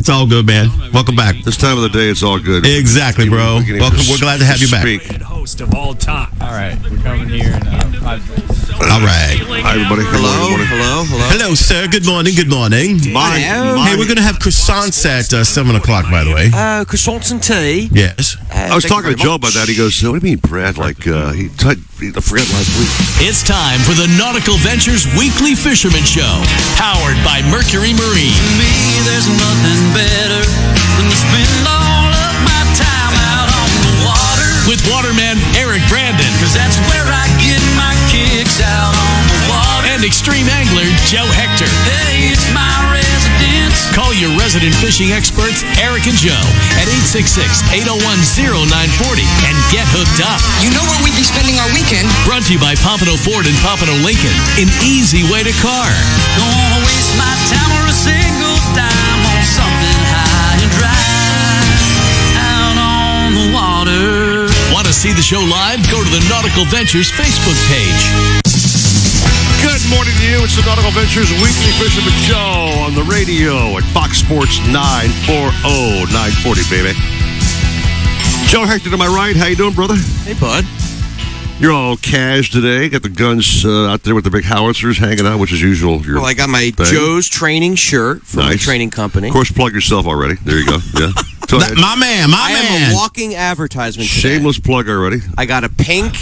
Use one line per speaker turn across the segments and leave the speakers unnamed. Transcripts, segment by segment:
It's all good, man. Welcome back.
This time of the day, it's all good.
Exactly, bro. Welcome. We're glad to have you back.
Host of all time.
All right, we're coming here in 5 minutes.
All right.
Hi, everybody.
Hello, sir. Good morning. Good morning. Hey, we're going to have croissants at 7 o'clock, by the way.
Croissants and tea.
Yes.
I was talking to Joe about that. He goes, what do you mean, Brad? Like, I forgot last week.
It's time for the Nautical Ventures Weekly Fisherman Show, powered by Mercury Marine.
To me, there's nothing better than to spend all of my time out on the water.
With waterman Eric Brandon.
Cause that's where I get my kicks, out on the water.
And extreme angler Joe Hector.
Hey, it's my residence.
Call your resident fishing experts, Eric and Joe, at 866-801-0940 and get hooked up.
You know where we'd be spending our weekend.
Brought to you by Pompano Ford and Pompano Lincoln. An easy way to car.
Don't wanna waste my time or a single dime on something high and dry out on the water.
Want to see the show live? Go to the Nautical Ventures Facebook page.
Good morning to you. It's the Nautical Ventures Weekly Fisherman Show on the radio at Fox Sports 940, baby. Joe Hector to my right. How you doing, brother?
Hey, bud.
You're all cash today. Got the guns out there with the big howitzers hanging out, which is usual.
Well, I got my Joe's training shirt from the training company.
Of course, plug yourself already. There you go. Yeah.
My man.
I am a walking advertisement today.
Shameless plug already.
I got a pink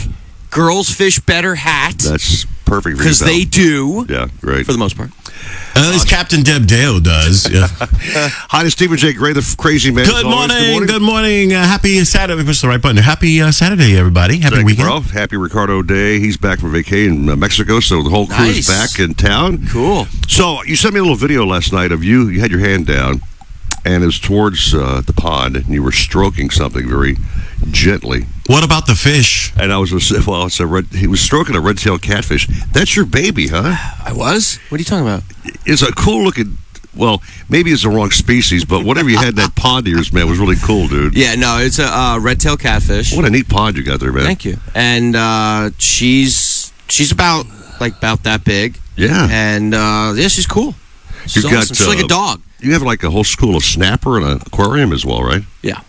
Girls Fish Better hat.
That's perfect for you.
Because they do.
Yeah, great.
For the most part.
At least Captain Deb Dale does. Yeah.
Hi to Stephen J. Gray, the crazy man.
Good morning. Happy Saturday. Push the right button. Happy Saturday, everybody. Happy weekend.
Bro. Happy Ricardo Day. He's back from vacation in Mexico, so the whole crew is back in town.
Cool.
So you sent me a little video last night of you. You had your hand down, and it was towards the pond, and you were stroking something very gently.
What about the fish?
And I was going to say, well, he was stroking a red-tailed catfish. That's your baby, huh?
I was? What are you talking about?
It's a cool-looking, well, maybe it's the wrong species, but whatever you had in that pond of yours, man, was really cool, dude.
Yeah, no, it's a red-tailed catfish.
What a neat pond you got there, man.
Thank you. And she's about that big.
Yeah.
And, she's cool. She's awesome. She's like a dog.
You have like a whole school of snapper and an aquarium as well, right?
Yeah.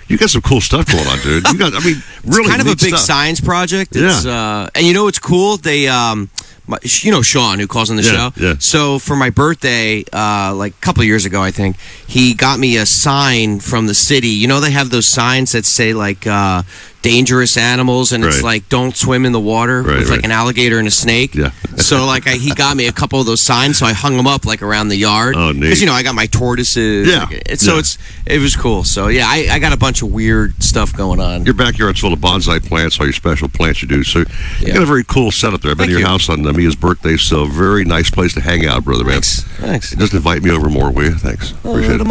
You got some cool stuff going on, dude. You got, really
it's kind of a big
stuff.
science project. It's, and you know what's cool? They, Sean, who calls on the show.
Yeah.
So for my birthday, like a couple of years ago, I think, he got me a sign from the city. You know, they have those signs that say like dangerous animals, and it's like don't swim in the water with like an alligator and a snake.
Yeah.
So like he got me a couple of those signs, so I hung them up like around the yard.
Oh, neat.
Because I got my tortoises.
Yeah.
It was cool. So yeah, I got a bunch of weird stuff going on.
Your backyard's full of bonsai plants, all your special plants you do. So you got a very cool setup there. I've been to your house on Mia's birthday, so very nice place to hang out, brother, man.
Thanks.
Just invite me over more, will you? Thanks. Appreciate it. All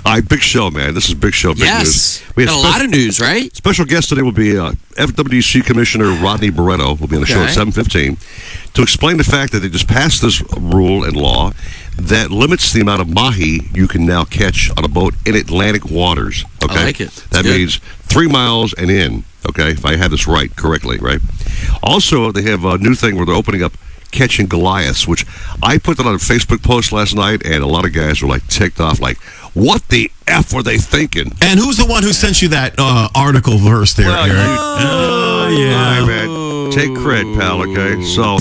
right, big show, man. This is big show, big news. We
got a lot of news, right?
Special guest today will be FWC Commissioner Rodney Verado. Will be on the show at 7:15 to explain the fact that they just passed this rule and law that limits the amount of mahi you can now catch on a boat in Atlantic waters. Okay,
I like it.
That means 3 miles and in. Okay, if I have this correctly, right? Also, they have a new thing where they're opening up catching Goliaths, which I put that on a Facebook post last night, and a lot of guys were like ticked off, like, what the F were they thinking?
And who's the one who sent you that article verse there, Eric?
Yeah. All right, man. Take cred, pal, okay? So,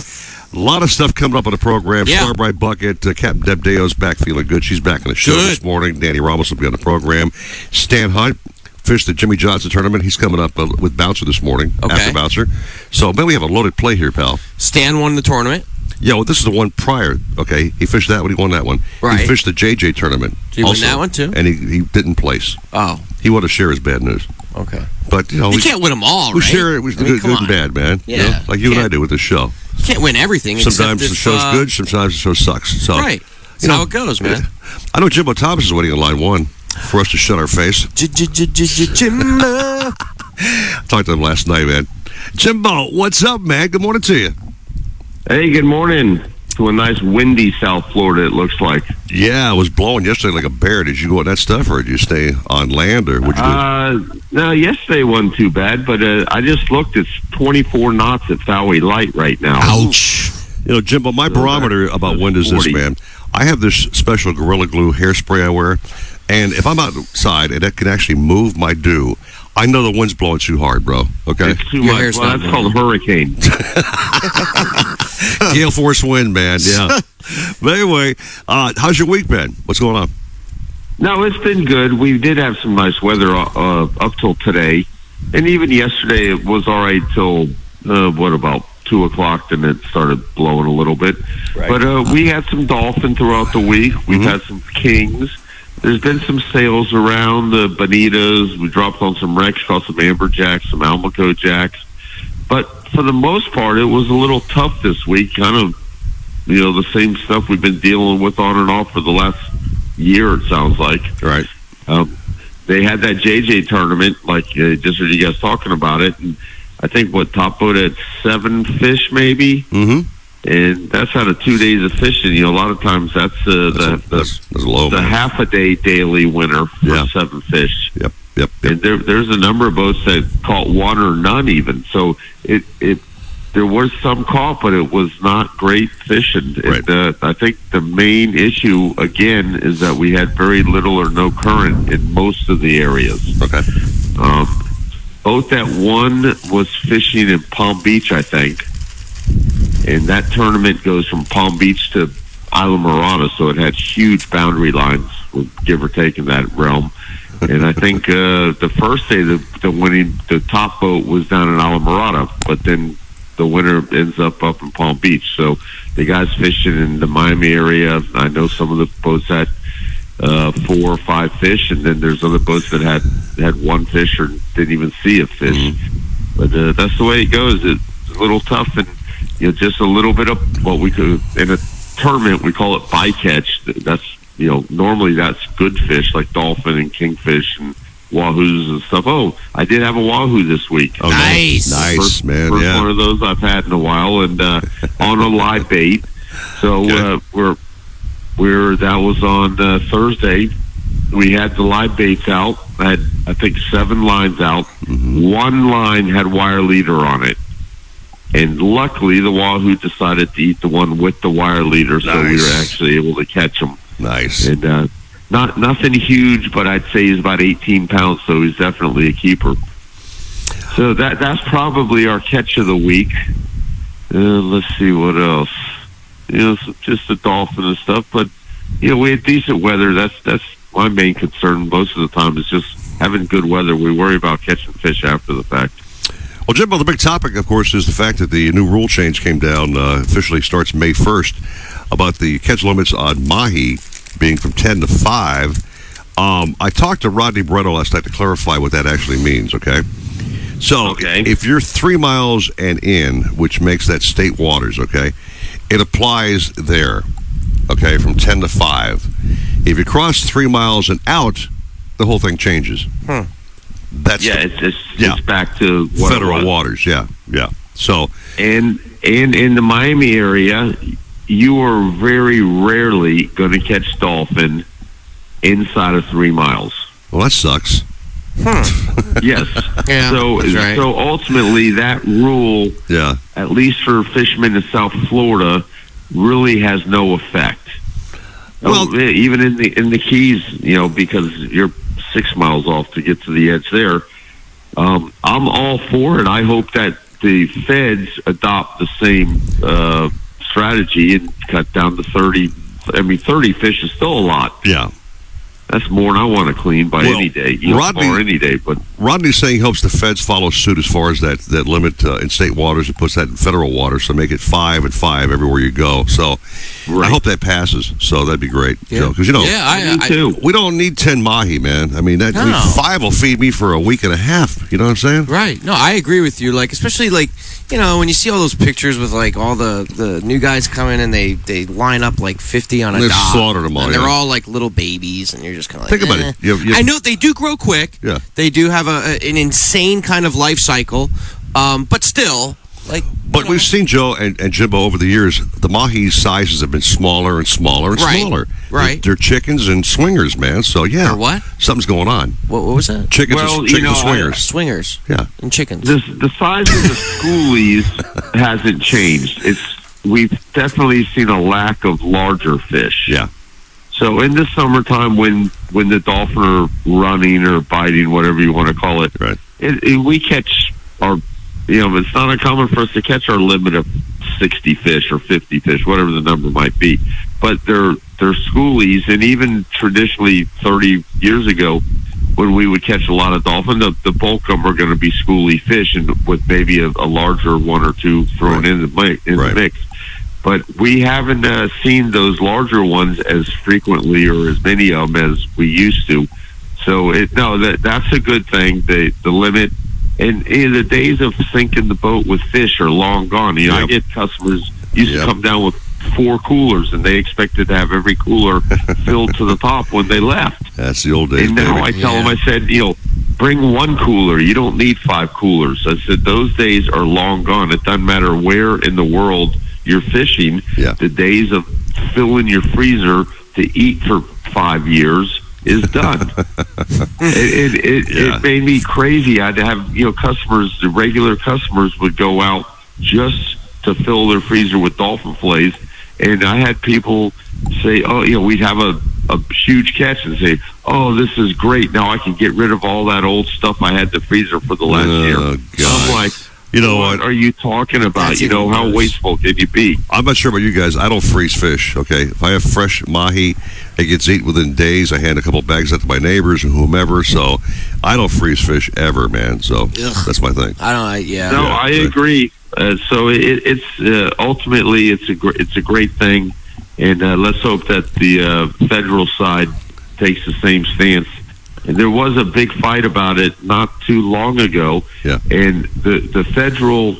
a lot of stuff coming up on the program. Darbrite Bucket, Captain Deb Dale's back feeling good. She's back on the show this morning. Danny Ramos will be on the program. Stan Hunt fished the Jimmy Johnson tournament. He's coming up with Bouncer this morning, after Bouncer. So, man, we have a loaded play here, pal.
Stan won the tournament.
Yeah, well, this is the one prior. Okay, he fished that one. He won that one.
Right.
He fished the JJ tournament.
Did he win that one too?
And he didn't place.
Oh,
he wanted to share his bad news.
Okay,
but
you can't win them all.
We share it with good and bad, man.
Yeah,
like you and I do with this show.
You can't win everything.
Sometimes the show's good. Sometimes the show sucks. So
that's how it goes, man.
I know Jimbo Thomas is waiting on line one for us to shut our face.
Jimbo.
Talked to him last night, man. Jimbo, what's up, man? Good morning to you.
Hey, good morning. To a nice windy South Florida, it looks like.
Yeah, it was blowing yesterday like a bear. Did you go on that stuff, or did you stay on land, or what'd you do?
No, yesterday wasn't too bad, but I just looked. It's 24 knots at Fowey Light right now.
Ouch. Jimbo, my barometer about wind is this, man. I have this special Gorilla Glue hairspray I wear, and if I'm outside and it can actually move my dew, I know the wind's blowing too hard, bro. Okay?
It's too much. Well, that's called a hurricane.
Gale force wind, man. Yeah. But anyway, how's your week been? What's going on?
No, it's been good. We did have some nice weather up till today. And even yesterday, it was all right till, about 2 o'clock, then it started blowing a little bit. Right. But we had some dolphin throughout the week. We've had some kings. There's been some sails around, the bonitas. We dropped on some wrecks, caught some amberjacks, some almaco jacks. But for the most part, it was a little tough this week. Kind of, the same stuff we've been dealing with on and off for the last year, it sounds like.
Right.
They had that JJ tournament, just as you guys talking about it. And I think, top boat at 7 fish, maybe? Mm-hmm. And that's out of 2 days of fishing. A lot of times that's
low,
the half a day daily winner for 7 fish.
Yep.
And there's a number of boats that caught one or none even. So there was some caught, but it was not great fishing.
Right.
And, I think the main issue, again, is that we had very little or no current in most of the areas.
Okay.
Boat that won was fishing in Palm Beach, I think. And that tournament goes from Palm Beach to Isla Mirada, so it had huge boundary lines, give or take, in that realm. And I think the first day, the top boat was down in Isla Mirada, but then the winner ends up in Palm Beach. So the guys fishing in the Miami area, I know some of the boats had 4 or 5 fish, and then there's other boats that had 1 fish or didn't even see a fish. Mm-hmm. But that's the way it goes. It's a little tough, and just a little bit of what we could in a tournament we call it bycatch. That's normally that's good fish like dolphin and kingfish and wahoos and stuff. Oh, I did have a wahoo this week.
Oh, nice,
first
man.
First
yeah,
one of those I've had in a while, and on a live bait. So we're that was on Thursday. We had the live baits out. I had, I think, 7 lines out. Mm-hmm. 1 line had wire leader on it. And luckily, the wahoo decided to eat the one with the wire leader, so we were actually able to catch him.
Nice.
And nothing huge, but I'd say he's about 18 pounds, so he's definitely a keeper. So that's probably our catch of the week. Let's see what else. Just the dolphin and stuff. But we had decent weather. That's my main concern most of the time is just having good weather. We worry about catching fish after the fact.
Well, Jimbo, the big topic, of course, is the fact that the new rule change came down, officially starts May 1st, about the catch limits on Mahi being from 10 to 5. I talked to Rodney Verado last night to clarify what that actually means, okay? So, if you're 3 miles and in, which makes that state waters, okay, it applies there, okay, from 10 to 5. If you cross 3 miles and out, the whole thing changes. That's
it's back to
federal waters. Yeah. So
and in the Miami area, you are very rarely going to catch dolphin inside of 3 miles.
Well, that sucks.
Yes.
Yeah,
so ultimately, that rule, at least for fishermen in South Florida, really has no effect. Well, even in the Keys, because you're 6 miles off to get to the edge there. I'm all for it. I hope that the feds adopt the same strategy and cut down to 30. 30 fish is still a lot.
Yeah.
That's more than I want to clean by any day. Any day. But
Rodney's saying he hopes the feds follow suit as far as that limit in state waters. It puts that in federal waters, so make it 5 and 5 everywhere you go. So I hope that passes. So that'd be great, Joe. Because
I too.
We don't need 10 mahi, man. I mean, 5 will feed me for a week and a half. You know what I'm saying?
Right. No, I agree with you. Especially when you see all those pictures with all the new guys coming and they line up 50 on a dock.
Slaughtered them all.
And they're all like little babies, and you're just kind of
think about it.
I know they do grow quick.
Yeah.
They do have an insane kind of life cycle, but still,
But we've seen, Joe and Jimbo, over the years, the mahi sizes have been smaller and smaller and smaller.
Right.
They're chickens and swingers, man. So,
They're what?
Something's going on.
What was that?
Chickens and swingers.
Swingers.
Yeah.
And chickens.
The size of the schoolies hasn't changed. we've definitely seen a lack of larger fish.
Yeah.
So in the summertime, when the dolphin are running or biting, whatever you want to call it,
right.
We catch our, it's not uncommon for us to catch our limit of 60 fish or 50 fish, whatever the number might be. But they're schoolies, and even traditionally 30 years ago, when we would catch a lot of dolphin, the bulk of them are going to be schoolie fish, and with maybe a larger one or two thrown in the mix. But we haven't seen those larger ones as frequently or as many of them as we used to. So that's a good thing. The limit and the days of sinking the boat with fish are long gone. I get customers used to come down with 4 coolers, and they expected to have every cooler filled to the top when they left.
That's the old days.
And now I tell them, I said, bring 1 cooler. You don't need 5 coolers. I said those days are long gone. It doesn't matter where in the world you're fishing. The days of filling your freezer to eat for 5 years is done. It made me crazy. I'd have customers, the regular customers would go out just to fill their freezer with dolphin fillets, and I had people say, we'd have a huge catch and say, this is great, now I can get rid of all that old stuff I had in the freezer for the last year. I'm like, what are you talking about? How wasteful can you be?
I'm not sure about you guys. I don't freeze fish, okay? If I have fresh mahi, it gets eaten within days. I hand a couple bags out to my neighbors and whomever, so I don't freeze fish ever, man. So that's my thing.
I agree. So it's ultimately it's a great thing, and let's hope that the federal side takes the same stance. And there was a big fight about it not too long ago.
Yeah.
And the federal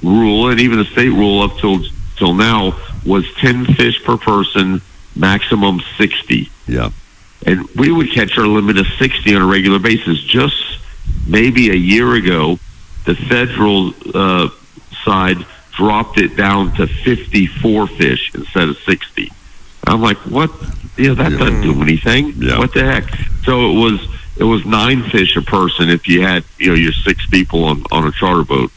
rule and even the state rule up till now was 10 fish per person, maximum 60.
Yeah.
And we would catch our limit of 60 on a regular basis. Just maybe a year ago, the federal side dropped it down to 54 fish instead of 60. I'm like, what? That doesn't do anything.
Yeah.
What the heck? So it was 9 fish a person if you had your 6 people on a charter boat.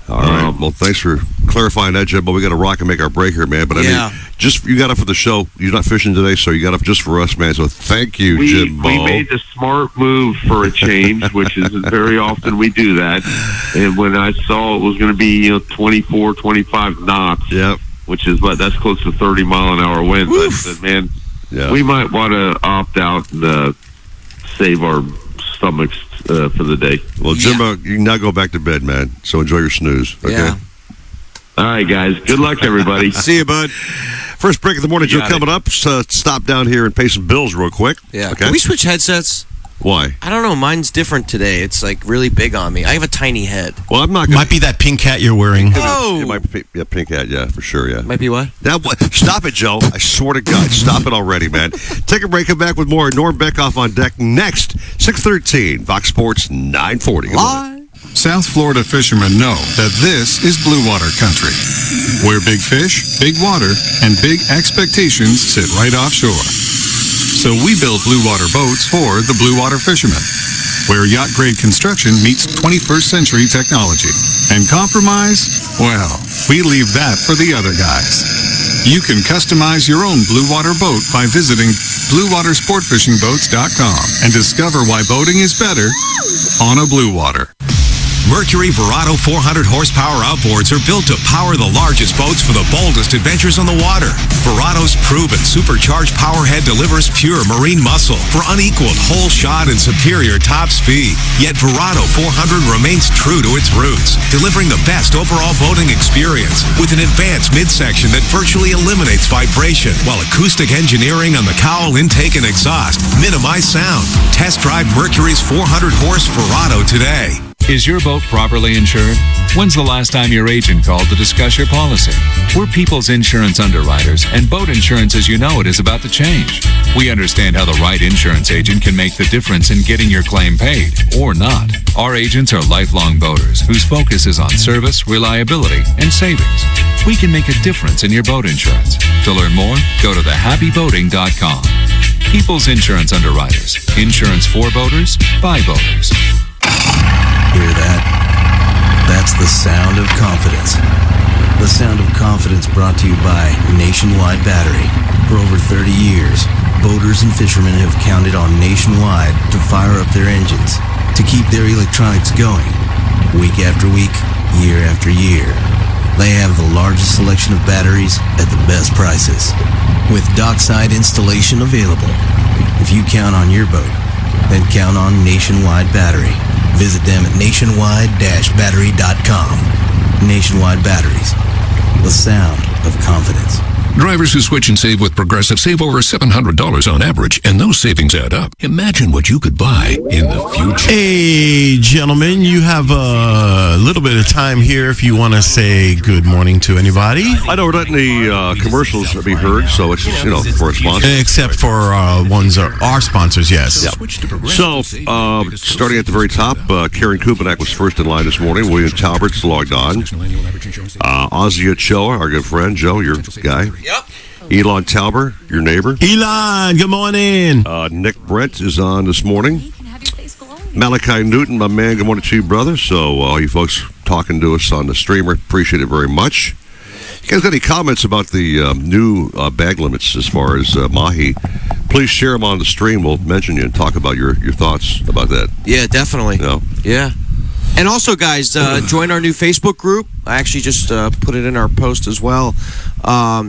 All right. Well, thanks for clarifying that, Jimbo. We got to rock and make our break here, man. But I mean, just you got up for the show. You're not fishing today, so you got up just for us, man. So thank you, Jimbo.
We made the smart move for a change, which isn't very often we do that. And when I saw it was going to be 24, 25 knots, which is that's close to 30-mile-an-hour winds, I said, man, we might want to opt out and save our stomachs for the day.
Well, Jimbo, you can now go back to bed, man. So enjoy your snooze. Okay.
Yeah. All right, guys. Good luck, everybody.
See you, bud.
First break of the morning, Joe, coming up. Stop down here and pay some bills real quick.
Yeah.
Okay.
Can we switch headsets?
Why?
I don't know. Mine's different today. It's like really big on me. I have a tiny head.
Well, I'm not.
Might be that pink hat you're wearing.
Oh,
it might be pink hat. Yeah, for sure. Yeah.
Might be what?
Stop it, Joe. I swear to God, stop it already, man. Take a break. Come back with more. Norm Beckoff on deck next. 6:13. Fox Sports 940.
Live.
South Florida fishermen know that this is blue water country, where big fish, big water, and big expectations sit right offshore. So we build blue water boats for the blue water fishermen, where yacht-grade construction meets 21st century technology. And compromise? Well, we leave that for the other guys. You can customize your own blue water boat by visiting bluewatersportfishingboats.com and discover why boating is better on a blue water.
Mercury Verado 400 horsepower outboards are built to power the largest boats for the boldest adventures on the water. Verado's proven supercharged powerhead delivers pure marine muscle for unequaled whole shot and superior top speed. Yet Verado 400 remains true to its roots, delivering the best overall boating experience with an advanced midsection that virtually eliminates vibration, while acoustic engineering on the cowl intake and exhaust minimize sound. Test drive Mercury's 400 horse Verado today.
Is your boat properly insured? When's the last time your agent called to discuss your policy? We're People's Insurance Underwriters, and boat insurance as you know it is about to change. We understand how the right insurance agent can make the difference in getting your claim paid, or not. Our agents are lifelong boaters whose focus is on service, reliability, and savings. We can make a difference in your boat insurance. To learn more, go to thehappyboating.com. People's Insurance Underwriters. Insurance for boaters, by boaters.
Hear that? That's the sound of confidence. The sound of confidence brought to you by Nationwide Battery. For over 30 years, boaters and fishermen have counted on Nationwide to fire up their engines, to keep their electronics going, week after week, year after year. They have the largest selection of batteries at the best prices, with dockside installation available. If you count on your boat, then count on Nationwide Battery. Visit them at nationwide-battery.com. Nationwide Batteries, the sound of confidence.
Drivers who switch and save with Progressive save over $700 on average, and those savings add up. Imagine what you could buy in the future.
Hey, gentlemen, you have a little bit of time here if you want to say good morning to anybody.
I know we're letting the commercials be heard, so it's just, for our sponsors.
Except for ones our sponsors, yes.
Yeah. So, starting at the very top, Karen Kubanek was first in line this morning. William Talbert's logged on. Ozzy Ochoa, our good friend. Joe, your guy.
Yep.
Elon Talbert, your neighbor.
Elon, good morning.
Nick Brent is on this morning. Malachi Newton, my man, good morning to you, brother. So, all you folks talking to us on the streamer, appreciate it very much. You guys got any comments about the new bag limits as far as Mahi? Please share them on the stream. We'll mention you and talk about your thoughts about that.
Yeah, definitely. Yeah. And also, guys, join our new Facebook group. I actually just put it in our post as well.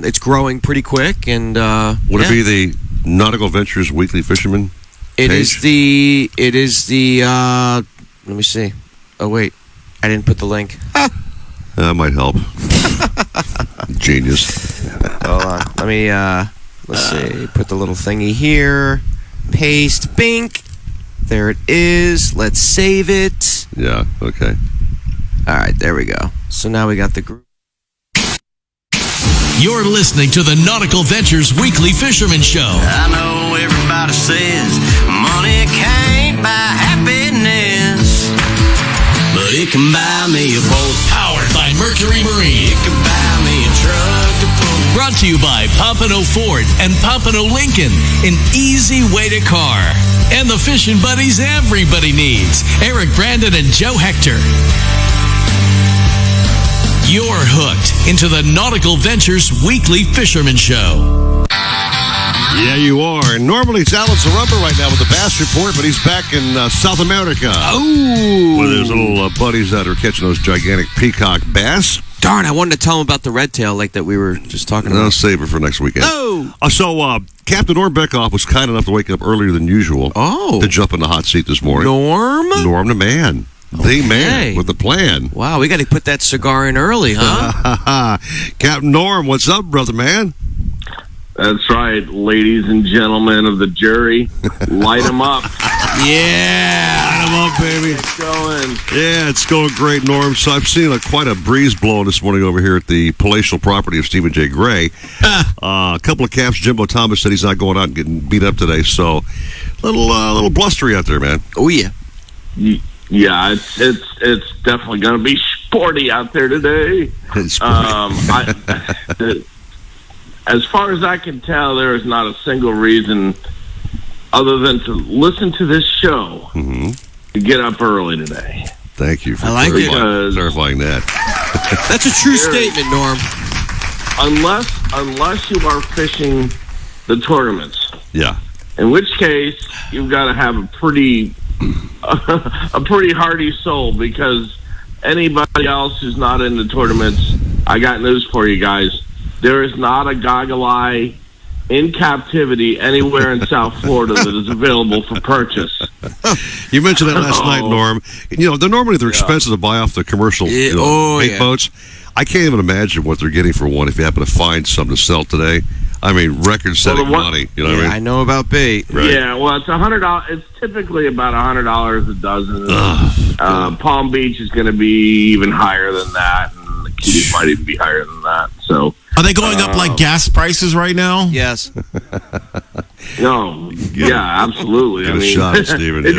It's growing pretty quick. And
would it be the Nautical Ventures Weekly Fisherman page?
It is the let me see. Oh, wait. I didn't put the link.
That might help. Genius.
Hold on. Let me, let's see. Put the little thingy here. Paste. Bink. There it is. Let's save it.
Yeah, okay.
All right, there we go. So now we got the group.
You're listening to the Nautical Ventures Weekly Fisherman Show.
I know everybody says money can't buy happiness, but it can buy me a boat.
Powered by Mercury Marine.
It can buy me a truck to pull.
Brought to you by Pompano Ford and Pompano Lincoln. An easy way to car. And the fishing buddies everybody needs. Eric Brandon and Joe Hector. You're hooked into the Nautical Ventures Weekly Fisherman Show.
Yeah, you are. Normally it's Alan Zarumba right now with the Bass Report, but he's back in South America.
Oh!
With his little buddies that are catching those gigantic peacock bass.
Darn, I wanted to tell him about the red tail like that we were just talking about.
I'll save it for next weekend.
Oh!
So, Captain Norm Beckoff was kind enough to wake up earlier than usual.
Oh!
To jump in the hot seat this morning.
Norm
the man. The man with the plan.
Wow, we got to put that cigar in early, huh?
Captain Norm, what's up, brother man?
That's right, ladies and gentlemen of the jury. Light them up.
Yeah. Light them up, baby.
It's going.
Yeah, it's going great, Norm. So I've seen quite a breeze blowing this morning over here at the palatial property of Stephen J. Gray. A couple of caps. Jimbo Thomas said he's not going out and getting beat up today. So little blustery out there, man.
Oh, yeah.
Yeah, it's definitely going to be sporty out there today. As far as I can tell, there is not a single reason other than to listen to this show to get up early today.
Thank you for clarifying that.
That's a true statement, Norm.
Unless you are fishing the tournaments.
Yeah.
In which case, you've got to have a pretty hardy soul, because anybody else who's not in the tournaments, I got news for you guys. There is not a goggle eye in captivity anywhere in South Florida that is available for purchase.
You mentioned that last night, Norm. They're expensive to buy off the commercial bait boats. I can't even imagine what they're getting for one if you happen to find some to sell today. I mean, record-setting money. You know what I mean?
I know about bait.
Right.
Yeah, well, it's $100. It's typically about $100 a dozen. Palm Beach is going to be even higher than that, and the Keys might even be higher than that. So,
are they going up like gas prices right now?
Yes.
No. Yeah, absolutely.
Get a shot, Steven.
If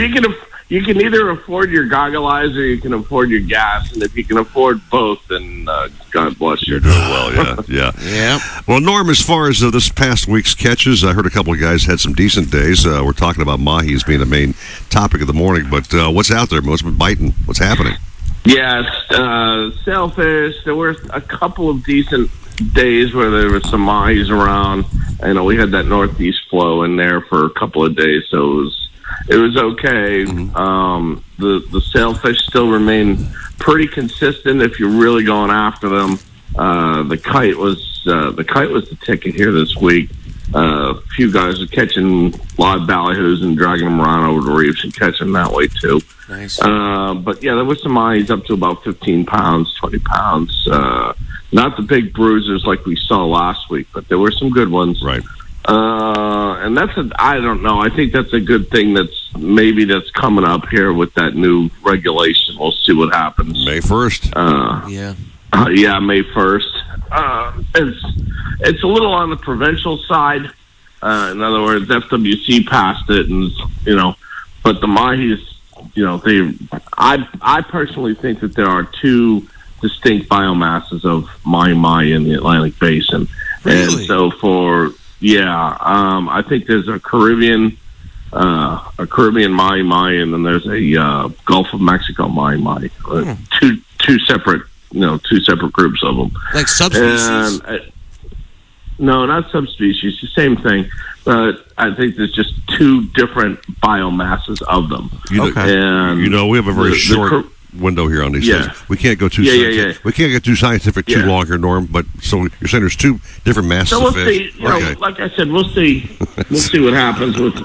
you can either afford your goggle eyes or you can afford your gas, and if you can afford both, then God bless you.
You're doing well, yeah. Well, Norm, as far as this past week's catches, I heard a couple of guys had some decent days. We're talking about Mahi as being the main topic of the morning, but what's out there? What's been biting? What's happening?
Yes, Sailfish. There were a couple of decent days where there was some mahis around. I know we had that northeast flow in there for a couple of days, so it was okay. The Sailfish still remain pretty consistent if you're really going after them. The kite was the ticket here this week. A few guys are catching live ballyhoos and dragging them around over the reefs and catching them that way too.
Nice.
But yeah, there was some mahis up to about 15 pounds, 20 pounds. Not the big bruisers like we saw last week, but there were some good ones.
Right.
And I don't know. I think that's a good thing that's coming up here with that new regulation. We'll see what happens.
May 1st.
Yeah, May 1st. It's a little on the provincial side. In other words, FWC passed it, and but the mahis, I personally think that there are two distinct biomasses of mahi in the Atlantic Basin, and so I think there's a Caribbean mahi, and then there's a Gulf of Mexico mahi. Two separate groups of them.
Like subspecies?
No, not subspecies. The same thing, but I think there's just two different biomasses of them.
We have a very short window here on these things. We can't go too scientific. We can't get too scientific too long here, Norm. But so you're saying there's two different masses
of
fish.
See. Like I said, we'll see. We'll see what happens with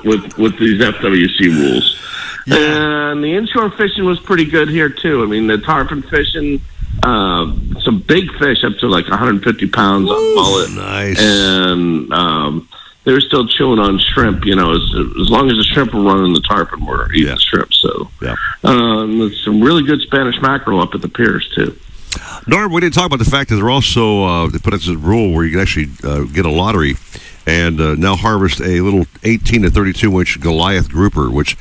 these FWC rules. And the inshore fishing was pretty good here too. I mean, the tarpon fishing. Some big fish up to like 150 pounds on mullet.
Nice.
And they were still chewing on shrimp, as long as the shrimp were running, the tarpon were eating shrimp. So, there's some really good Spanish mackerel up at the piers, too.
Norm, we didn't talk about the fact that they're also, they put us a rule where you can actually get a lottery and now harvest a little 18 to 32 inch Goliath grouper, which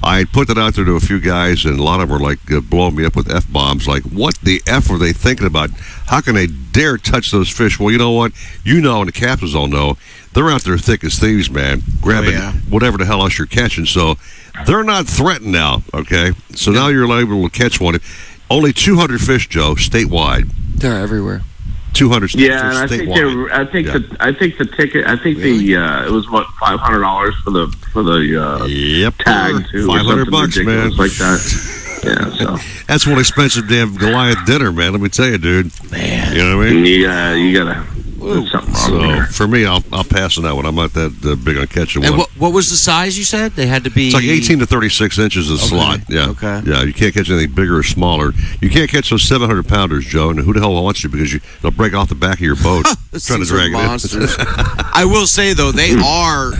I put that out there to a few guys, and a lot of them were like blowing me up with F-bombs. Like, what the F are they thinking about? How can they dare touch those fish? Well, you know what? And the captains all know, they're out there thick as thieves, man, grabbing whatever the hell else you're catching. So they're not threatened now, okay? So now you're able to catch one. Only 200 fish, Joe, statewide.
They're everywhere.
200 fish
and I think the ticket. I think it was what $500 for the tag too.
$500, man,
like that. Yeah, so
that's one expensive damn Goliath dinner, man. Let me tell you, dude.
Man,
you know what I mean?
Yeah, you gotta. There's something wrong there.
For me, I'll pass on that one. I'm not that big on catching one.
And what was the size you said? They had to be.
It's like 18 to 36 inches of slot. Yeah.
Okay.
Yeah, you can't catch anything bigger or smaller. You can't catch those 700 pounders, Joe. And who the hell wants you? Because they'll break off the back of your boat trying to drag it in.
I will say though, they are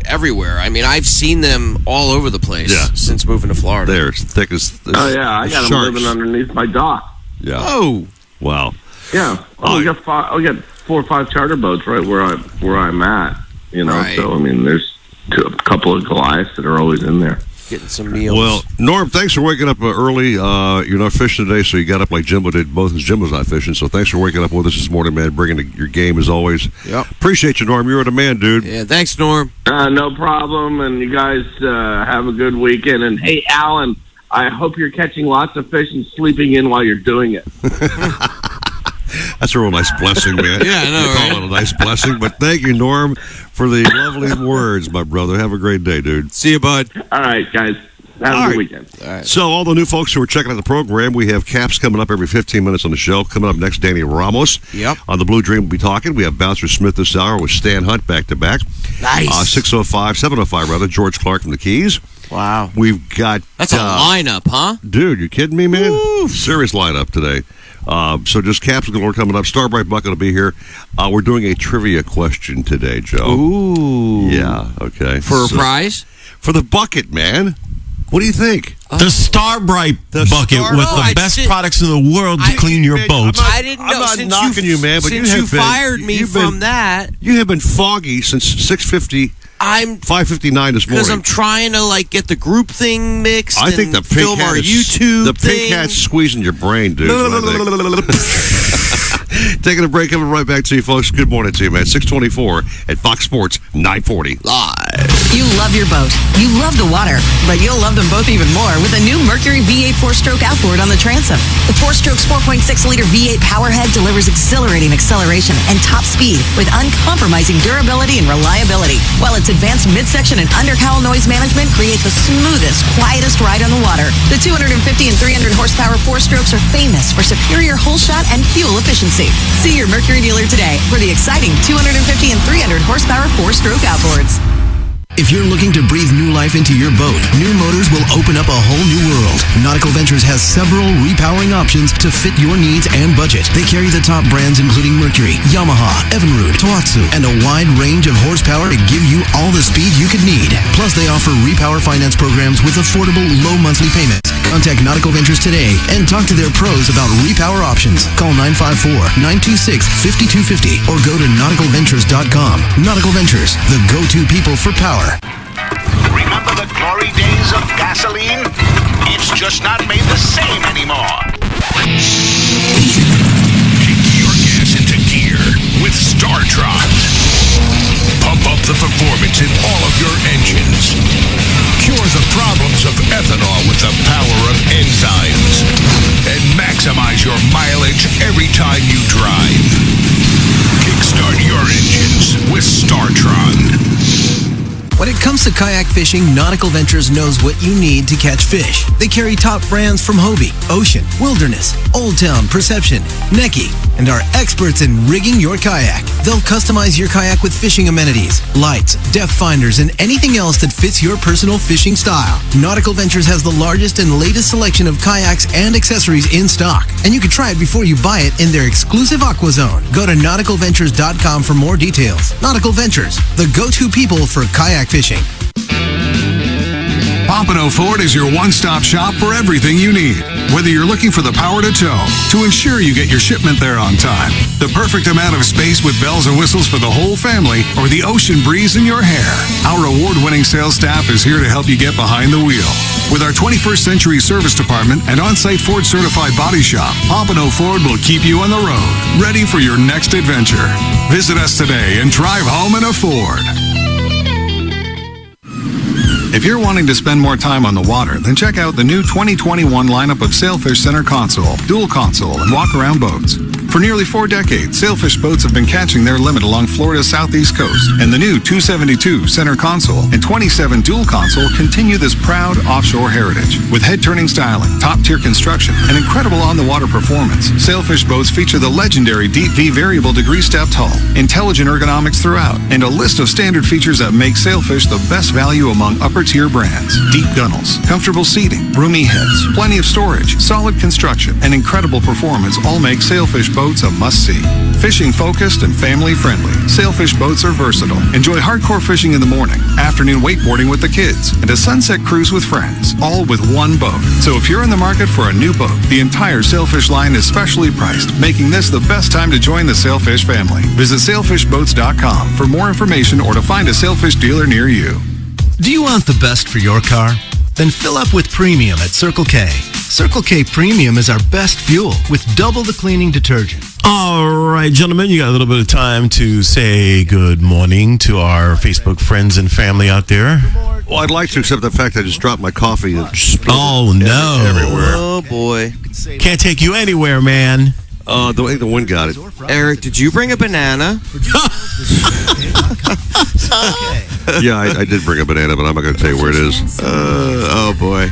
everywhere. I mean, I've seen them all over the place since moving to Florida.
They're as thick as
I got them living underneath my dock.
Yeah.
Oh.
Wow.
Yeah. We got 4 or 5 charter boats right where I'm at.
Right.
So I mean, there's a couple of Goliaths that are always in there.
Getting some meals.
Well, Norm, thanks for waking up early. You're not fishing today, so you got up like Jimbo did. Both his Jimbo's not fishing, so thanks for waking up with us this morning, man. Bringing your game as always.
Yep.
Appreciate you, Norm. You're the man, dude.
Yeah, thanks, Norm.
No problem. And you guys have a good weekend. And hey, Alan, I hope you're catching lots of fish and sleeping in while you're doing it.
That's a real nice blessing, man.
Yeah, I know,
you call it a nice blessing. But thank you, Norm, for the lovely words, my brother. Have a great day, dude.
See you, bud.
All right, guys. Have a good weekend.
All right.
So, all the new folks who are checking out the program, we have Caps coming up every 15 minutes on the show. Coming up next, Danny Ramos.
Yep.
On the Blue Dream, we'll be talking. We have Bouncer Smith this hour with Stan Hunt back-to-back.
Nice.
705, rather, George Clark from the Keys.
Wow.
We've got...
That's a lineup, huh?
Dude, you kidding me, man? Woo. Serious lineup today. So just Caps galore coming up. Darbrite Bucket will be here. We're doing a trivia question today, Joe.
Ooh.
Yeah, okay.
For a prize?
For the bucket, man. What do you think?
The Darbrite bucket with the best products in the world to clean your boat.
I didn't know.
I'm not knocking you, man, but
since you fired me from that.
You have been foggy since 6:50. I'm 5:59 this morning
because I'm trying to get the group thing mixed.
I think the pink
film
hat
our
is,
YouTube.
The pink hat's squeezing your brain, dude. Taking a break, coming right back to you, folks. Good morning to you, man. 624 at Fox Sports 940 live.
You love your boat. You love the water. But you'll love them both even more with a new Mercury V8 4-stroke outboard on the transom. The 4-stroke's 4.6-liter V8 powerhead delivers exhilarating acceleration and top speed with uncompromising durability and reliability. While its advanced midsection and undercowl noise management create the smoothest, quietest ride on the water. The 250 and 300 horsepower 4-strokes are famous for superior hole shot and fuel efficiency. See your Mercury dealer today for the exciting 250 and 300 horsepower 4-stroke outboards.
If you're looking to breathe new life into your boat, new motors will open up a whole new world. Nautical Ventures has several repowering options to fit your needs and budget. They carry the top brands including Mercury, Yamaha, Evinrude, Tohatsu, and a wide range of horsepower to give you all the speed you could need. Plus, they offer repower finance programs with affordable, low monthly payments. Contact Nautical Ventures today and talk to their pros about repower options. Call 954-926-5250 or go to nauticalventures.com. Nautical Ventures, the go-to people for power.
Remember the glory days of gasoline? It's just not made the same anymore.
Kick your gas into gear with StarTron. Pump up the performance in all of your engines. Cure the problems of ethanol with the power of enzymes. And maximize your mileage every time you drive. Kickstart your engines with StarTron.
When it comes to kayak fishing, Nautical Ventures knows what you need to catch fish. They carry top brands from Hobie, Ocean, Wilderness, Old Town, Perception, Necky, and are experts in rigging your kayak. They'll customize your kayak with fishing amenities, lights, depth finders, and anything else that fits your personal fishing style. Nautical Ventures has the largest and latest selection of kayaks and accessories in stock, and you can try it before you buy it in their exclusive Aqua Zone. Go to nauticalventures.com for more details. Nautical Ventures, the go-to people for kayak fishing.
Pompano Ford is your one-stop shop for everything you need. Whether you're looking for the power to tow, to ensure you get your shipment there on time, the perfect amount of space with bells and whistles for the whole family, or the ocean breeze in your hair, our award-winning sales staff is here to help you get behind the wheel. With our 21st century service department and on-site Ford certified body shop, Pompano Ford will keep you on the road, ready for your next adventure. Visit us today and drive home in a Ford. If you're wanting to spend more time on the water, then check out the new 2021 lineup of Sailfish Center Console, Dual Console, and Walk-Around boats. For nearly 4 decades, Sailfish boats have been catching their limit along Florida's southeast coast, and the new 272 Center Console and 27 Dual Console continue this proud offshore heritage. With head-turning styling, top-tier construction, and incredible on-the-water performance, Sailfish boats feature the legendary Deep V variable degree-stepped hull, intelligent ergonomics throughout, and a list of standard features that make Sailfish the best value among upper-tier brands. Deep gunnels, comfortable seating, roomy heads, plenty of storage, solid construction, and incredible performance all make Sailfish boats a must-see. Fishing focused and family friendly, Sailfish boats are versatile. Enjoy hardcore fishing in the morning, afternoon wakeboarding with the kids, and a sunset cruise with friends, all with one boat. So if you're in the market for a new boat, the entire Sailfish line is specially priced, making this the best time to join the Sailfish family. Visit sailfishboats.com for more information or to find a Sailfish dealer near you.
Do you want the best for your car? Then fill up with Premium at Circle K. Circle K Premium is our best fuel with double the cleaning detergent.
All right, gentlemen, you got a little bit of time to say good morning to our Facebook friends and family out there.
Well, I'd like to, except the fact I just dropped my coffee and
oh, no.
Everywhere.
Oh, boy.
Can't take you anywhere, man.
The wind got it.
Eric, did you bring a banana?
Yeah, I did bring a banana, but I'm not going to tell you where it is.
Oh, boy.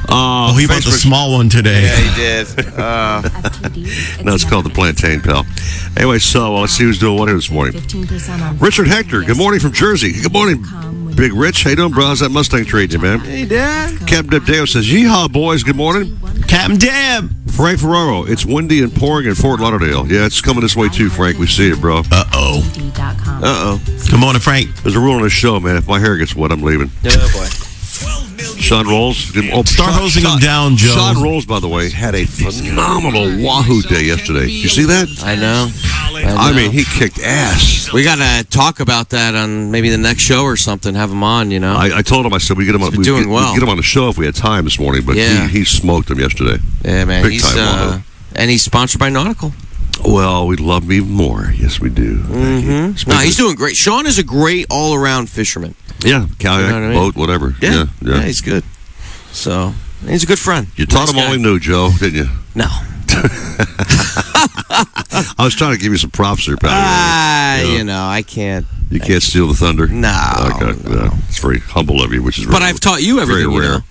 He bought the small one today.
Yeah, he did.
No, it's called the plantain, pal. Anyway, so let's see who's doing what here this morning. Richard Hector, good morning from Jersey. Good morning, Big Rich. How you doing, bro? How's that Mustang treating you, man?
Hey, Dad.
Captain Deb Dale says, yeehaw, boys. Good morning.
Captain Deb.
Frank Ferraro, it's windy and pouring in Fort Lauderdale. Yeah, it's coming this way too, Frank. We see it, bro.
Uh-oh. Good morning, Frank.
There's a rule on this show, man. If my hair gets wet, I'm leaving.
Oh, boy.
Sean Rolls.
Start hosing them down, Joe.
Sean Rolls, by the way, had a phenomenal Wahoo day yesterday. You see that?
I know.
I mean, he kicked ass.
We got to talk about that on maybe the next show or something. Have him on, you know.
I told him, I said, we get him on.
He's doing well.
We'd get him on the show if we had time this morning, but he smoked him yesterday.
Yeah, man.
Big time Wahoo.
And he's sponsored by Nautical.
Well, we love him even more. Yes, we do.
Mm-hmm. No, he's doing great. Sean is a great all-around fisherman.
Yeah, kayak, boat, whatever.
Yeah, he's good. So, he's a good friend.
You taught him all he knew, Joe, didn't you?
No.
I was trying to give you some props there, pal.
I can't.
You can't steal the thunder?
No.
Okay, no. It's very humble of you, which is
But I've taught you everything,
very rare.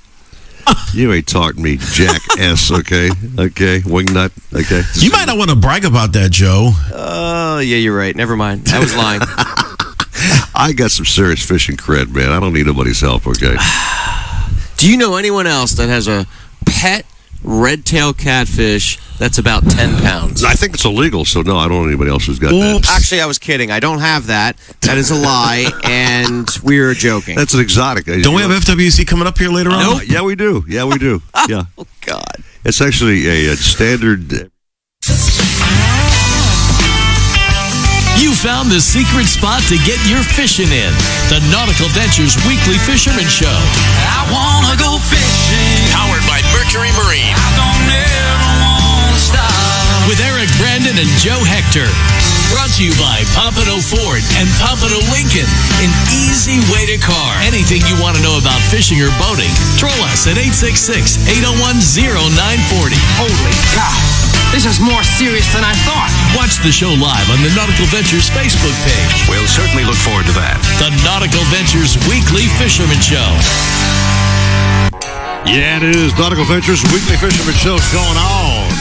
You ain't taught me jackass, okay? Okay, wingnut, okay?
You might not want to brag about that, Joe.
Oh, yeah, you're right. Never mind. I was lying.
I got some serious fishing cred, man. I don't need nobody's help, okay?
Do you know anyone else that has a pet red-tail catfish that's about 10 pounds?
I think it's illegal, so no, I don't know anybody else who's got that.
Actually, I was kidding. I don't have that. That is a lie, and we're joking.
That's an exotic.
Don't we have FWC coming up here later on?
Nope.
Yeah, we do. Yeah.
Oh, God.
It's actually a standard...
You found the secret spot to get your fishing in. The Nautical Ventures Weekly Fisherman Show.
I wanna go fishing.
Powered by Mercury Marine.
I don't ever wanna stop.
With Eric Brandon and Joe Hector. Brought to you by Pompano Ford and Pompano Lincoln. An easy way to car. Anything you want to know about fishing or boating, troll us at 866-801-0940.
Holy cow. This is more serious than I thought.
Watch the show live on the Nautical Ventures Facebook page.
We'll certainly look forward to that.
The Nautical Ventures Weekly Fisherman Show.
Yeah, it is. Nautical Ventures Weekly Fisherman Show's going on.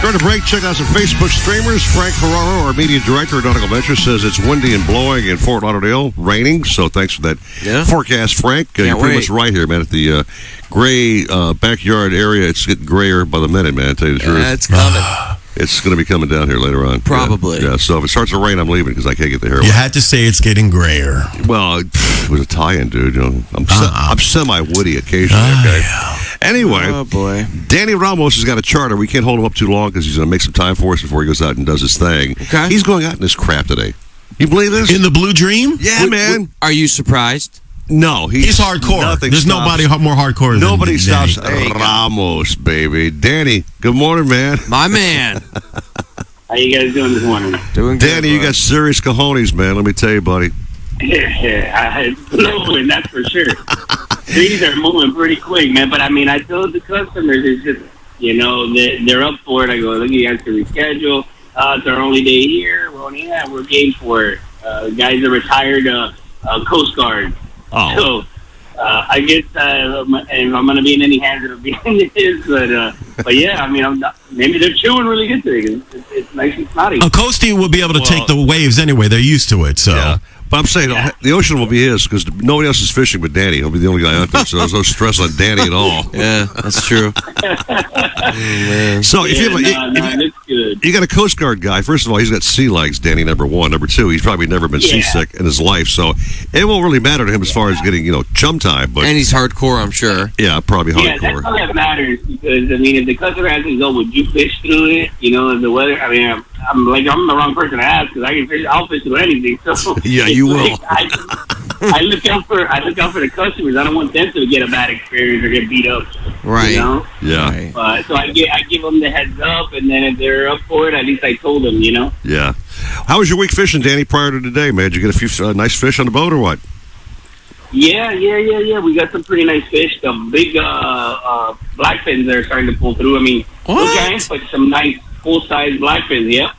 During the break, check out some Facebook streamers. Frank Ferraro, our media director at Nautical Ventures, says it's windy and blowing in Fort Lauderdale, raining. So thanks for that forecast, Frank. You're pretty much right here, man. At the gray backyard area, it's getting grayer by the minute, man. I tell you the truth.
It's coming.
It's going to be coming down here later on.
Probably.
Yeah, so if it starts to rain, I'm leaving because I can't get the hair.
You had to say it's getting grayer.
Well, it was a tie-in, dude. You know, I'm semi-witty occasionally, okay?
Yeah.
Anyway,
oh boy,
Danny Ramos has got a charter. We can't hold him up too long because he's going to make some time for us before he goes out and does his thing.
Okay.
He's going out in his crap today. You believe this?
In the Blue Dream?
Yeah, man.
Are you surprised?
No,
he's hardcore. There's nobody more hardcore than
nobody
Danny.
stops Ramos, baby. Danny, good morning, man.
My man.
How you guys doing this morning?
Doing good,
Danny, you got serious cojones, man. Let me tell you, buddy.
Yeah, blowing, that's for sure. These are moving pretty quick, man. But I mean, I told the customers, it's just, they're up for it. I go, look, you guys can reschedule. It's our only day here. We're game for it. Guys are retired Coast Guard.
Oh.
So I guess if I'm going to be in any hands, it'll be in his. But yeah, I mean, maybe they're chewing really good today. It's nice and snotty.
A coastie will be able to take the waves anyway. They're used to it, so.
Yeah. But I'm saying the ocean will be his because nobody else is fishing but Danny. He'll be the only guy out there, so there's no stress on Danny at all.
Yeah, that's true.
So if you got a Coast Guard guy, first of all, he's got sea legs, Danny, number one. Number two, he's probably never been seasick in his life, so it won't really matter to him as far as getting chum time. But
and he's hardcore, I'm sure.
Yeah, probably hardcore.
Yeah, that's all that matters because I mean, if the customer asks me, would you fish through it? If the weather. I mean, I'm the wrong person to ask because I can fish. I'll fish through anything. So
yeah, you will.
I look out for the customers. I don't want them to get a bad experience or get beat up.
Right.
Yeah.
So I give them the heads up, and then if they're up for it, at least I told them.
Yeah. How was your week fishing, Danny? Prior to today, man, did you get a few nice fish on the boat or what?
Yeah. We got some pretty nice fish. The big blackfins that are starting to pull through. I mean, okay, but some nice full-size blackfins. Yep.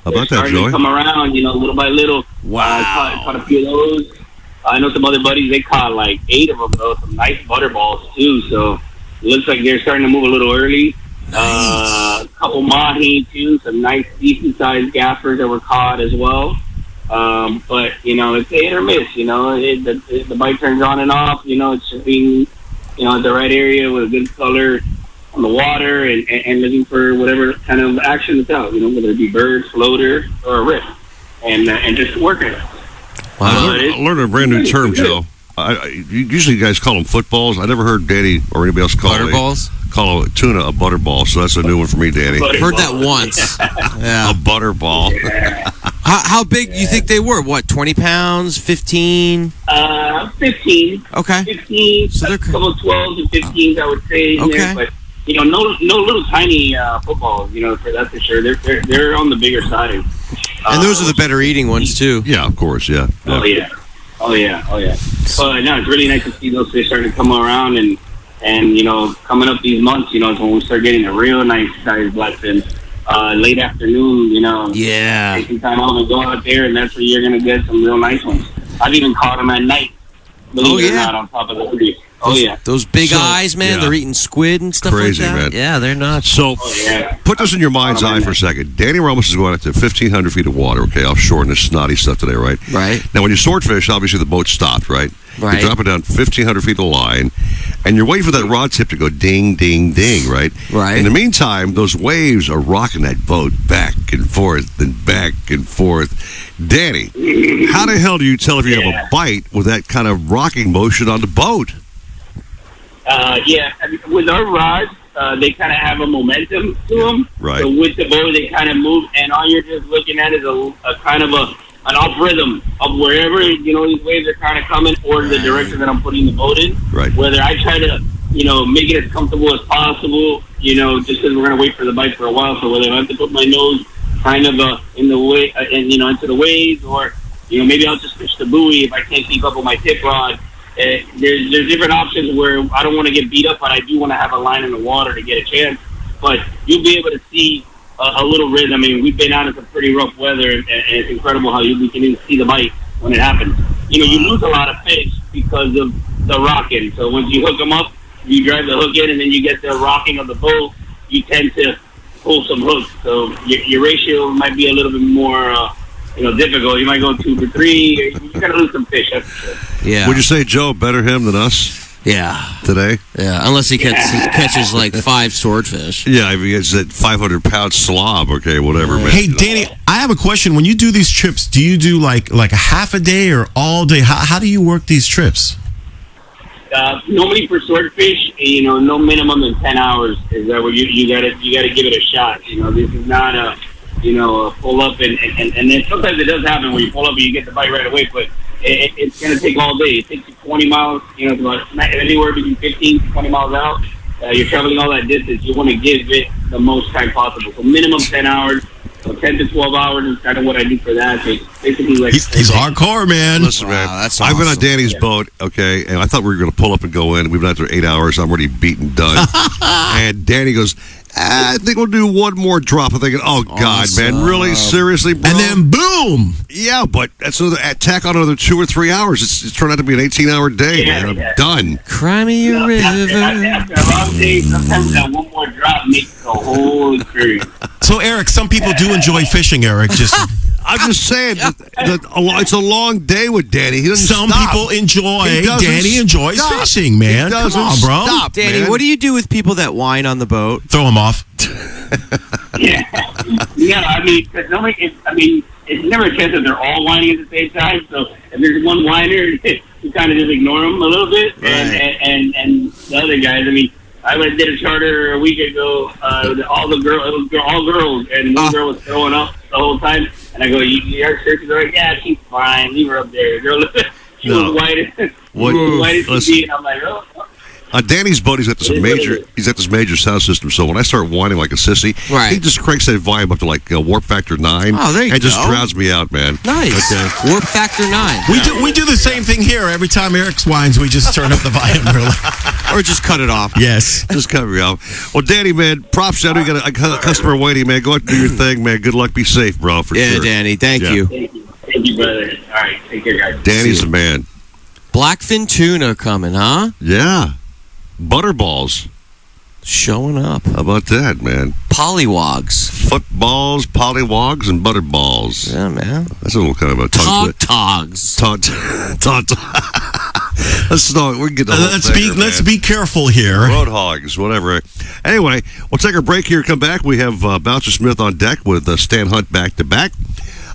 How about that,
starting
Joey?
to come around, little by little.
Wow.
Caught a few of those. I know some other buddies, they caught like 8 of them, though. Some nice butterballs, too. So it looks like they're starting to move a little early. Nice. A couple mahi, too. Some nice, decent-sized gaffers that were caught as well. But, it's hit or miss. The bite turns on and off. It's just being, at the right area with a good color on the water and looking for whatever kind of action it's out, whether it be birds, floater, or a rip, and just working it.
Wow. I learned a brand new term, Joe. Usually you guys call them footballs. I never heard Danny or anybody else call a tuna a butterball, so that's a new one for me, Danny.
I've heard that once. Yeah.
A butterball.
Yeah.
How big do you think they were? What, 20 pounds, 15?
15.
Okay.
15. So they're a couple of 12s and 15s, I would say.
Okay.
But no little tiny footballs. That's for sure. They're on the bigger side.
And those are the better eating ones too.
Yeah, of course. Yeah.
Oh yeah. But no, it's really nice to see those fish starting to come around, and coming up these months, is when we start getting a real nice sized blackfin. Late afternoon, take some time out and go out there, and that's where you're gonna get some real nice ones. I've even caught them at night. Believe it or not, on top of the reef.
Those big eyes, man. They're eating squid and stuff
Crazy,
like that.
man.
Yeah, they're nuts.
So, put this in your mind's eye for a second. Danny Ramos is going out to 1,500 feet of water, okay, offshore in this snotty stuff today, right?
Right.
Now, when you swordfish, obviously the boat stopped, right?
Right.
You drop it down 1,500 feet of line, and you're waiting for that rod tip to go ding, ding, ding, right?
Right.
In the meantime, those waves are rocking that boat back and forth and back and forth. Danny, how the hell do you tell if you have a bite with that kind of rocking motion on the boat?
With our rods, they kind of have a momentum to them.
Right.
So with the boat, they kind of move, and all you're just looking at is a kind of an off rhythm of wherever these waves are kind of coming, or the direction that I'm putting the boat in.
Right.
Whether I try to make it as comfortable as possible, just because we're gonna wait for the bite for a while. So whether I have to put my nose kind of in the way, into the waves, or maybe I'll just fish the buoy if I can't keep up with my tip rod. There's different options where I don't want to get beat up, but I do want to have a line in the water to get a chance. But you'll be able to see a little rhythm. I mean, we've been out in some pretty rough weather, and it's incredible how we can even see the bite when it happens. You lose a lot of fish because of the rocking. So once you hook them up, you drive the hook in, and then you get the rocking of the boat, you tend to pull some hooks. So your ratio might be a little bit more difficult. You might go 2 to 3. You gotta lose some fish. That's for sure.
Yeah.
Would you say Joe better him than us?
Yeah.
Today?
Yeah, unless he catches like 5 swordfish.
Yeah, I mean, it's that 500-pound slob, okay, whatever, man.
Hey, Danny, I have a question. When you do these trips, do you do like a half a day or all day? How do you work these trips?
Normally for swordfish, no minimum than 10 hours is that where you gotta give it a shot. This is not a pull up and then sometimes it does happen where you pull up and you get the bite right away, but it's going to take all day. It takes you 20 miles, anywhere between 15 to 20 miles out. You're traveling all that distance. You want to give it the most time possible. So minimum 10 hours, so 10 to 12 hours is kind of what I do for that. So it's basically like
he's hardcore, man.
Listen, man,
that's
I've been on
awesome.
Danny's boat, okay, and I thought we were going to pull up and go in. We've been out there 8 hours. I'm already beaten done. And Danny goes, I think we'll do one more drop. I'm thinking, oh, God, man, really? Seriously, bro?
And then boom!
Yeah, but that's another tack on another 2 or 3 hours. It's turned out to be an 18-hour day, man. I'm done.
Cry me a river.
After a long day, sometimes that one more drop makes the whole experience.
So, Eric, some people do enjoy fishing, Eric.
I'm just saying, it's a long day with Danny. He doesn't
Some
stop.
people enjoy.
He doesn't
Danny enjoys
stop.
fishing, man.
He
Come
doesn't
on, bro.
stop,
Danny,
man.
what do you do with people that whine on the boat?
Throw them off.
Yeah, I mean, cause it's never a chance that they're all whining at the same time. So if there's one whiner, you kind of just ignore them a little bit,
Right.
and the other guys. I mean, I did a charter a week ago. All girls, and one girl was throwing up the whole time. And I go, you are sure? She's like, yeah, she's fine. Leave her up there. Girl, she was white. White as she be, and I'm like, oh.
On Danny's boat, he's got this major sound system. So when I start whining like a sissy, he just cranks that volume up to like warp factor 9.
Oh, there you
and
go.
just drowns me out, man.
Nice.
Okay.
Warp factor 9.
We do the same thing here. Every time Eric whines, we just turn up the volume.
Or just cut it off.
Yes.
Just cut me off. Well, Danny, man, props out. We got a customer waiting, man. Go out and do your thing, man. Good luck. Be safe, bro. For
Yeah,
sure.
Danny. Thank you.
Thank you, brother. All right, take care, guys.
Danny's the man.
Blackfin tuna coming, huh?
Yeah. Butterballs.
Showing up.
How about that, man?
Pollywogs.
Footballs, pollywogs, and butterballs.
Yeah, man.
That's a little kind of a tongue
Togs.
Let's be careful here.
Road hogs, whatever. Anyway, we'll take a break here. Come back. We have Bouncer Smith on deck with Stan Hunt back to back.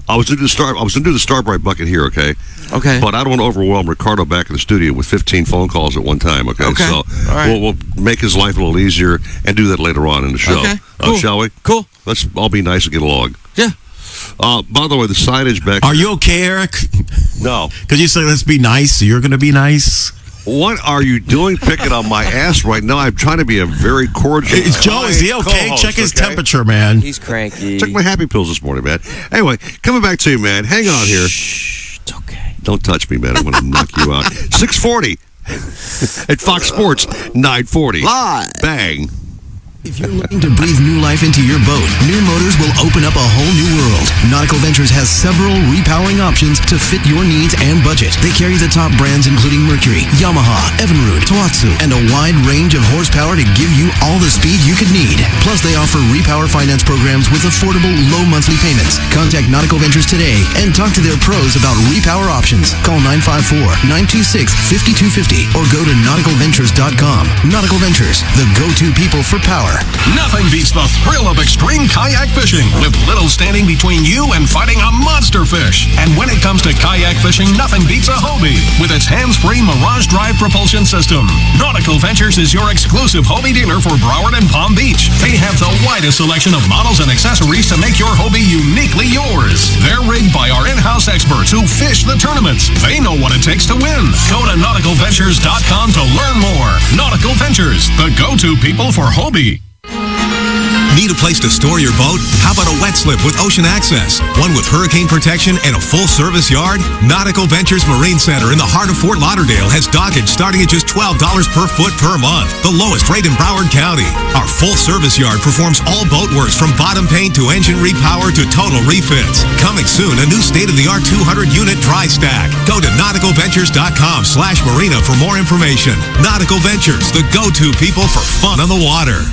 I was going to do the Darbrite bucket here, okay?
Okay.
But I don't want to overwhelm Ricardo back in the studio with 15 phone calls at one time, okay?
Okay.
So
all right.
we'll make his life a little easier and do that later on in the show.
Okay. Cool.
Shall we?
Cool.
Let's all be nice and get along.
Yeah.
By the way, the signage back.
Are you okay, Eric?
No.
Because you say let's be nice. So you're going to be nice.
What are you doing picking on my ass right now? I'm trying to be a very cordial.
It's Joe. Is he okay?
co-host,
Check his
okay?
temperature, man.
He's cranky.
Took my happy pills this morning, man. Anyway, coming back to you, man. Hang on here.
Shh, it's okay.
Don't touch me, man. I'm going to knock you out. 640 at Fox Sports 940.
Live.
Bang.
If you're looking to breathe new life into your boat, new motors will open up a whole new world. Nautical Ventures has several repowering options to fit your needs and budget. They carry the top brands including Mercury, Yamaha, Evinrude, Tohatsu, and a wide range of horsepower to give you all the speed you could need. Plus, they offer repower finance programs with affordable, low monthly payments. Contact Nautical Ventures today and talk to their pros about repower options. Call 954-926-5250 or go to nauticalventures.com. Nautical Ventures, the go-to people for power.
Nothing beats the thrill of extreme kayak fishing with little standing between you and fighting a monster fish. And when it comes to kayak fishing, nothing beats a Hobie with its hands-free Mirage Drive propulsion system. Nautical Ventures is your exclusive Hobie dealer for Broward and Palm Beach. They have the widest selection of models and accessories to make your Hobie uniquely yours. They're rigged by our in-house experts who fish the tournaments. They know what it takes to win. Go to nauticalventures.com to learn more. Nautical Ventures, the go-to people for Hobie.
Need a place to store your boat? How about a wet slip with ocean access? One with hurricane protection and a full-service yard? Nautical Ventures Marine Center in the heart of Fort Lauderdale has dockage starting at just $12 per foot per month, the lowest rate in Broward County. Our full-service yard performs all boat works from bottom paint to engine repower to total refits. Coming soon, a new state-of-the-art 200-unit dry stack. Go to nauticalventures.com/marina for more information. Nautical Ventures, the go-to people for fun on the water.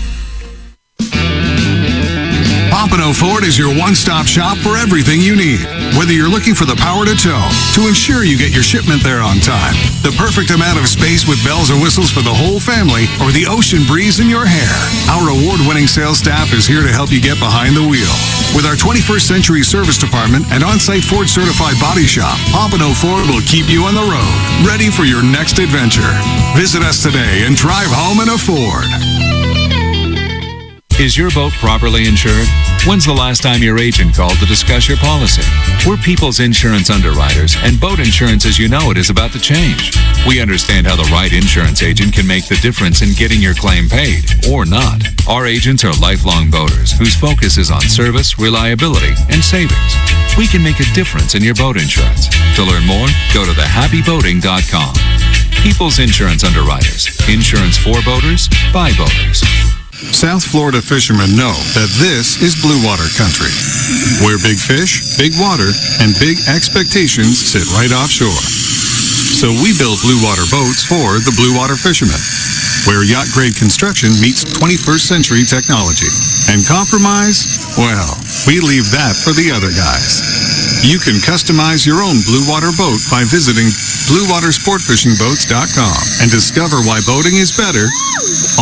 Pompano Ford is your one-stop shop for everything you need. Whether you're looking for the power to tow, to ensure you get your shipment there on time, the perfect amount of space with bells and whistles for the whole family, or the ocean breeze in your hair, our award-winning sales staff is here to help you get behind the wheel. With our 21st century service department and on-site Ford-certified body shop, Pompano Ford will keep you on the road, ready for your next adventure. Visit us today and drive home in a Ford.
Is your boat properly insured? When's the last time your agent called to discuss your policy? We're people's insurance underwriters, and boat insurance as you know it is about to change. We understand how the right insurance agent can make the difference in getting your claim paid, or not. Our agents are lifelong boaters whose focus is on service, reliability, and savings. We can make a difference in your boat insurance. To learn more, go to thehappyboating.com. People's Insurance Underwriters. Insurance for boaters, by boaters.
South Florida fishermen know that this is blue water country, where big fish, big water, and big expectations sit right offshore. So we build blue water boats for the blue water fishermen, where yacht-grade construction meets 21st century technology. And compromise? Well, we leave that for the other guys. You can customize your own blue water boat by visiting bluewatersportfishingboats.com and discover why boating is better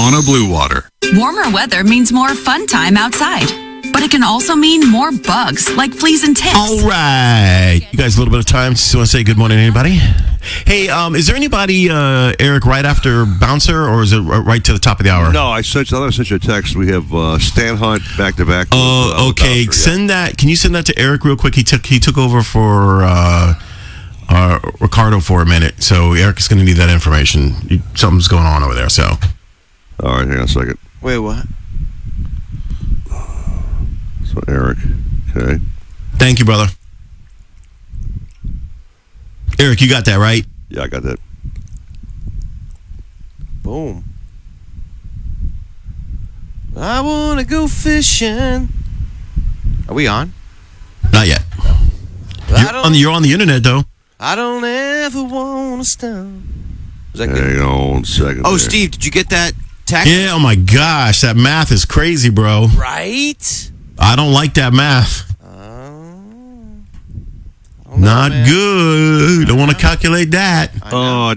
on a blue water.
Warmer weather means more fun time outside, but it can also mean more bugs like fleas and ticks.
All right. You guys, a little bit of time. Just want to say good morning to anybody. Hey, is there anybody, Eric, right after Bouncer, or is it right to the top of the hour?
No, I thought I sent you a text. We have Stan Hunt back-to-back.
Oh, okay.
Bouncer,
send that. Can you send that to Eric real quick? He took over for Ricardo for a minute, so Eric is going to need that information. Something's going on over there, so.
All right, hang on a second.
Wait, what?
So, Eric, okay.
Thank you, brother. Eric, you got that, right?
Yeah, I got that.
Boom. I want to go fishing. Are we on?
Not yet. You're on the internet, though.
I don't ever want to stop. Is that good?
Hang on a second.
Oh,
there.
Steve, did you get that text?
Yeah, oh my gosh, that math is crazy, bro.
Right?
I don't like that math. Not good. Don't want to calculate that.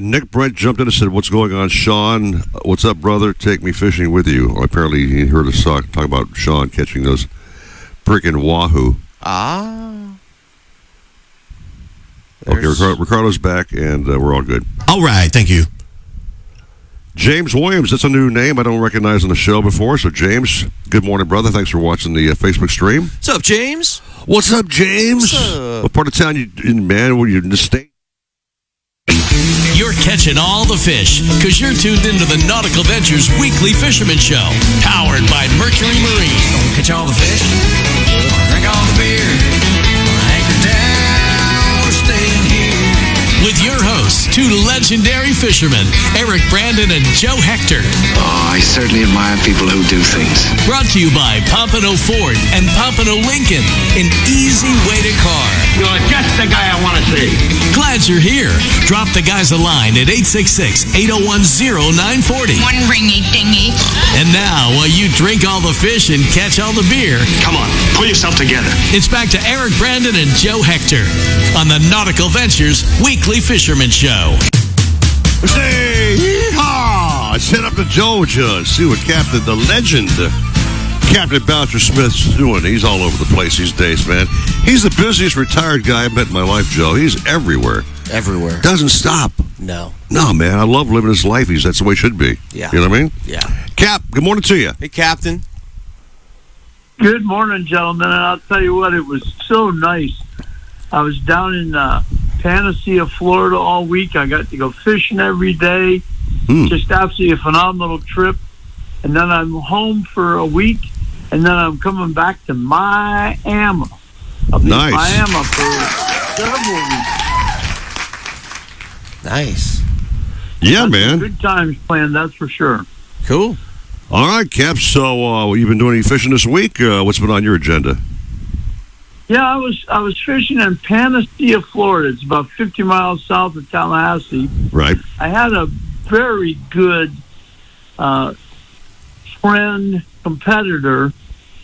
Nick Brent jumped in and said, "What's going on, Sean? What's up, brother? Take me fishing with you." Well, apparently, he heard us talk about Sean catching those freaking Wahoo. Okay, Ricardo's back, and we're all good.
All right, thank you.
James Williams, that's a new name I don't recognize on the show before. So, James, good morning, brother. Thanks for watching the Facebook stream.
What's up, James?
What's up, James?
What's up?
What part of town you in, man? Were you in the state?
you're catching all the fish because you're tuned into the Nautical Ventures Weekly Fisherman Show, powered by Mercury Marine.
Gonna catch all the fish, drink all the beer, anchor down, we're staying here.
With your hosts, two legendary fishermen, Eric Brandon and Joe Hector.
Oh, I certainly admire people who do things.
Brought to you by Pompano Ford and Pompano Lincoln, an easy way to car.
You're just the guy I want to see.
Glad you're here. Drop the guys a line at 866-801-0940.
One ringy dingy.
And now, while you drink all the fish and catch all the beer,
Come on, pull yourself together.
it's back to Eric Brandon and Joe Hector on the Nautical Ventures Weekly Fisherman Show.
Say, yeehaw! Let's head up to Georgia, see what the legend, Captain Bouncer Smith's doing. He's all over the place these days, man. He's the busiest retired guy I've met in my life, Joe. He's everywhere.
Everywhere.
Doesn't stop.
No.
No, man. I love living his life. That's the way it should be.
Yeah.
You know what I mean?
Yeah.
Cap, good morning to you.
Hey, Captain.
Good morning, gentlemen. And I'll tell you what, it was so nice. I was down in Panacea, Florida all week. I got to go fishing every day. Just absolutely a phenomenal trip. And then I'm home for a week, and then I'm coming back to Miami. I'll be in Miami for several weeks.
Nice.
Yeah, man.
Good times planned, that's for sure.
Cool.
All right, Cap. So, you've been doing any fishing this week? What's been on your agenda?
Yeah, I was fishing in Panacea, Florida. It's about 50 miles south of Tallahassee.
Right.
I had a very good friend, competitor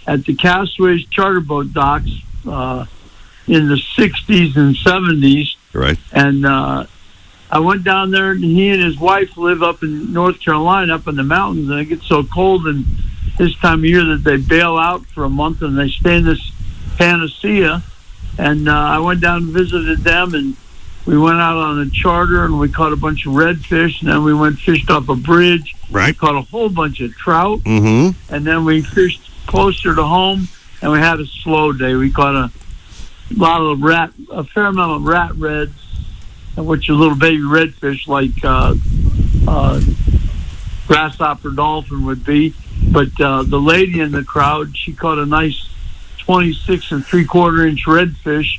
at the Castaways charter boat docks in the 60s and 70s.
Right.
And I went down there, and he and his wife live up in North Carolina, up in the mountains, and it gets so cold in this time of year that they bail out for a month, and they stay in this Panacea. And I went down and visited them, and we went out on a charter, and we caught a bunch of redfish, and then we went fished up a bridge.
Right.
Caught a whole bunch of trout.
Mm-hmm.
And then we fished closer to home, and we had a slow day. We caught a fair amount of rat reds, which are little baby redfish like grasshopper dolphin would be. But the lady in the crowd, she caught a nice 26 3/4 inch redfish,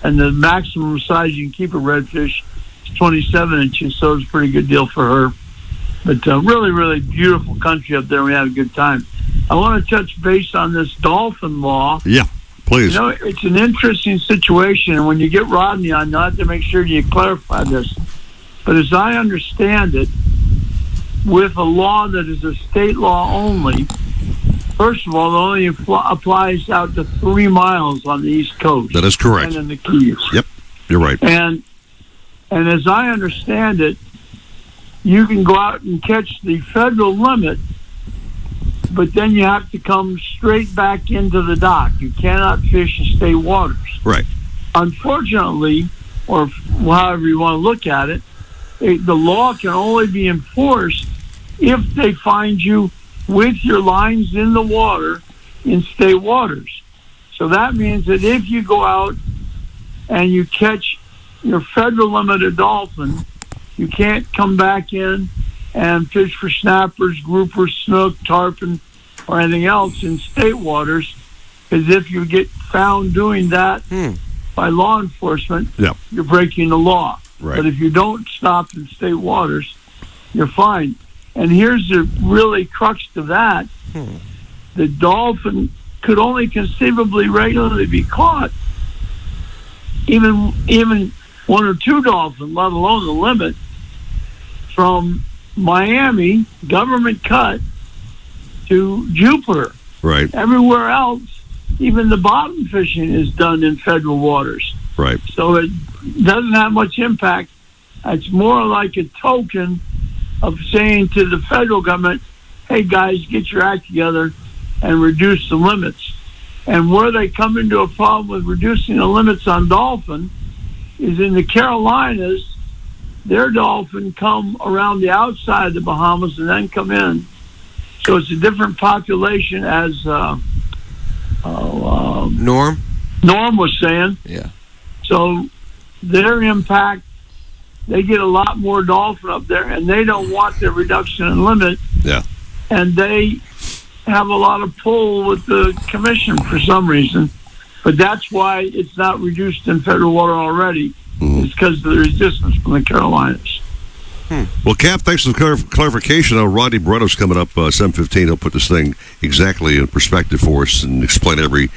and the maximum size you can keep a redfish is 27 inches, so it's a pretty good deal for her. But really, really beautiful country up there. We had a good time. I want to touch base on this dolphin law.
Yeah, please.
You know, it's an interesting situation, and when you get Rodney on, you have to make sure you clarify this. But as I understand it, with a law that is a state law only, first of all, it only applies out to 3 miles on the East Coast.
That is correct.
And in the Keys.
Yep, you're right.
And as I understand it, you can go out and catch the federal limit, but then you have to come straight back into the dock. You cannot fish in state waters.
Right.
Unfortunately, or however you want to look at it, the law can only be enforced if they find you with your lines in the water in state waters. So that means that if you go out and you catch your federal limited dolphin, you can't come back in and fish for snappers, groupers, snook, tarpon, or anything else in state waters, because if you get found doing that by law enforcement, you're breaking the law.
Right.
But if you don't stop in state waters, you're fine. And here's the really crux to that. The dolphin could only conceivably regularly be caught, even 1 or 2 dolphins, let alone the limit, from Miami, government cut, to Jupiter.
Right.
Everywhere else, even the bottom fishing is done in federal waters.
Right.
So it doesn't have much impact. It's more like a token of saying to the federal government, hey, guys, get your act together and reduce the limits. And where they come into a problem with reducing the limits on dolphin is in the Carolinas. Their dolphin come around the outside of the Bahamas and then come in. So it's a different population, as
Norm
was saying.
Yeah.
So their impact they get a lot more dolphin up there, and they don't want the reduction in limit.
Yeah.
And they have a lot of pull with the commission for some reason. But that's why it's not reduced in federal water already. It's because of the resistance from the Carolinas.
Well, Cap, thanks for the clarification. Rodney Beretto's coming up 7:15. He'll put this thing exactly in perspective for us and explain every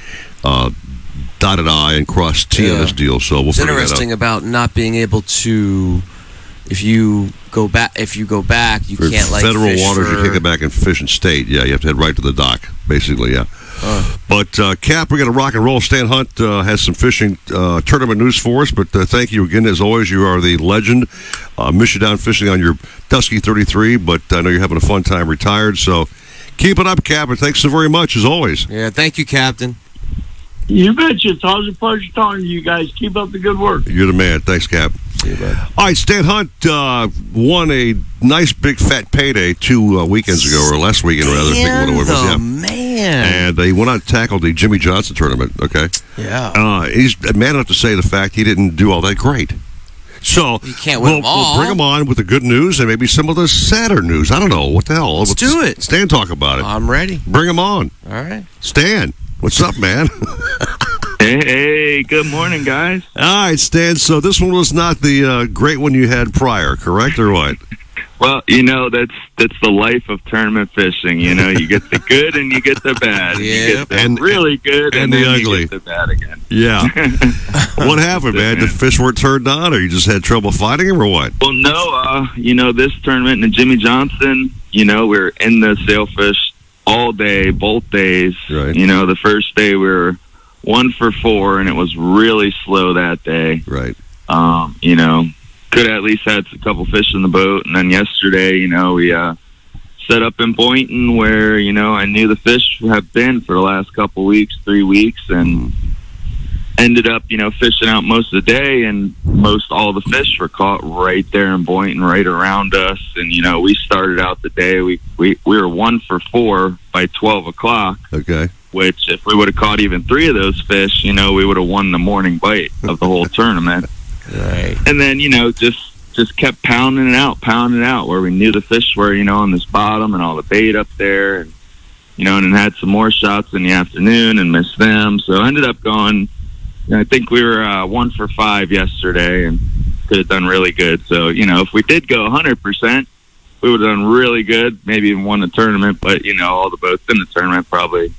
dotted I and crossed T on this deal. So we'll
it's
figure that out.
interesting about not being able to. If you go back, you
For
can't
federal
fish
waters.
for...
You can't go back and fish in state. Yeah, you have to head right to the dock, basically. Yeah. But Cap, we're going to rock and roll. Stan Hunt has some fishing tournament news for us. But thank you again, as always. You are the legend. Miss you down fishing on your Dusky 33, but I know you're having a fun time retired. So keep it up, Cap, and thanks so very much as always.
Yeah, thank you, Captain.
You betcha. It's always a pleasure talking to you guys. Keep up the good work.
You're the man. Thanks, Cap.
See you, bud.
All right, Stan Hunt won a nice big fat payday 2 weekends ago, or last weekend rather. I think what it was. Yeah.
Man.
And they went out and tackled the Jimmy Johnson tournament. Okay.
Yeah.
He's man enough to say the fact he didn't do all that great. So
you can't win them all.
We'll bring him on with the good news and maybe some of the sadder news. I don't know what the hell.
Let's do it.
Stan, talk about it.
I'm ready.
Bring him on.
All right,
Stan. What's up, man?
Hey, good morning, guys.
All right, Stan. So this one was not the great one you had prior, correct, or what?
Well, that's the life of tournament fishing. You get the good and you get the bad.
Yeah,
you get the really good
and
then
the ugly.
You get the bad again.
Yeah. What happened, man? The fish weren't turned on, or you just had trouble finding them, or what?
Well, no. This tournament and Jimmy Johnson, we're in the Sailfish all day, both days.
Right.
The first day we were 1 for 4, and it was really slow that day.
Right.
Could have at least had a couple fish in the boat. And then yesterday, we set up in Boynton where, I knew the fish have been for the last couple weeks, 3 weeks, and ended up, fishing out most of the day, and most all the fish were caught right there in Boynton, right around us. And, we started out the day, we were 1 for 4 by 12 o'clock.
Okay.
Which, if we would have caught even 3 of those fish, we would have won the morning bite of the whole tournament.
Right.
And then, just kept pounding it out where we knew the fish were, on this bottom and all the bait up there. And, and then had some more shots in the afternoon and missed them. So I ended up going, I think we were 1 for 5 yesterday and could have done really good. So, if we did go 100%, we would have done really good, maybe even won the tournament. But, all the boats in the tournament probably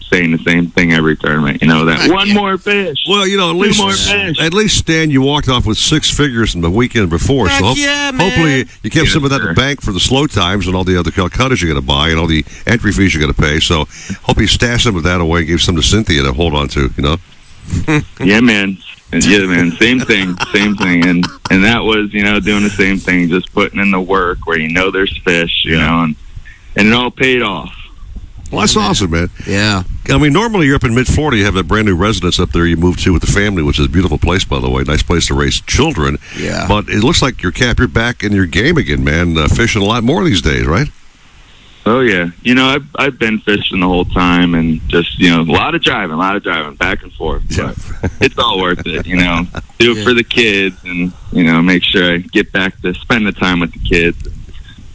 saying the same thing every tournament, that one more fish.
Well, at least Stan, you walked off with 6 figures in the weekend before.
Heck
So
yeah, man.
hopefully you kept some of that in the bank for the slow times and all the other cutters you're going to buy and all the entry fees you're going to pay. So hope you stashed some of that away and gave some to Cynthia to hold on to.
Yeah, man. Same thing. And that was, doing the same thing, just putting in the work where there's fish, and it all paid off.
Well, that's awesome, man.
Yeah.
I mean, normally you're up in mid-Florida. You have that brand new residence up there you moved to with the family, which is a beautiful place, by the way. Nice place to raise children.
Yeah.
But it looks like you're back in your game again, man. Fishing a lot more these days, right?
Oh, yeah. I've been fishing the whole time and just, a lot of driving, back and forth.
Yeah.
But it's all worth it, Do it for the kids and, make sure I get back to spend the time with the kids.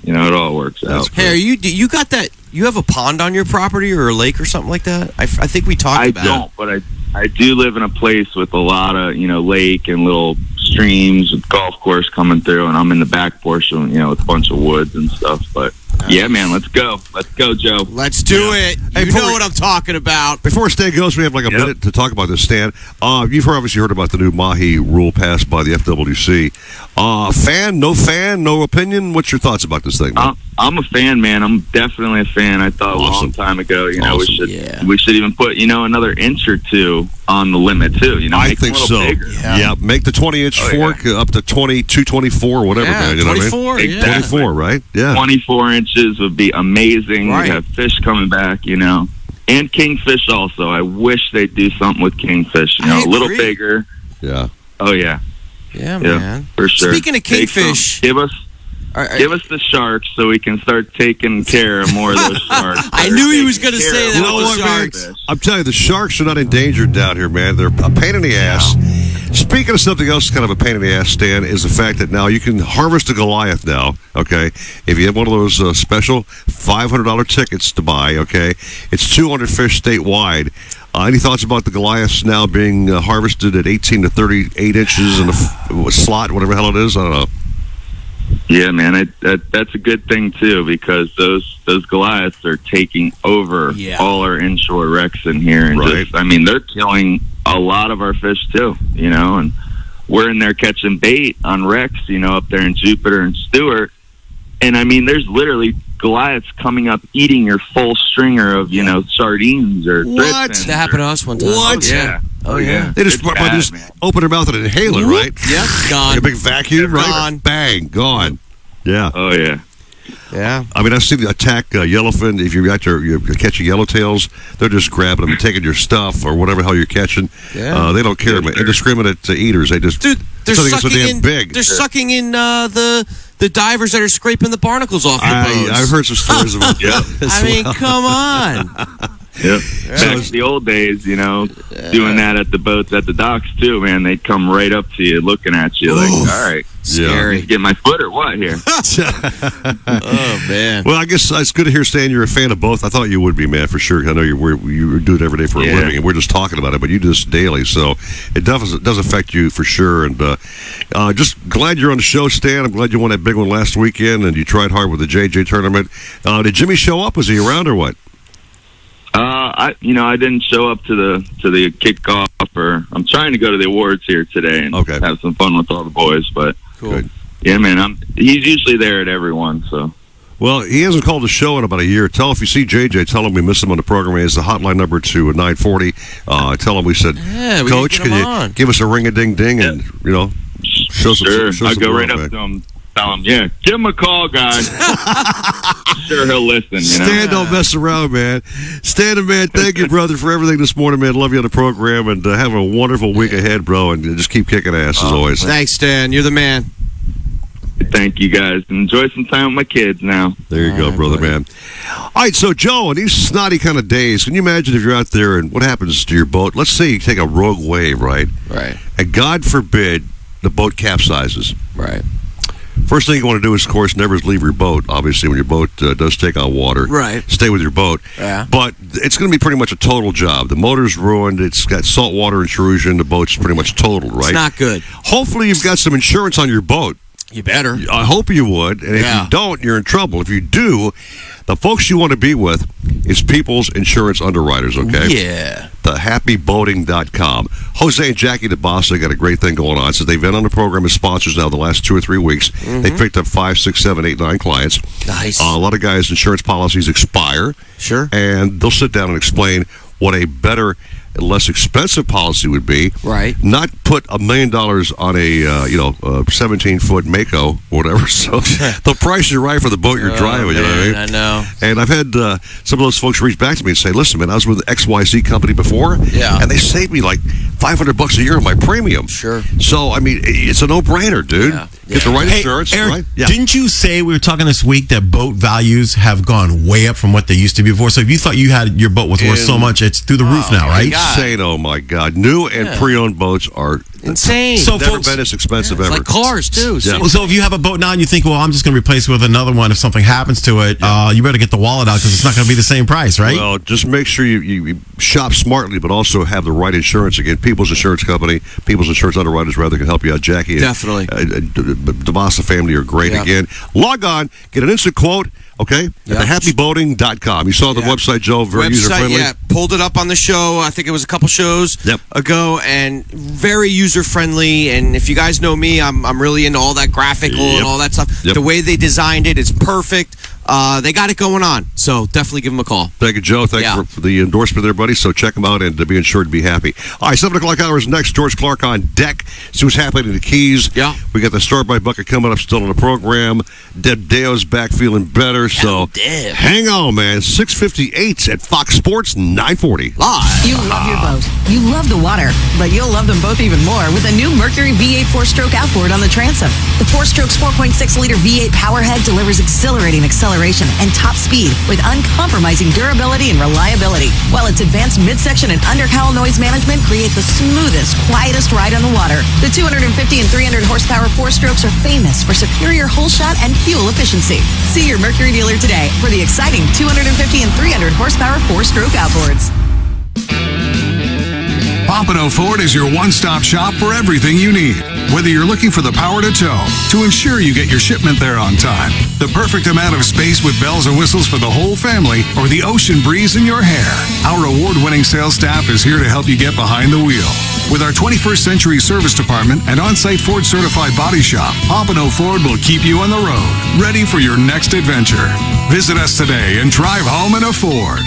It all works out.
Hey, you got that? You have a pond on your property or a lake or something like that? I think we talked about it.
I don't, but I do live in a place with a lot of, lake and little streams with golf course coming through, and I'm in the back portion, with a bunch of woods and stuff. But yeah, man, let's go. Let's go, Joe.
Let's do it. You know what I'm talking about.
Before Stan goes, we have like a minute to talk about this, Stan. You've obviously heard about the new Mahi rule passed by the FWC. Fan, no opinion? What's your thoughts about this thing?
I'm a fan, man. I'm definitely a fan. I thought a long time ago, we should even put, another inch or 2 on the limit too.
I think so.
Bigger.
Yeah, make the 20-inch fork up to 22, 24, whatever, man. You know
24,
what I mean?
yeah.
24, right? Yeah.
24 inches would be amazing.
Right.
We'd have fish coming back, and kingfish also. I wish they'd do something with kingfish, a little bigger.
Yeah.
Oh yeah.
Yeah, man.
For sure.
Speaking of kingfish,
give us the sharks so we can start taking care of more of those sharks.
I knew he was going to say that.
You know what, man? I'm telling you, the sharks are not endangered down here, man. They're a pain in the ass. Speaking of something else, kind of a pain in the ass, Stan, is the fact that now you can harvest a Goliath now, okay? If you have one of those special $500 tickets to buy, okay? It's 200 fish statewide. Any thoughts about the Goliaths now being harvested at 18 to 38 inches in a slot, whatever the hell it is? I don't know.
Yeah, man, that's a good thing too, because those Goliaths are taking over all our inshore wrecks in here, and they're killing a lot of our fish too, and we're in there catching bait on wrecks, up there in Jupiter and Stewart, and there's literally Goliaths coming up eating your full stringer of sardines or
what? That happened to us one time.
What?
Oh yeah.
They just open their mouth and inhale it, right?
Yep, gone.
Like a big vacuum, right?
Gone.
Bang, gone. Yeah.
Oh yeah.
Yeah.
I've seen the attack yellowfin. If you're catching yellowtails, they're just grabbing them and taking your stuff or whatever hell you're catching. Yeah. They don't care. Indiscriminate eaters. They just
they're sucking in.
Big.
They're sucking in the divers that are scraping the barnacles off the boats.
I've heard some stories about that.
Come on.
Yep. Back in the old days, doing that at the boats at the docks too, man. They'd come right up to you, looking at you like, "All right,
scary.
Get my foot or what here?"
Oh man.
Well, I guess it's good to hear, Stan, you're a fan of both. I thought you would be, man, for sure. I know you do it every day for a living, and we're just talking about it, but you do this daily, so it does affect you for sure. And just glad you're on the show, Stan. I'm glad you won that big one last weekend, and you tried hard with the JJ tournament. Did Jimmy show up? Was he around or what?
I didn't show up to the kickoff, or I'm trying to go to the awards here today and have some fun with all the boys. But
cool.
Yeah, man, he's usually there at every one. So.
Well, he hasn't called the show in about a year. Tell if you see JJ, tell him we missed him on the program. He has the hotline number to 940. Tell him we said, Coach, can you give us a ring-a-ding-ding and show some.
I'll go right up to him. Tell him, give him a call, guys. Sure, he'll listen.
Stan, don't mess around, man. Stan, man, thank you, brother, for everything this morning, man. Love you on the program, and have a wonderful week ahead, bro, and just keep kicking ass as always.
Thanks, Stan. You're the man.
Thank you, guys. Enjoy some time with my kids now.
There you go, brother, man. All right, so, Joe, in these snotty kind of days, can you imagine if you're out there and what happens to your boat? Let's say you take a rogue wave, right?
Right.
And God forbid the boat capsizes.
Right.
First thing you want to do is, of course, never leave your boat. Obviously, when your boat does take on water, stay with your boat.
Yeah.
But it's going to be pretty much a total job. The motor's ruined. It's got saltwater intrusion. The boat's pretty much totaled, right?
It's not good.
Hopefully, you've got some insurance on your boat.
You better.
I hope you would. And if you don't, you're in trouble. If you do, the folks you want to be with is People's Insurance Underwriters, okay?
Yeah.
TheHappyBoating.com. Jose and Jackie DeBossa got a great thing going on. So they've been on the program as sponsors now the last 2 or 3 weeks.
Mm-hmm.
They picked up 5, 6, 7, 8, 9 clients.
Nice.
A lot of guys' insurance policies expire.
Sure.
And they'll sit down and explain what a better, less expensive policy would be.
Right.
Not put $1 million on a 17-foot Mako or whatever. So the price is right for the boat you're driving. You know what I mean?
I know.
And I've had some of those folks reach back to me and say, "Listen, man, I was with the XYZ company before, and they saved me like $500 a year on my premium."
Sure.
So I mean, it's a no-brainer, dude. Get the right insurance.
Eric,
right?
didn't you say, we were talking this week, that boat values have gone way up from what they used to be before? So if you thought you had your boat was worth so much, it's through the roof now, right?
Insane! Oh my God! New and pre-owned boats are
insane.
So never been as expensive ever.
Like cars too.
Yeah.
So if you have a boat now and you think, well, I'm just going to replace it with another one if something happens to it, you better get the wallet out because it's not going to be the same price, right?
Well, just make sure you shop smartly, but also have the right insurance. Again, People's Insurance Company, People's Insurance Underwriters, rather, can help you out. Jackie,
definitely.
The Bossa family are great. Again, log on, get an instant quote. Okay, at thehappyboating.com. You saw the website, Joe, very user-friendly.
Yeah, pulled it up on the show. I think it was a couple shows ago, and very user-friendly. And if you guys know me, I'm really into all that graphical and all that stuff. The way they designed it is perfect. They got it going on, so definitely give them a call.
Thank you, Joe. Thank you for the endorsement there, buddy. So check them out and be insured to be happy. All right, 7 o'clock hour is next. George Clark on deck. See what's happening in the Keys.
Yeah.
We got the Starbrite bucket coming up still on the program. Deb Dale's back feeling better. So hang on, man. 6:58 at Fox Sports 940.
Live.
You love your boat. You love the water, but you'll love them both even more with a new Mercury V8 4-stroke outboard on the transom. The 4-stroke's 4.6-liter V8 powerhead delivers exhilarating acceleration acceleration, and top speed with uncompromising durability and reliability. While its advanced midsection and undercowl noise management create the smoothest, quietest ride on the water. The 250 and 300 horsepower four-strokes are famous for superior hull shot and fuel efficiency. See your Mercury dealer today for the exciting 250 and 300 horsepower four-stroke outboards.
Pompano Ford is your one-stop shop for everything you need. Whether you're looking for the power to tow, to ensure you get your shipment there on time, the perfect amount of space with bells and whistles for the whole family, or the ocean breeze in your hair, our award-winning sales staff is here to help you get behind the wheel. With our 21st century service department and on-site Ford certified body shop, Pompano Ford will keep you on the road, ready for your next adventure. Visit us today and drive home in a Ford.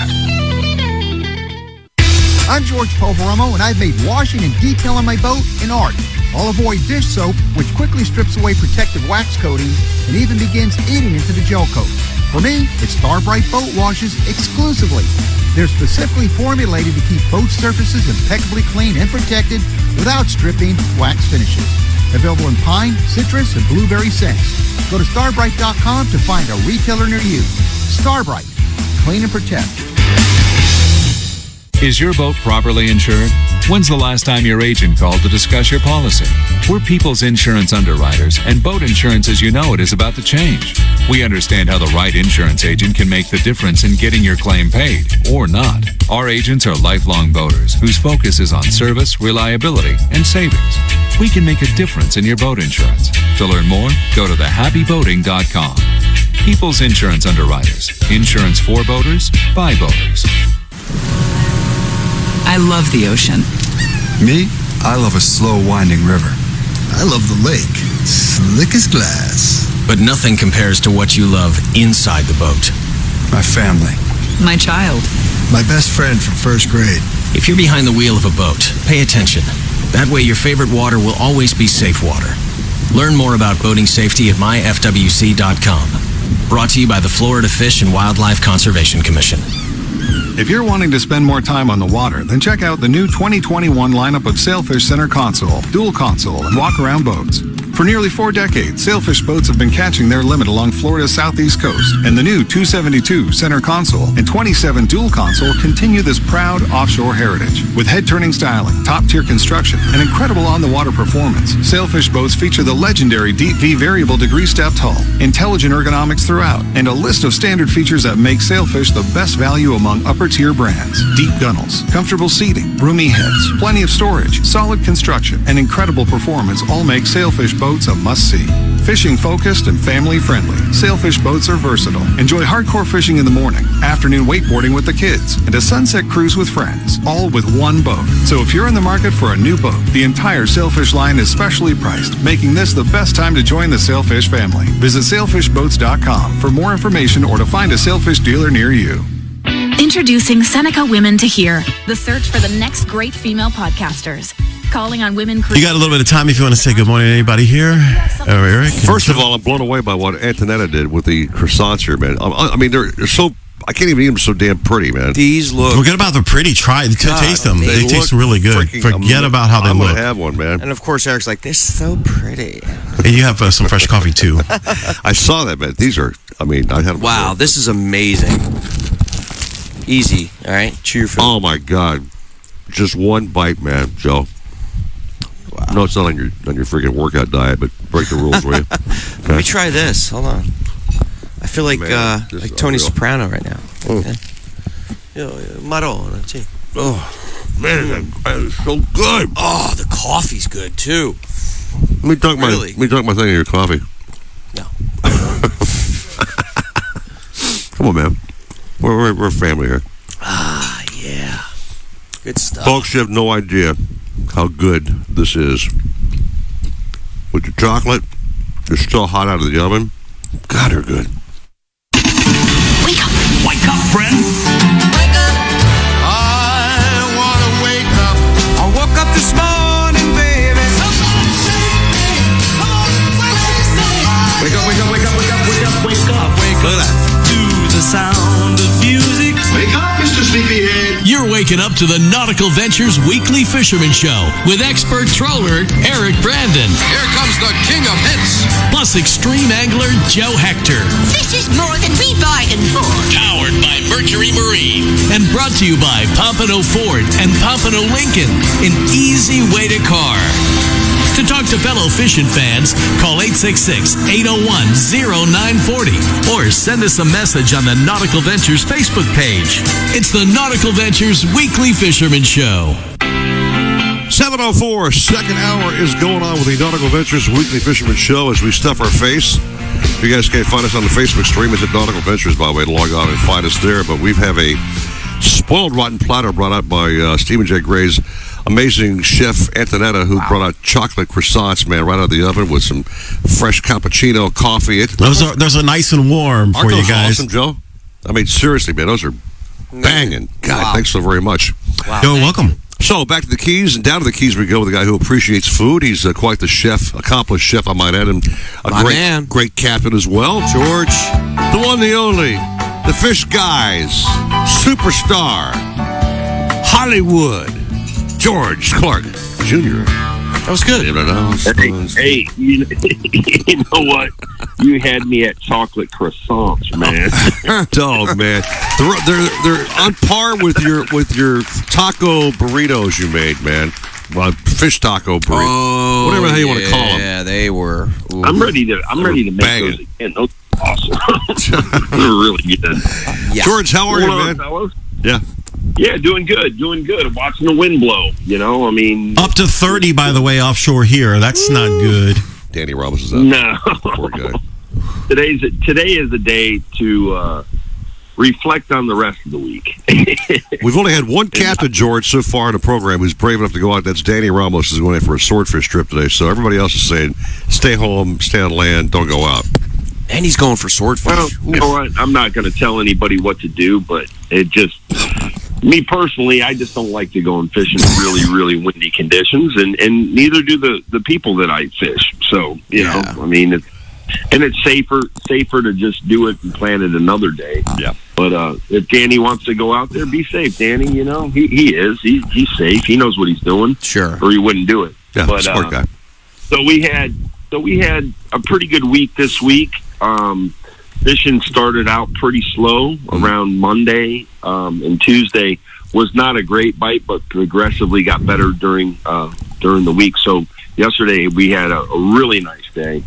I'm George Poveromo, and I've made washing and detailing my boat an art. I'll avoid dish soap, which quickly strips away protective wax coatings and even begins eating into the gel coat. For me, it's Darbrite boat washes exclusively. They're specifically formulated to keep boat surfaces impeccably clean and protected without stripping wax finishes. Available in pine, citrus, and blueberry scents. Go to starbrite.com to find a retailer near you. Starbrite. Clean and protect.
Is your boat properly insured? When's the last time your agent called to discuss your policy? We're people's insurance underwriters, and boat insurance as you know it is about to change. We understand how the right insurance agent can make the difference in getting your claim paid, or not. Our agents are lifelong boaters whose focus is on service, reliability, and savings. We can make a difference in your boat insurance. To learn more, go to thehappyboating.com. People's Insurance Underwriters. Insurance for boaters, by boaters.
I love the ocean.
Me? I love a slow winding river. I love the lake. Slick as glass.
But nothing compares to what you love inside the boat.
My family.
My child.
My best friend from first grade.
If you're behind the wheel of a boat, pay attention. That way your favorite water will always be safe water. Learn more about boating safety at myfwc.com. Brought to you by the Florida Fish and Wildlife Conservation Commission.
If you're wanting to spend more time on the water, then check out the new 2021 lineup of Sailfish Center Console, Dual Console, and Walk-Around boats. For nearly 4 decades, Sailfish boats have been catching their limit along Florida's southeast coast, and the new 272 Center Console and 27 Dual Console continue this proud offshore heritage. With head-turning styling, top-tier construction, and incredible on-the-water performance, Sailfish boats feature the legendary Deep V variable degree-stepped hull, intelligent ergonomics throughout, and a list of standard features that make Sailfish the best value among upper-tier brands. Deep gunnels, comfortable seating, roomy heads, plenty of storage, solid construction, and incredible performance all make Sailfish boats a must-see. Fishing focused and family friendly, Sailfish boats are versatile. Enjoy hardcore fishing in the morning, afternoon wakeboarding with the kids, and a sunset cruise with friends, all with one boat. So if you're in the market for a new boat, the entire Sailfish line is specially priced, making this the best time to join the Sailfish family. Visit sailfishboats.com for more information or to find a Sailfish dealer near you.
Introducing Seneca Women to Hear, the search for the next great female podcasters. Calling on women.
You got a little bit of time if you want to say good morning to anybody here, Eric.
First of all, I'm blown away by what Antonetta did with the croissants here, man. I mean, they're so. I can't even eat them so damn pretty, man.
These look.
Forget about the pretty. Try to taste them. They taste really good. Forget about how they look.
I'm gonna have one, man.
And of course, Eric's like, they're so pretty.
And you have some fresh coffee too.
I saw that, man. These are. I mean, I had.
Wow, this is amazing. Easy. All right, chew your food.
Oh my God, just one bite, man, Joe. Wow. No, it's not on your freaking workout diet, but break the rules, will you? Okay.
Let me try this. Hold on. I feel like Tony Soprano right now. Okay. Marrone, sì.
Oh man, that is so good.
Oh, the coffee's good too.
Let me talk my thing in your coffee.
No.
Come on, man. We're family here.
Ah, yeah. Good stuff.
Folks, you have no idea how good this is. With your chocolate, they're still hot out of the oven. God, they're good.
Wake up, friend. Wake up. I want to wake up. I woke up this morning, baby. Somebody shake me. Come on, wake up, wake up, wake up, wake up, wake up, wake up, wake up. To the sound of music.
Wake up, Mr. Sleepyhead.
You're waking waking up to the Nautical Ventures Weekly Fisherman Show with expert troller Eric Brandon.
Here comes the king of hits.
Plus extreme angler Joe Hector.
This is more than we bargained for.
Powered by Mercury Marine. And brought to you by Pompano Ford and Pompano Lincoln. An easy way to car. To talk to fellow fishing fans, call 866-801-0940 or send us a message on the Nautical Ventures Facebook page. It's the Nautical Ventures Weekly Fisherman Show.
7:04, second hour is going on with the Nautical Ventures Weekly Fisherman Show as we stuff our face. If you guys can't find us on the Facebook stream, it's at Nautical Ventures, by the way. Log on and find us there. But we have a spoiled rotten platter brought out by Stephen J. Gray's amazing chef Antonetta, who brought out chocolate croissants, man, right out of the oven with some fresh cappuccino coffee.
Those are nice and warm for you guys.
Awesome, Joe? I mean, seriously, man, those are banging. God, thanks so very much.
Wow. You're welcome.
So back to the Keys, and down to the Keys we go with a guy who appreciates food. He's quite the chef, accomplished chef, I might add, and a great captain as well. George, the one, the only, the Fish Guys, superstar, Hollywood, George Clark Jr.
That was good.
Hey, you know what? You had me at chocolate croissants, man.
Dog, man. They're on par with your taco burritos you made, man. Well, fish taco burrito, whatever the hell you want to call them.
Yeah, they were.
Ooh. I'm ready to make
banging.
those again. Those are awesome. They're really good.
Yeah. George, how are you, man?
Fellas?
Yeah.
Yeah, doing good. Watching the wind blow, I mean...
Up to 30, by the way, offshore here. That's not good.
Danny Robbins is up.
No.
Poor guy.
Today is the day to reflect on the rest of the week.
We've only had one captain, George, so far in the program who's brave enough to go out. That's Danny Ramos, who's going in for a swordfish trip today. So everybody else is saying, stay home, stay on land, don't go out.
And he's going for swordfish.
Well, you know what? I'm not going to tell anybody what to do, but it just... Me personally, I just don't like to go and fish in really, really windy conditions, and neither do the people that I fish. So, you know, I mean, it's safer to just do it and plan it another day.
Yeah.
But if Danny wants to go out there, be safe, Danny. You know, he is. He's safe. He knows what he's doing.
Sure.
Or he wouldn't do it.
Yeah,
but,
smart guy.
So we had a pretty good week this week. Fishing started out pretty slow around Monday, and Tuesday was not a great bite, but progressively got better during the week. So yesterday we had a really nice day,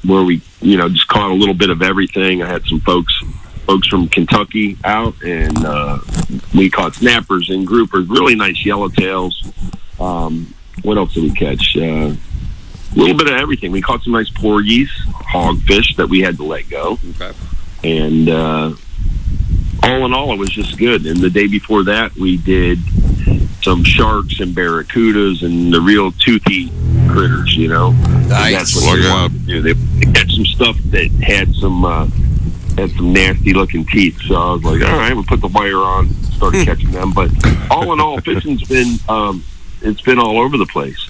where we just caught a little bit of everything. I had some folks from Kentucky out, and we caught snappers and groupers, really nice yellowtails. What else did we catch? A little bit of everything. We caught some nice porgies, hogfish that we had to let go.
Okay.
And all in all, it was just good. And the day before that, we did some sharks and barracudas and the real toothy critters,
Nice.
That's what they wanted to do. They catch some stuff that had some nasty looking teeth. So I was like, all right, we'll put the wire on, start catching them. But all in all, fishing's been it's been all over the place.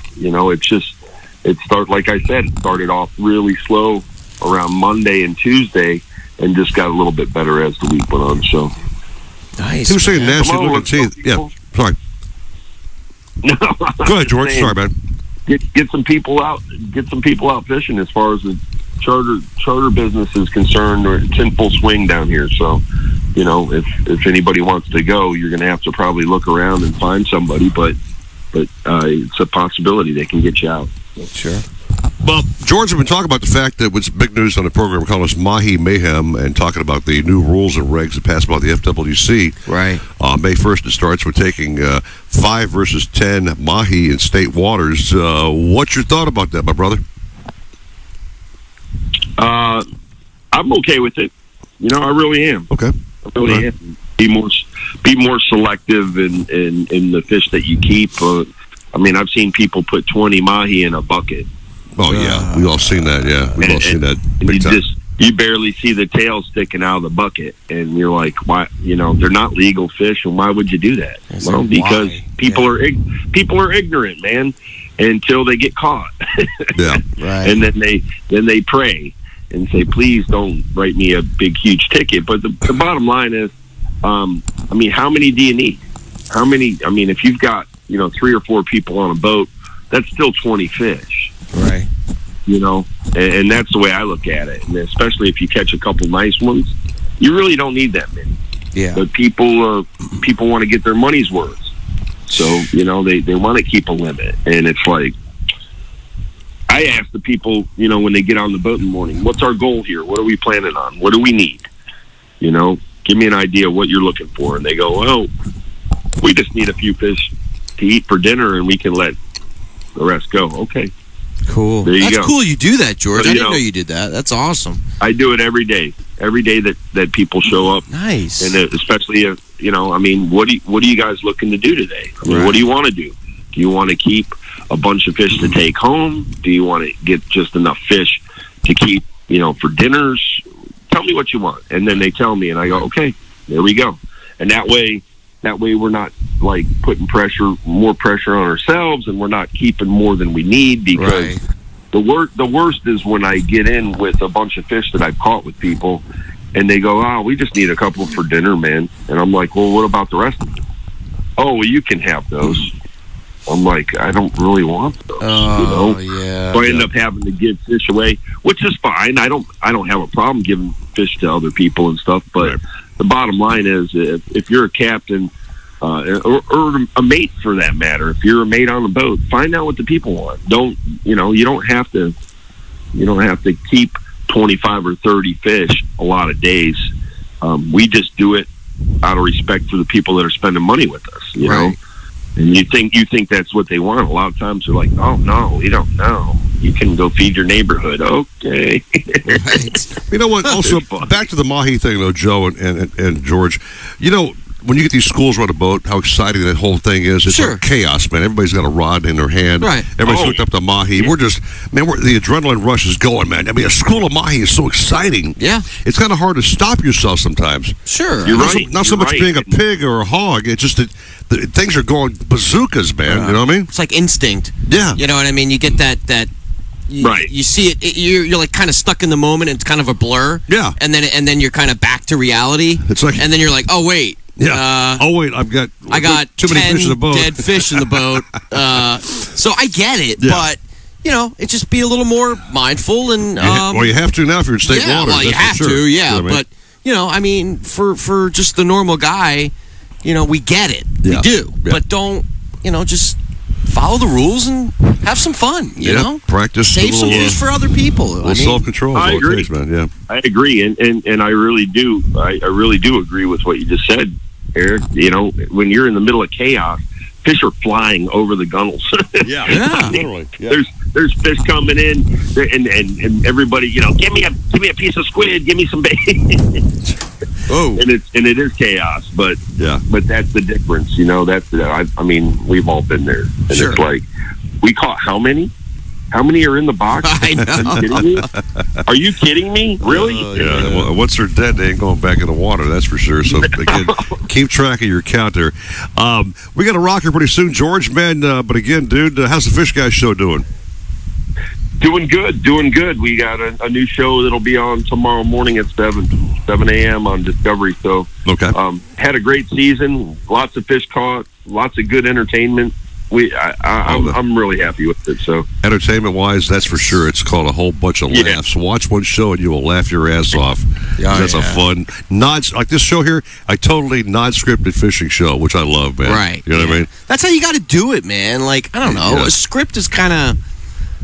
It started off really slow around Monday and Tuesday, and just got a little bit better as the week went on. So
nice.
He was saying nasty looking teeth. Yeah, sorry. Go ahead, George. Sorry, man.
Get some people out. Get some people out fishing. As far as the charter business is concerned, it's in full swing down here. So, if anybody wants to go, you're going to have to probably look around and find somebody. But it's a possibility they can get you out.
Sure.
Well, George, we've been talking about the fact that what's big news on the program, we're calling us Mahi Mayhem, and talking about the new rules and regs that passed by the FWC.
Right.
May 1st it starts. We're taking 5 versus 10 Mahi in state waters. What's your thought about that, my brother?
I'm okay with it. I really am.
Okay.
I really am. Be more selective in the fish that you keep. I've seen people put 20 Mahi in a bucket.
Oh, yeah. We've all seen that, yeah. We've all seen that big time.
You barely see the tail sticking out of the bucket, and you're like, why? They're not legal fish, and why would you do that? Well, because people are ignorant, man, until they get caught.
Yeah. Right.
And then they pray and say, please don't write me a big, huge ticket. But the bottom line is, how many do you need? how many? I mean, if you've got 3 or 4 people on a boat, that's still 20 fish,
right?
And that's the way I look at it. And especially if you catch a couple nice ones, you really don't need that many.
Yeah.
But people want to get their money's worth, so they want to keep a limit. And it's like, I ask the people, when they get on the boat in the morning, what's our goal here? What are we planning on? What do we need? Give me an idea of what you're looking for. And they go, well, we just need a few fish to eat for dinner, and we can let the rest go. Okay.
Cool.
There you
That's
go.
cool you do that, George.
But,
I didn't know you did that. That's awesome.
I do it every day. Every day that people show up.
Nice.
And especially if, what are you guys looking to do today? I mean,
Right.
what do you want to do? Do you want to keep a bunch of fish to take home? Do you want to get just enough fish to keep, for dinners? Tell me what you want. And then they tell me, and I go, okay, there we go. And that way we're not like putting more pressure on ourselves, and we're not keeping more than we need, because the worst is when I get in with a bunch of fish that I've caught with people, and they go, oh, we just need a couple for dinner, man. And I'm like, well, what about the rest of them? Oh, well, you can have those. I'm like, I don't really want those.
Yeah.
So I end up having to give fish away, which is fine. I don't have a problem giving fish to other people and stuff. But the bottom line is, if you're a captain or a mate for that matter, if you're a mate on the boat, find out what the people want. You don't have to keep 25 or 30 fish a lot of days. We just do it out of respect for the people that are spending money with us. You know. And you think that's what they want. A lot of times they're like, oh, no, we don't know. You can go feed your neighborhood. Okay.
You know what? Also, back to the Mahi thing, though, Joe and George. When you get these schools on a boat, how exciting that whole thing is. It's like chaos, man. Everybody's got a rod in their hand.
Right.
Everybody's hooked up to Mahi. We're just, the adrenaline rush is going, man. I mean, a school of Mahi is so exciting.
Yeah.
It's kind of hard to stop yourself sometimes.
Sure.
You're
not
right.
Not so much being a pig or a hog. It's just that things are going bazookas, man. You know what I mean?
It's like instinct.
Yeah.
You know what I mean? You get that you see it, you're like kind of stuck in the moment, and it's kind of a blur.
Yeah.
And then you're kind of back to reality.
It's like,
and then you're like, oh wait.
Yeah. I got too many
10
fish in the boat.
dead fish in the boat. So I get it, but it's just be a little more mindful and.
Well, you have to now if you're in state waters.
Well, you have to,
You know what I mean?
But for just the normal guy, we get it, we do, but don't just follow the rules and have some fun. You know,
practice.
Save some fish for other people.
Self-control.
I agree.
Man. Yeah,
I agree, and I really do. I really do agree with what you just said, Eric. When you're in the middle of chaos, fish are flying over the gunnels.
Literally. Yeah.
There's fish coming in, and everybody, give me a piece of squid, give me some bait.
Oh,
and it is chaos, but that's the difference. I mean, we've all been there, and it's like, we caught how many? How many are in the box?
I know.
Are you kidding me? Really?
Yeah. Well, once they're dead, they ain't going back in the water. That's for sure. So again, keep track of your count there. We got a rocker pretty soon, George, man. But again, dude, how's the Fish Guys show doing?
Doing good. We got a new show that'll be on tomorrow morning at 7 a.m. on Discovery. So, had a great season. Lots of fish caught. Lots of good entertainment. I'm really happy with it. So,
entertainment-wise, that's for sure. It's called a whole bunch of laughs. Watch one show and you will laugh your ass off. That's a fun, like this show here, a totally non-scripted fishing show, which I love, man.
Right.
You know what I mean?
That's how you got to do it, man. Like, I don't know. A script is kind of.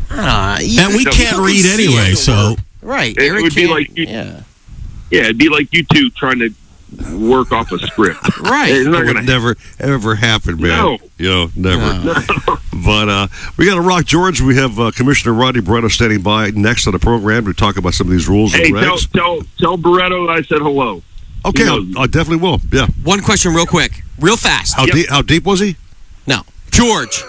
And we can't read anyway, so.
Right.
It would be like it'd be like you two trying to work off a script.
Right.
It's not
It would never, ever happen, man.
No.
Never. No. But we got to rock, George. We have Commissioner Rodney Verado standing by next on the program to talk about some of these rules
Hey,
and regs.
tell Verado I said hello.
Okay, I definitely will. Yeah.
One question real quick. Real fast.
How deep was he?
No. George.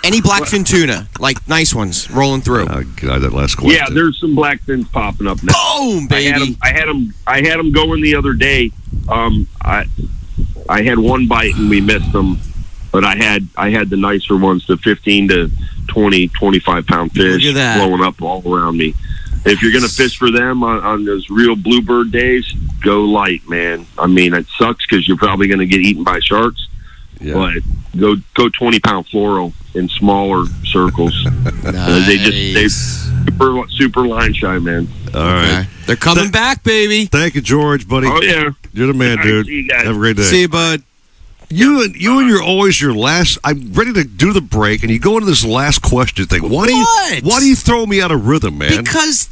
Any blackfin tuna, like nice ones, rolling through?
Oh God, that last question.
Yeah, there's some blackfins popping up now.
Boom, baby!
I had them going the other day. I had one bite and we missed them, but I had the nicer ones, the 15 to 20, 25 pound fish blowing up all around me. If you're gonna fish for them on those real bluebird days, go light, man. I mean, it sucks because you're probably gonna get eaten by sharks. but go 20-pound fluoro in smaller circles. They super line shy, man.
All right.
They're coming back, baby.
Thank you, George, buddy.
Oh, yeah.
You're the man, dude.
See you guys.
Have a great day.
See you, bud.
You and you're always your last. I'm ready to do the break, and you go into this last question thing. Why do you throw me out of rhythm, man?
Because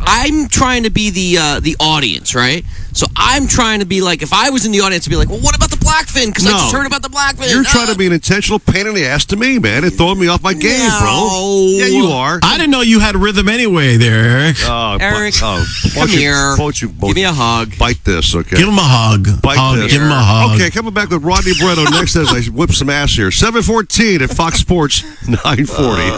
I'm trying to be the audience, right? So I'm trying to be like, if I was in the audience, I'd be like, well, what about the blackfin? Because I just heard about the blackfin.
You're trying to be an intentional pain in the ass to me, man, and throwing me off my game, bro. Yeah, you are.
I didn't know you had rhythm anyway there, Eric.
Eric, come here. Give me a hug.
Bite this, okay?
Give him a hug.
Bite this.
Give him a hug.
Okay, coming back with Rodney Barretto next as I whip some ass here. 7:14 at Fox Sports 940.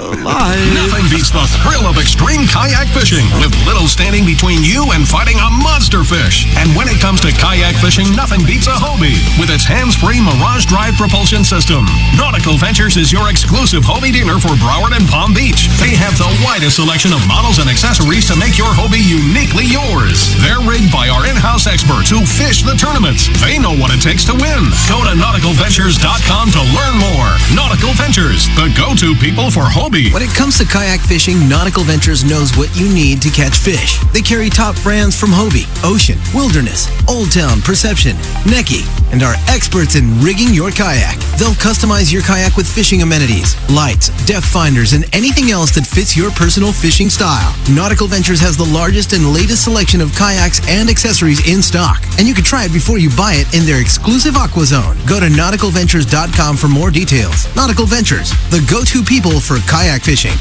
Nothing beats the thrill of extreme kayak fishing with little standing between you and fighting a monster fish. And when it comes to kayak fishing, nothing beats a Hobie with its hands-free Mirage Drive propulsion system. Nautical Ventures is your exclusive Hobie dealer for Broward and Palm Beach. They have the widest selection of models and accessories to make your Hobie uniquely yours. They're rigged by our in-house experts who fish the tournaments. They know what it takes to win. Go to nauticalventures.com to learn more. Nautical Ventures, the go-to people for Hobie.
When it comes to kayak fishing, Nautical Ventures knows what you need to catch fish. They carry top brands from Hobie, Ocean, Wilderness, Old Town, Perception, Necky, and are experts in rigging your kayak. They'll customize your kayak with fishing amenities, lights, depth finders, and anything else that fits your personal fishing style. Nautical Ventures has the largest and latest selection of kayaks and accessories in stock, and you can try it before you buy it in their exclusive Aqua Zone. Go to nauticalventures.com for more details. Nautical Ventures, the go-to people for kayak fishing.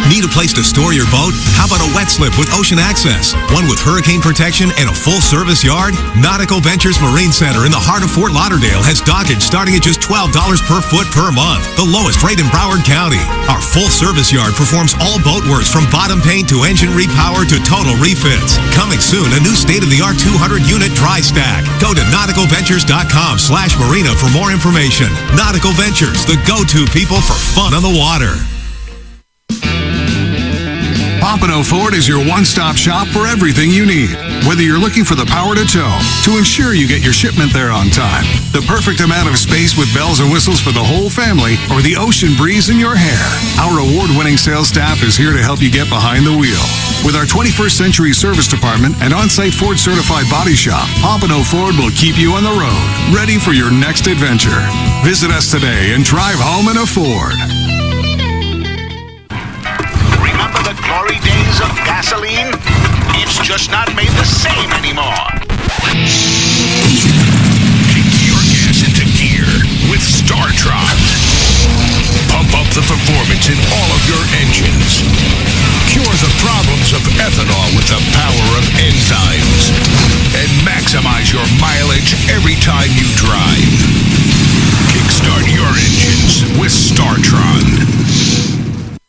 Need a place to store your boat? How about a wet slip with Ocean Access? One with hurricane protection and a full-service yard? Nautical Ventures Marine Center in the heart of Fort Lauderdale has dockage starting at just $12 per foot per month, the lowest rate in Broward County. Our full-service yard performs all boat works from bottom paint to engine repower to total refits. Coming soon, a new state-of-the-art 200-unit dry stack. Go to nauticalventures.com/marina for more information. Nautical Ventures, the go-to people for fun on the water.
Pompano Ford is your one-stop shop for everything you need. Whether you're looking for the power to tow, to ensure you get your shipment there on time, the perfect amount of space with bells and whistles for the whole family, or the ocean breeze in your hair, our award-winning sales staff is here to help you get behind the wheel. With our 21st century service department and on-site Ford certified body shop, Pompano Ford will keep you on the road, ready for your next adventure. Visit us today and drive home in a Ford.
Remember the glory days of gasoline? It's just not made the same anymore.
Kick your gas into gear with StarTron. Pump up the performance in all of your engines. Cure the problems of ethanol with the power of enzymes. And maximize your mileage every time you drive. Kickstart your engines with StarTron.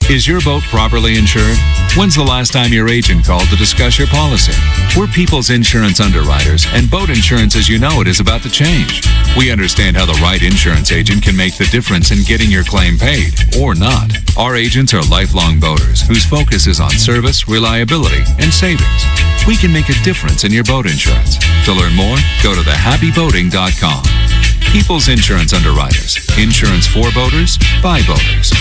Is your boat properly insured? When's the last time your agent called to discuss your policy? We're people's insurance underwriters, and boat insurance as you know it is about to change. We understand how the right insurance agent can make the difference in getting your claim paid, or not. Our agents are lifelong boaters whose focus is on service, reliability, and savings. We can make a difference in your boat insurance. To learn more, go to thehappyboating.com. People's Insurance Underwriters. Insurance for boaters, by boaters.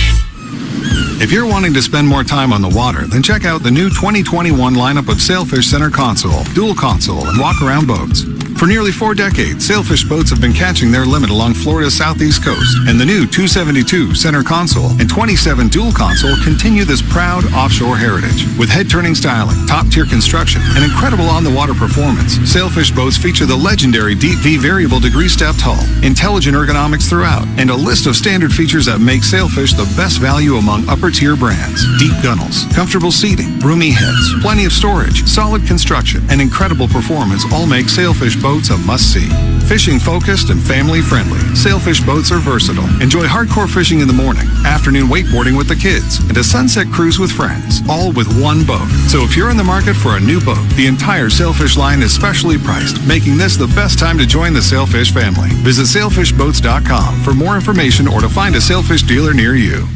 If you're wanting to spend more time on the water, then check out the new 2021 lineup of Sailfish Center Console, Dual Console, and Walk-Around boats. For nearly 4 decades, Sailfish boats have been catching their limit along Florida's southeast coast, and the new 272 Center Console and 27 Dual Console continue this proud offshore heritage. With head-turning styling, top-tier construction, and incredible on-the-water performance, Sailfish boats feature the legendary Deep V variable degree stepped hull, intelligent ergonomics throughout, and a list of standard features that make Sailfish the best value among upper-tier brands. Deep gunnels, comfortable seating, roomy heads, plenty of storage, solid construction, and incredible performance all make Sailfish boats a must-see. Fishing-focused and family-friendly, Sailfish boats are versatile. Enjoy hardcore fishing in the morning, afternoon wakeboarding with the kids, and a sunset cruise with friends, all with one boat. So if you're in the market for a new boat, the entire Sailfish line is specially priced, making this the best time to join the Sailfish family. Visit sailfishboats.com for more information or to find a Sailfish dealer near you.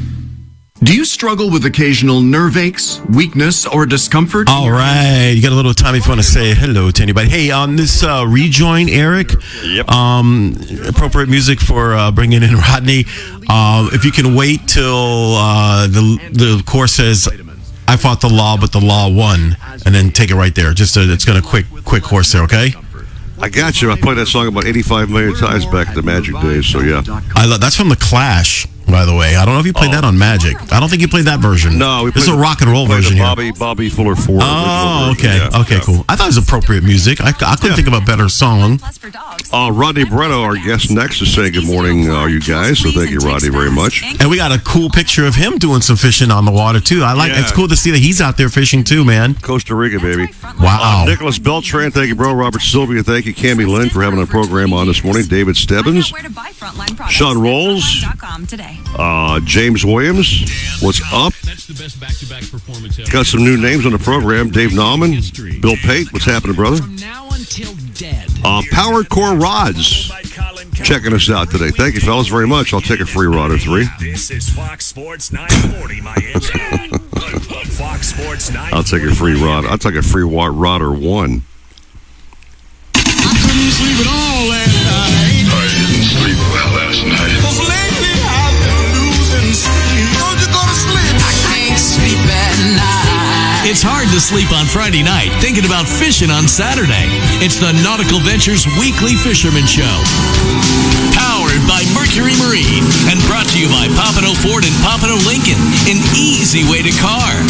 Do you struggle with occasional nerve aches, weakness, or discomfort?
All right. You got a little time if you want to say hello to anybody. Hey, on this rejoin, Eric, appropriate music for bringing in Rodney. If you can wait till the chorus says, I fought the law, but the law won, and then take it right there. Just it's going to quick chorus there, okay?
I got you. I played that song about 85 million times back in the Magic days, so yeah.
That's from The Clash, by the way. I don't know if you played that on Magic. I don't think you played that version.
No,
this is a rock and roll version here.
Bobby Fuller Ford.
Oh, okay. Okay, cool. I thought it was appropriate music. I couldn't think of a better song.
Rodney Verado, our guest next, is saying good morning, you guys. So thank you, Rodney, very much.
And we got a cool picture of him doing some fishing on the water, too. It's cool to see that he's out there fishing, too, man.
Costa Rica, baby.
Wow.
Nicholas Beltran, thank you, bro. Robert Sylvia, thank you. Cammie Lynn for having a program on this morning. David Stebbins. Sean Rolls. James Williams, what's up? Got some new names on the program. Dave Nauman, Bill Pate, what's happening, brother? Powered Core Rods, checking us out today. Thank you, fellas, very much. I'll take a free rod or three.
This is Fox Sports 940, Miami. Fox Sports 940.
I'll take a free rod. I'll take a free rod or one.
I couldn't sleep at all last night. I didn't sleep well last night. 'Cause lately I've been losing sleep. Don't you go to sleep? I can't sleep at night.
It's hard to sleep on Friday night thinking about fishing on Saturday. It's the Nautical Ventures Weekly Fisherman Show. Powered by Mercury Marine and brought to you by Pompano Ford and Pompano Lincoln. An easy way to car.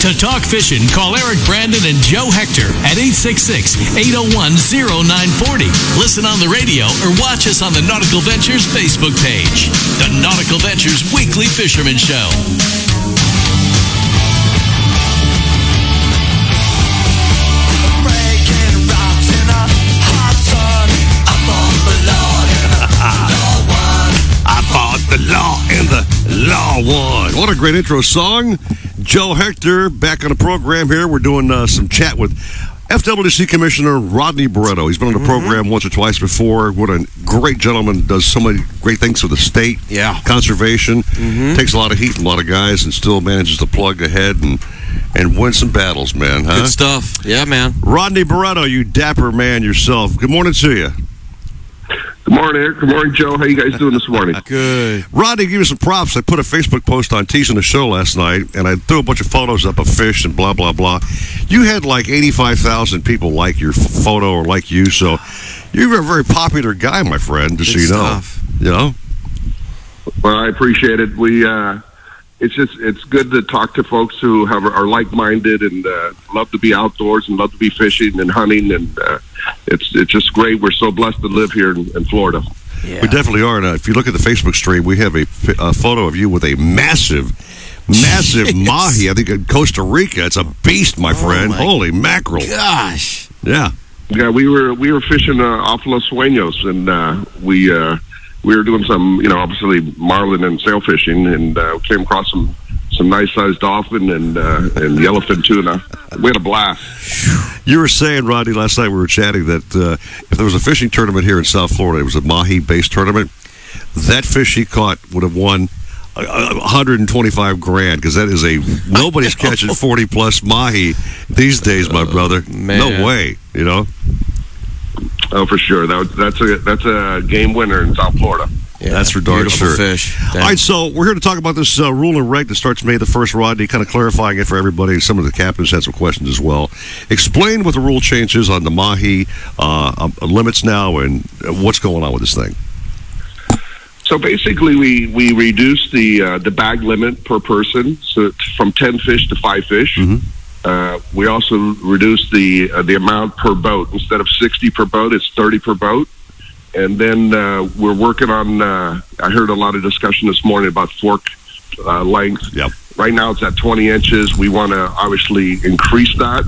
To talk fishing, call Eric Brandon and Joe Hector at 866-801-0940. Listen on the radio or watch us on the Nautical Ventures Facebook page. The Nautical Ventures Weekly Fisherman Show.
I fought the law and the law won. What a great intro song. Joe Hector back on the program here. We're doing some chat with FWC Commissioner Rodney Verado. He's been on the program once or twice before. What a great gentleman. Does so many great things for the state.
Yeah.
Conservation. Takes a lot of heat from a lot of guys and still manages to plug ahead and win some battles, man. Huh?
Good stuff. Yeah, man.
Rodney Verado, you dapper man yourself. Good morning to you.
Good morning, Eric. Good morning, Joe. How you guys doing this morning?
Good. Rodney, give you some props. I put a Facebook post on teasing the show last night, and I threw a bunch of photos up of fish and blah, blah, blah. You had like 85,000 people like your photo or like you, so you're a very popular guy, my friend, just so you know. You know?
Well, I appreciate it. It's good to talk to folks who are like-minded and love to be outdoors and love to be fishing and hunting, and it's just great. We're so blessed to live here in Florida.
Yeah. We definitely are. And if you look at the Facebook stream, we have a photo of you with a massive mahi. I think in Costa Rica. It's a beast, my friend. Holy mackerel!
Gosh.
Yeah.
Yeah, we were fishing off Los Sueños, and we were doing some, obviously marlin and sail fishing, and came across some nice sized dolphin and yellowfin tuna. We had a blast.
You were saying, Rodney, last night we were chatting that if there was a fishing tournament here in South Florida, it was a Mahi-based tournament, that fish he caught would have won $125 grand, because that is nobody's catching 40 plus Mahi these days, my brother.
Man.
No way,
Oh, for sure. That's a game winner in South Florida.
Yeah, that's for darn sure.
Fish.
All right, so we're here to talk about this rule and reg that starts May the 1st, Rodney, kind of clarifying it for everybody. Some of the captains had some questions as well. Explain what the rule change is on the Mahi limits now and what's going on with this thing.
So basically, we reduced the bag limit per person, so from 10 fish to 5 fish. We also reduced the amount per boat. Instead of 60 per boat, it's 30 per boat. And then we're working on, I heard a lot of discussion this morning about fork length.
Yep.
Right now it's at 20 inches. We want to obviously increase that,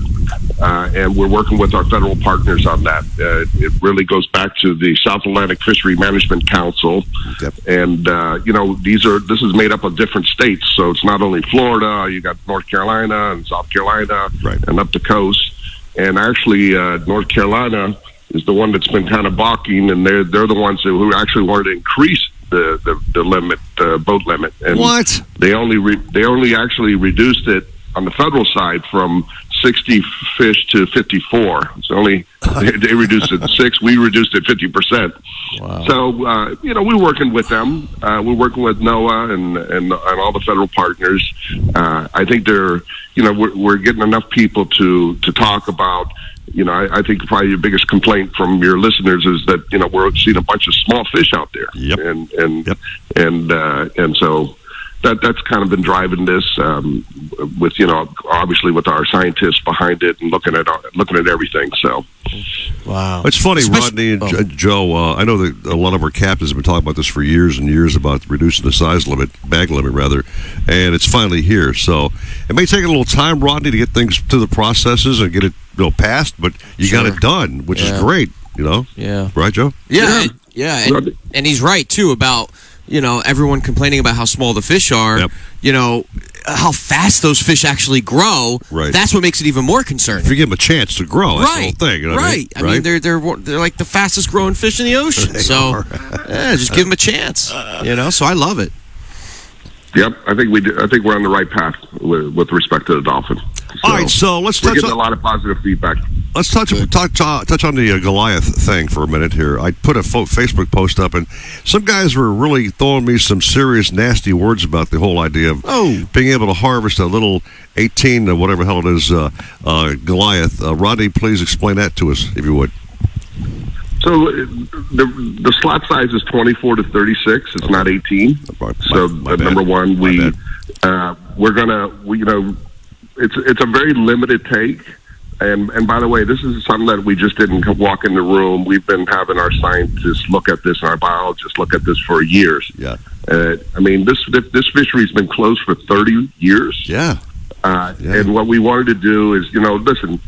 and we're working with our federal partners on that. It really goes back to the South Atlantic Fishery Management Council.
Yep.
And, this is made up of different states. So it's not only Florida, you got North Carolina and South Carolina,
right,
and up the coast. And actually, North Carolina is the one that's been kind of balking, and they're the ones who actually wanted to increase the limit, boat limit. And
what?
They only actually reduced it on the federal side from 60 fish to 54. It's only they reduced it to 6. We reduced it 50%.
Wow.
So we're working with them. We're working with NOAA and all the federal partners. I think we're getting enough people to talk about. I think probably your biggest complaint from your listeners is that we're seeing a bunch of small fish out there.
Yep.
And so that's kind of been driving this with obviously with our scientists behind it and looking at everything. So
wow,
it's funny, Rodney and Joe. I know that a lot of our captains have been talking about this for years and years about reducing the size limit, bag limit rather, and it's finally here. So it may take a little time, Rodney, to get things to the processes and get it passed, but you got it done, which is great.
Yeah,
right, Joe?
Yeah. And he's right too about everyone complaining about how small the fish are.
Yep.
How fast those fish actually grow.
Right.
That's what makes it even more concerning.
If you give them a chance to grow, that's the whole thing. You know what I mean?
I mean, they're like the fastest growing fish in the ocean. So just give them a chance. So I love it.
Yep, I think we do. I think we're on the right path with respect to the dolphin.
All right, so let's touch
getting a lot of positive feedback.
Let's touch on the Goliath thing for a minute here. I put a Facebook post up, and some guys were really throwing me some serious, nasty words about the whole idea of being able to harvest a little 18, or whatever the hell it is, Goliath. Rodney, please explain that to us, if you would.
So the slot size is 24 to 36. It's not 18. So number one, we're gonna it's a very limited take. And by the way, this is something that we just didn't walk in the room. We've been having our scientists look at this and our biologists look at this for years.
Yeah.
I mean, this fishery's been closed for 30 years.
Yeah.
And what we wanted to do is, listen.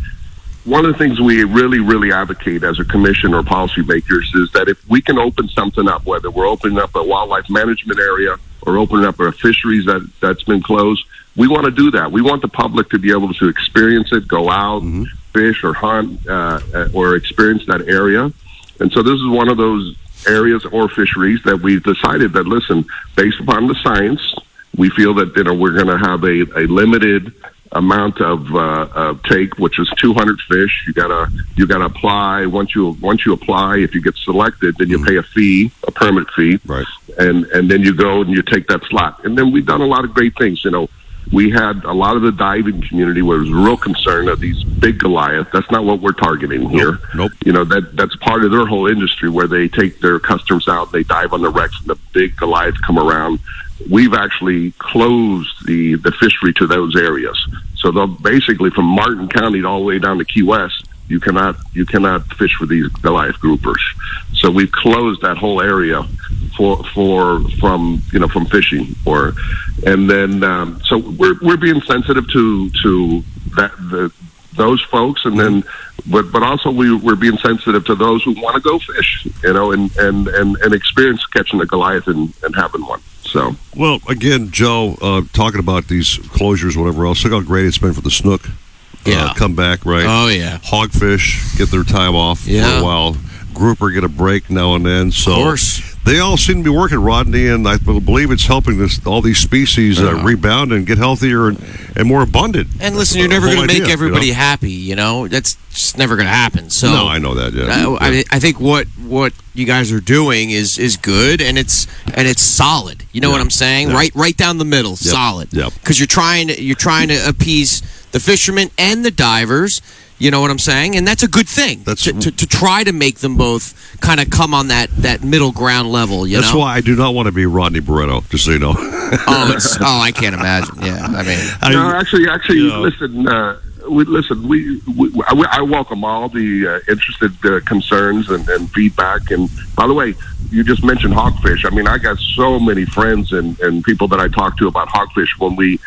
One of the things we really, really advocate as a commission or policymakers is that if we can open something up, whether we're opening up a wildlife management area or opening up a fisheries that's been closed, we want to do that. We want the public to be able to experience it, go out, fish or hunt, or experience that area. And so this is one of those areas or fisheries that we've decided that, listen, based upon the science, we feel that we're going to have a limited amount of take, which is 200 fish. You gotta apply. Once you apply, if you get selected, then you pay a permit fee,
right?
And then you go and you take that slot. And then we've done a lot of great things. We had a lot of the diving community where there was real concern of these big Goliath. That's not what we're targeting here.
Nope.
That's part of their whole industry where they take their customers out, they dive on the wrecks, and the big Goliaths come around. We've actually closed the fishery to those areas. So they'll basically from Martin County all the way down to Key West, you cannot fish for these Goliath groupers. So we've closed that whole area from fishing. And then so we're being sensitive to those folks, and then but also we're being sensitive to those who want to go fish, and experience catching a Goliath and having one. So,
well, again, Joe, talking about these closures, whatever else, look how great it's been for the snook. Come back, right?
Oh, yeah.
Hogfish get their time off for a while. Grouper get a break now and then. So
of course.
They all seem to be working, Rodney, and I believe it's helping all these species rebound and get healthier and more abundant.
And listen, you're never going to make everybody happy, That's just never going to happen. So
no, I know that, yeah.
I think what you guys are doing is good, and it's solid. You know what I'm saying?
Yeah.
Right down the middle, solid.
Yep.
Because you're trying to appease the fishermen and the divers. You know what I'm saying? And that's a good thing. That's to try to make them both kind of come on that middle ground level.
That's why I do not want to be Rodney Verado, just so you know.
I can't imagine. Yeah, I mean,
actually, listen. I welcome all the interested concerns and feedback. And by the way, you just mentioned hogfish. I mean, I got so many friends and people that I talked to about hogfish when we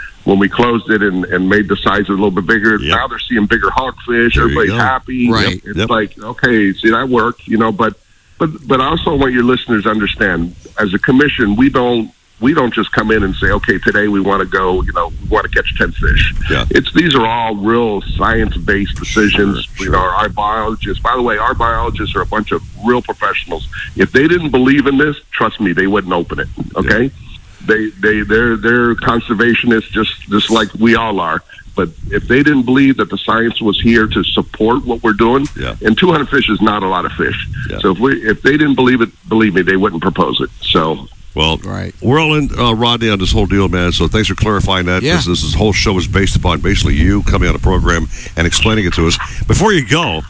closed it and made the size a little bit bigger. Yep. Now they're seeing bigger hogfish. Everybody's happy.
Right.
It's like, okay, see, that worked, But I also want your listeners to understand, as a commission, we don't we don't just come in and say, okay, today we want to go, we want to catch 10 fish.
Yeah.
These are all real science-based decisions.
Sure.
Our biologists, by the way, our biologists are a bunch of real professionals. If they didn't believe in this, trust me, they wouldn't open it. Okay. Yeah. They're conservationists just like we all are. But if they didn't believe that the science was here to support what we're doing, and 200 fish is not a lot of fish. Yeah. So if they didn't believe it, believe me, they wouldn't propose it. So.
Well, we're all in, Rodney, on this whole deal, man. So thanks for clarifying that.
Yeah.
This whole show is based upon basically you coming on the program and explaining it to us. Before you go,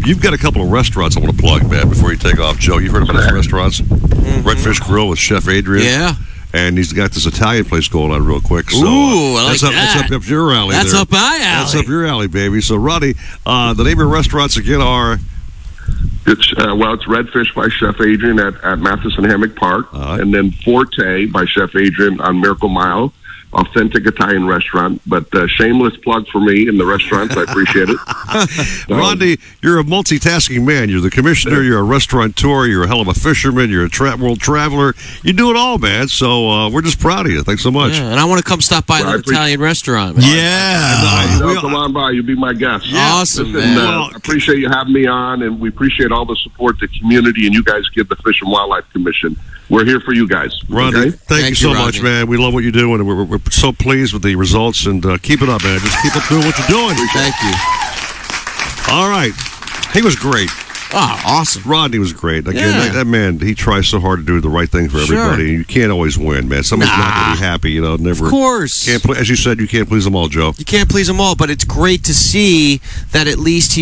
you've got a couple of restaurants I want to plug, man, before you take off. Joe, you've heard about those restaurants? Mm-hmm. Redfish Grill with Chef Adrian.
Yeah.
And he's got this Italian place going on real quick. So,
ooh, I like that.
That's up your alley.
That's up my alley.
That's up your alley, baby. So, Rodney, the name of your restaurants again are...
It's Redfish by Chef Adrian at Matheson Hammock Park, and then Forte by Chef Adrian on Miracle Mile. Authentic Italian restaurant, but shameless plug for me in the restaurants. I appreciate it.
Rodney, you're a multitasking man. You're the commissioner, you're a restaurateur, you're a hell of a fisherman, you're a world traveler. You do it all, man. So we're just proud of you. Thanks so much.
Yeah, and I want to come stop by the Italian restaurant.
Man. Yeah.
Come on by. You'll be my guest.
Yeah. Awesome,
Listen,
man.
I appreciate you having me on, and we appreciate all the support the community and you guys give the Fish and Wildlife Commission. We're here for you guys.
Rodney,
okay?
thank you so much, man. We love what you're doing, and we're so pleased with the results, and keep it up, man. Just keep up doing what you're doing.
Thank you.
All right. He was great.
Oh, awesome.
Rodney was great. Again, that man, he tries so hard to do the right thing for everybody. And you can't always win, man. Somebody's not going to be happy, never.
Of course.
As you said, you can't please them all, Joe.
You can't please them all, but it's great to see that at least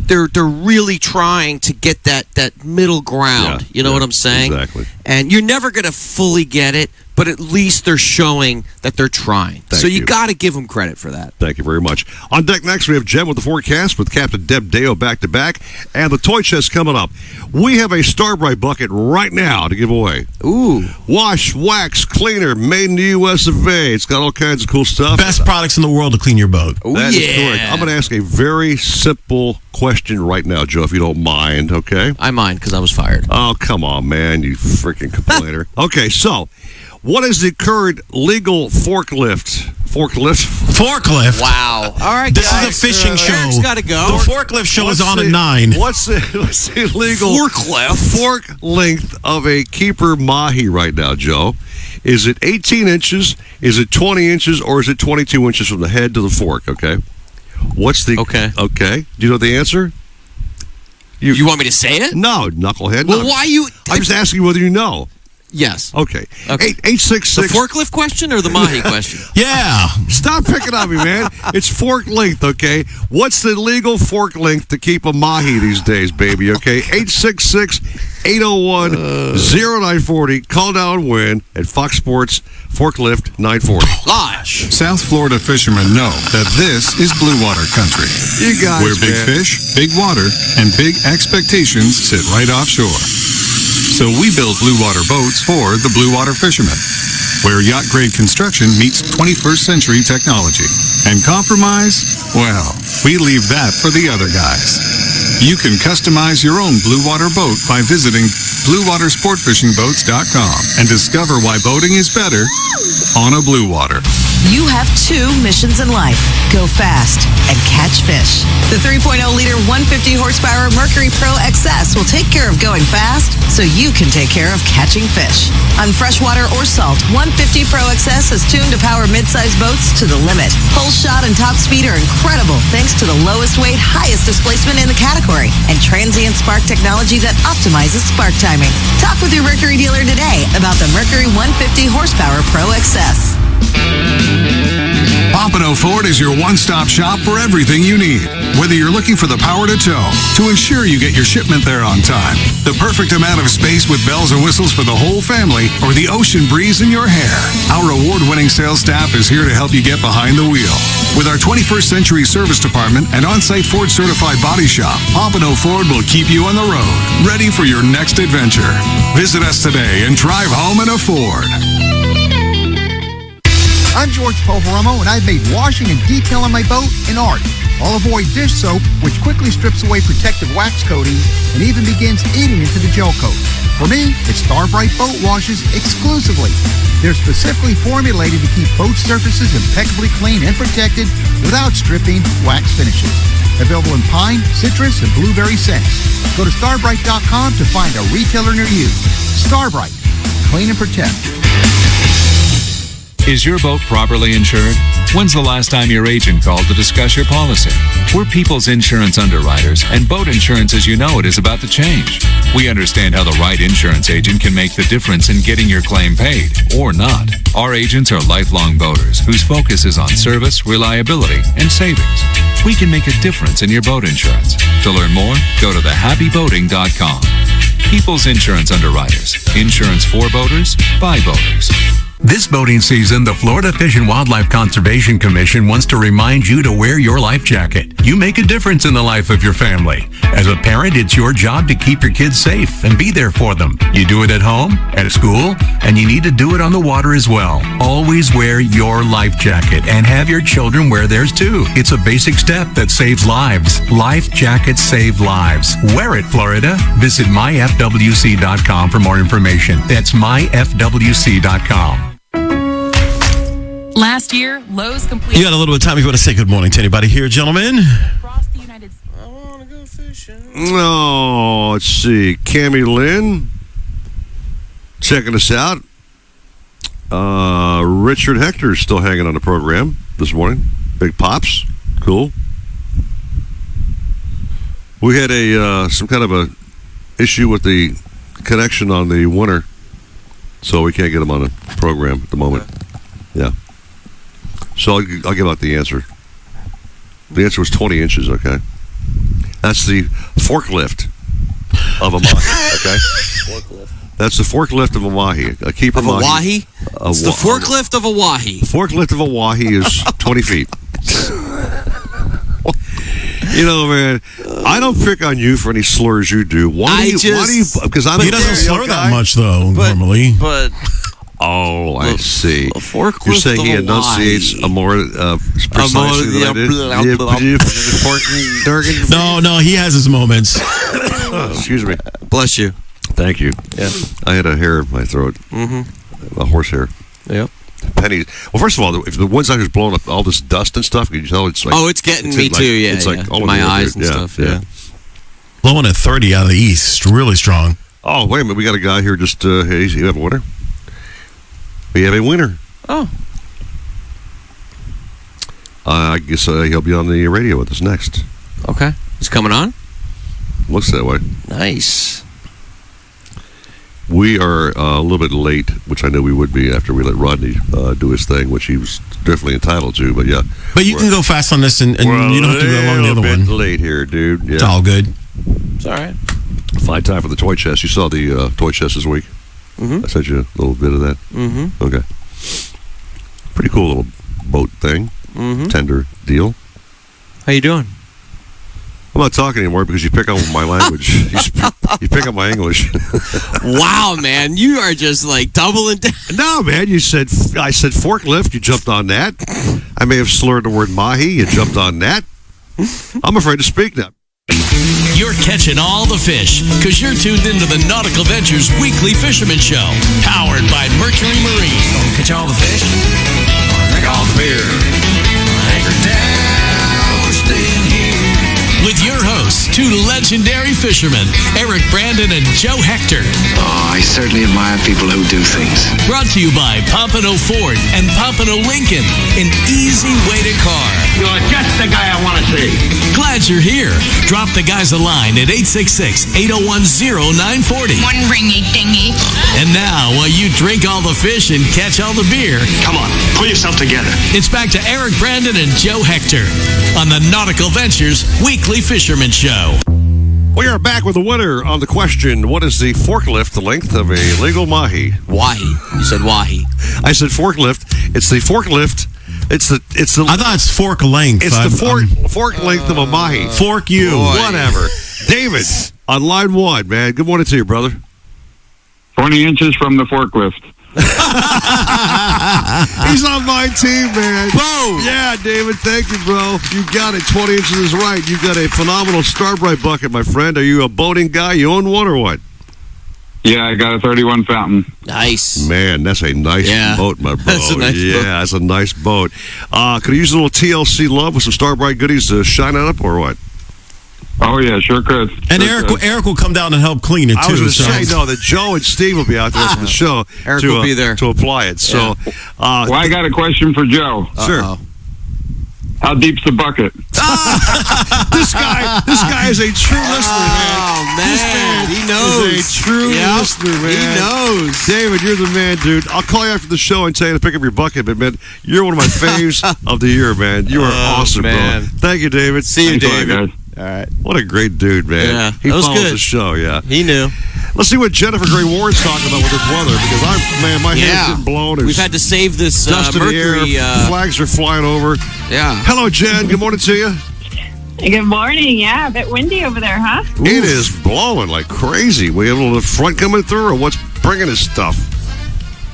they're really trying to get that middle ground. You know what I'm saying?
Exactly.
And you're never going to fully get it, but at least they're showing that they're trying. So you got to give them credit for that.
Thank you very much. On deck next, we have Jen with the forecast with Captain Deb Dale back-to-back, and the toy chest coming up. We have a Darbrite bucket right now to give away.
Ooh.
Wash, wax, cleaner, made in the U.S. of A. It's got all kinds of cool stuff.
Best products in the world to clean your boat.
That is correct. I'm going to ask a very simple question right now, Joe, if you don't mind, okay?
I mind, because I was fired.
Oh, come on, man, you freaking complainer. Okay, so... what is the current legal forklift?
Forklift?
Wow. All right,
this is a fishing show.
Eric's got to go.
The forklift show is on at 9.
What's the legal fork length of a keeper mahi right now, Joe? Is it 18 inches? Is it 20 inches? Or is it 22 inches from the head to the fork? Okay. What's the... Okay. Do you know the answer?
You want me to say it?
No, knucklehead.
Well, why you...
I'm just asking you whether you know.
Yes.
Okay. 866.
The forklift question or the mahi question?
Yeah.
Stop picking on me, man. It's fork length, okay? What's the legal fork length to keep a mahi these days, baby, okay? 866-801-0940. Call down and win at Fox Sports Forklift 940.
Gosh.
South Florida fishermen know that this is blue water country.
You guys,
where big fish, big water, and big expectations sit right offshore. So we build blue water boats for the blue water fishermen, where yacht-grade construction meets 21st century technology. And compromise? Well, we leave that for the other guys. You can customize your own blue water boat by visiting BlueWaterSportFishingBoats.com and discover why boating is better on a blue water.
You have 2 missions in life. Go fast and catch fish. The 3.0-liter 150-horsepower Mercury Pro XS will take care of going fast so you can take care of catching fish. On freshwater or salt, 150 Pro XS is tuned to power mid-sized boats to the limit. Pole shot and top speed are incredible thanks to the lowest weight, highest displacement in the category and transient spark technology that optimizes spark timing. Talk with your Mercury dealer today about the Mercury 150 horsepower Pro XS.
Pompano Ford is your one-stop shop for everything you need. Whether you're looking for the power to tow, to ensure you get your shipment there on time, the perfect amount of space with bells and whistles for the whole family, or the ocean breeze in your hair, our award-winning sales staff is here to help you get behind the wheel. With our 21st century service department and on-site Ford-certified body shop, Pompano Ford will keep you on the road, ready for your next adventure. Visit us today and drive home in a Ford.
I'm George Poveromo, and I've made washing and detailing my boat an art. I'll avoid dish soap, which quickly strips away protective wax coatings and even begins eating into the gel coat. For me, it's Darbrite boat washes exclusively. They're specifically formulated to keep boat surfaces impeccably clean and protected without stripping wax finishes. Available in pine, citrus, and blueberry scents. Go to Starbrite.com to find a retailer near you. Starbrite. Clean and protect.
Is your boat properly insured? When's the last time your agent called to discuss your policy? We're people's insurance underwriters, and boat insurance as you know it is about to change. We understand how the right insurance agent can make the difference in getting your claim paid, or not. Our agents are lifelong boaters whose focus is on service, reliability, and savings. We can make a difference in your boat insurance. To learn more, go to thehappyboating.com. People's Insurance Underwriters. Insurance for boaters, by boaters.
This boating season, the Florida Fish and Wildlife Conservation Commission wants to remind you to wear your life jacket. You make a difference in the life of your family. As a parent, it's your job to keep your kids safe and be there for them. You do it at home, at school, and you need to do it on the water as well. Always wear your life jacket and have your children wear theirs too. It's a basic step that saves lives. Life jackets save lives. Wear it, Florida. Visit myfwc.com for more information. That's myfwc.com.
Last year, Lowe's completed.
You got a little bit of time if you want to say good morning to anybody here, gentlemen.
Oh, let's see. Cammie Lynn checking us out. Richard Hector's still hanging on the program this morning. Big Pops. Cool. We had some kind of a issue with the connection on the winter, so we can't get him on the program at the moment. Yeah. So I'll give out the answer. The answer was 20 inches, okay? That's the forklift of a Mahi, okay? That's the forklift of a Mahi. A keeper
Of a Wahi? It's the forklift of a Wahi.
Forklift of a Wahi is 20 feet. You know, man, I don't pick on you for any slurs you do. Why do you? Because I'm
he doesn't slur that much, though, normally.
But
oh, I see.
Forklift
You're saying he enunciates a more precisely than I did?
No, he has his moments.
Excuse me.
Bless you.
Thank you.
Yeah.
I had a hair in my throat.
Mm-hmm.
A horse hair.
Yep.
Penny. Well, first of all, if the one's out here's blowing up all this dust and stuff, you tell it's like.
Oh, it's getting me too. Yeah,
it's like all
my
over
eyes and
yeah,
stuff. Yeah.
Blowing at 30 out of the east, really strong.
Oh, wait a minute, we got a guy here. Just hey, you have a winner? We have a winner.
Oh.
I guess he'll be on the radio with us next.
Okay, he's coming on.
Looks that way.
Nice.
We are a little bit late, which I knew we would be after we let Rodney do his thing, which he was definitely entitled to. But yeah,
but you can go fast on this, and you don't have to go along the other one.
Late here, dude. Yeah.
It's all good.
It's all right.
Fine time for the toy chest. You saw the toy chest this week.
Mm-hmm.
I sent you a little bit of that.
Mm-hmm.
Okay. Pretty cool little boat thing.
Mm-hmm.
Tender deal.
How you doing?
I'm not talking anymore because you pick up my language. You pick up my English.
Wow, man, you are just like doubling down.
No, man, I said forklift. You jumped on that. I may have slurred the word Mahi. You jumped on that. I'm afraid to speak now.
You're catching all the fish because you're tuned into the Nautical Ventures Weekly Fisherman Show, powered by Mercury Marine.
Catch all the fish, drink all the beer, anchor down, stay here.
With your hosts, two legendary fishermen, Eric Brandon and Joe Hector.
Oh, I certainly admire people who do things.
Brought to you by Pompano Ford and Pompano Lincoln, an easy way to car.
You're just the guy I want to see.
Glad you're here. Drop the guys a line at 866-801-0940.
One ringy dingy.
And now, while you drink all the fish and catch all the beer,
Come on, pull yourself together.
it's back to Eric Brandon and Joe Hector on the Nautical Ventures Weekly Fisherman Show.
We are back with the winner on the question, what is the forklift length of a legal Mahi?
Wahi. You said Wahi.
I said forklift. It's the forklift. It's the.
I thought it's fork length.
It's the fork length of a Mahi.
Fork you.
Boy. Whatever. David, on line one, man. Good morning to you, brother.
20 inches from the forklift.
He's on my team, man.
Boom!
Yeah, David, thank you, bro. You got it. 20 inches is right. You got a phenomenal Darbrite bucket, my friend. Are you a boating guy? You own one or what?
Yeah, I got a 31 fountain.
Nice.
Man, that's a nice boat, my bro.
That's a nice boat.
Yeah, that's a nice boat. Could I use a little TLC love with some Darbrite goodies to shine it up or what?
Oh, yeah, sure could.
And Eric will come down and help clean it, too.
I was going to say, no, that Joe and Steve will be out there for the show.
Eric will be there
to apply it. So,
well, I got a question for Joe.
Sure.
How deep's the bucket?
This guy is a true listener, man.
Oh, man. He
Is
knows.
a true listener, man.
He knows.
David, you're the man, dude. I'll call you after the show and tell you to pick up your bucket, but, man, you're one of my faves of the year, man. You are awesome,
man.
bro. Thank you, David.
See you,
Thanks,
David.
guys. All right. What a great dude, man.
Yeah,
he
that was
follows
good.
the show, yeah.
He knew.
Let's see what Jennifer Gray Warren's talking about with this weather, because my head's getting blown. There's
We've had to save this
dust in the
Mercury.
air. Flags are flying over.
Yeah.
Hello, Jen. Good morning to you.
Good morning. Yeah, a bit windy over there, huh?
It is blowing like crazy. We have a little front coming through, or what's bringing this stuff?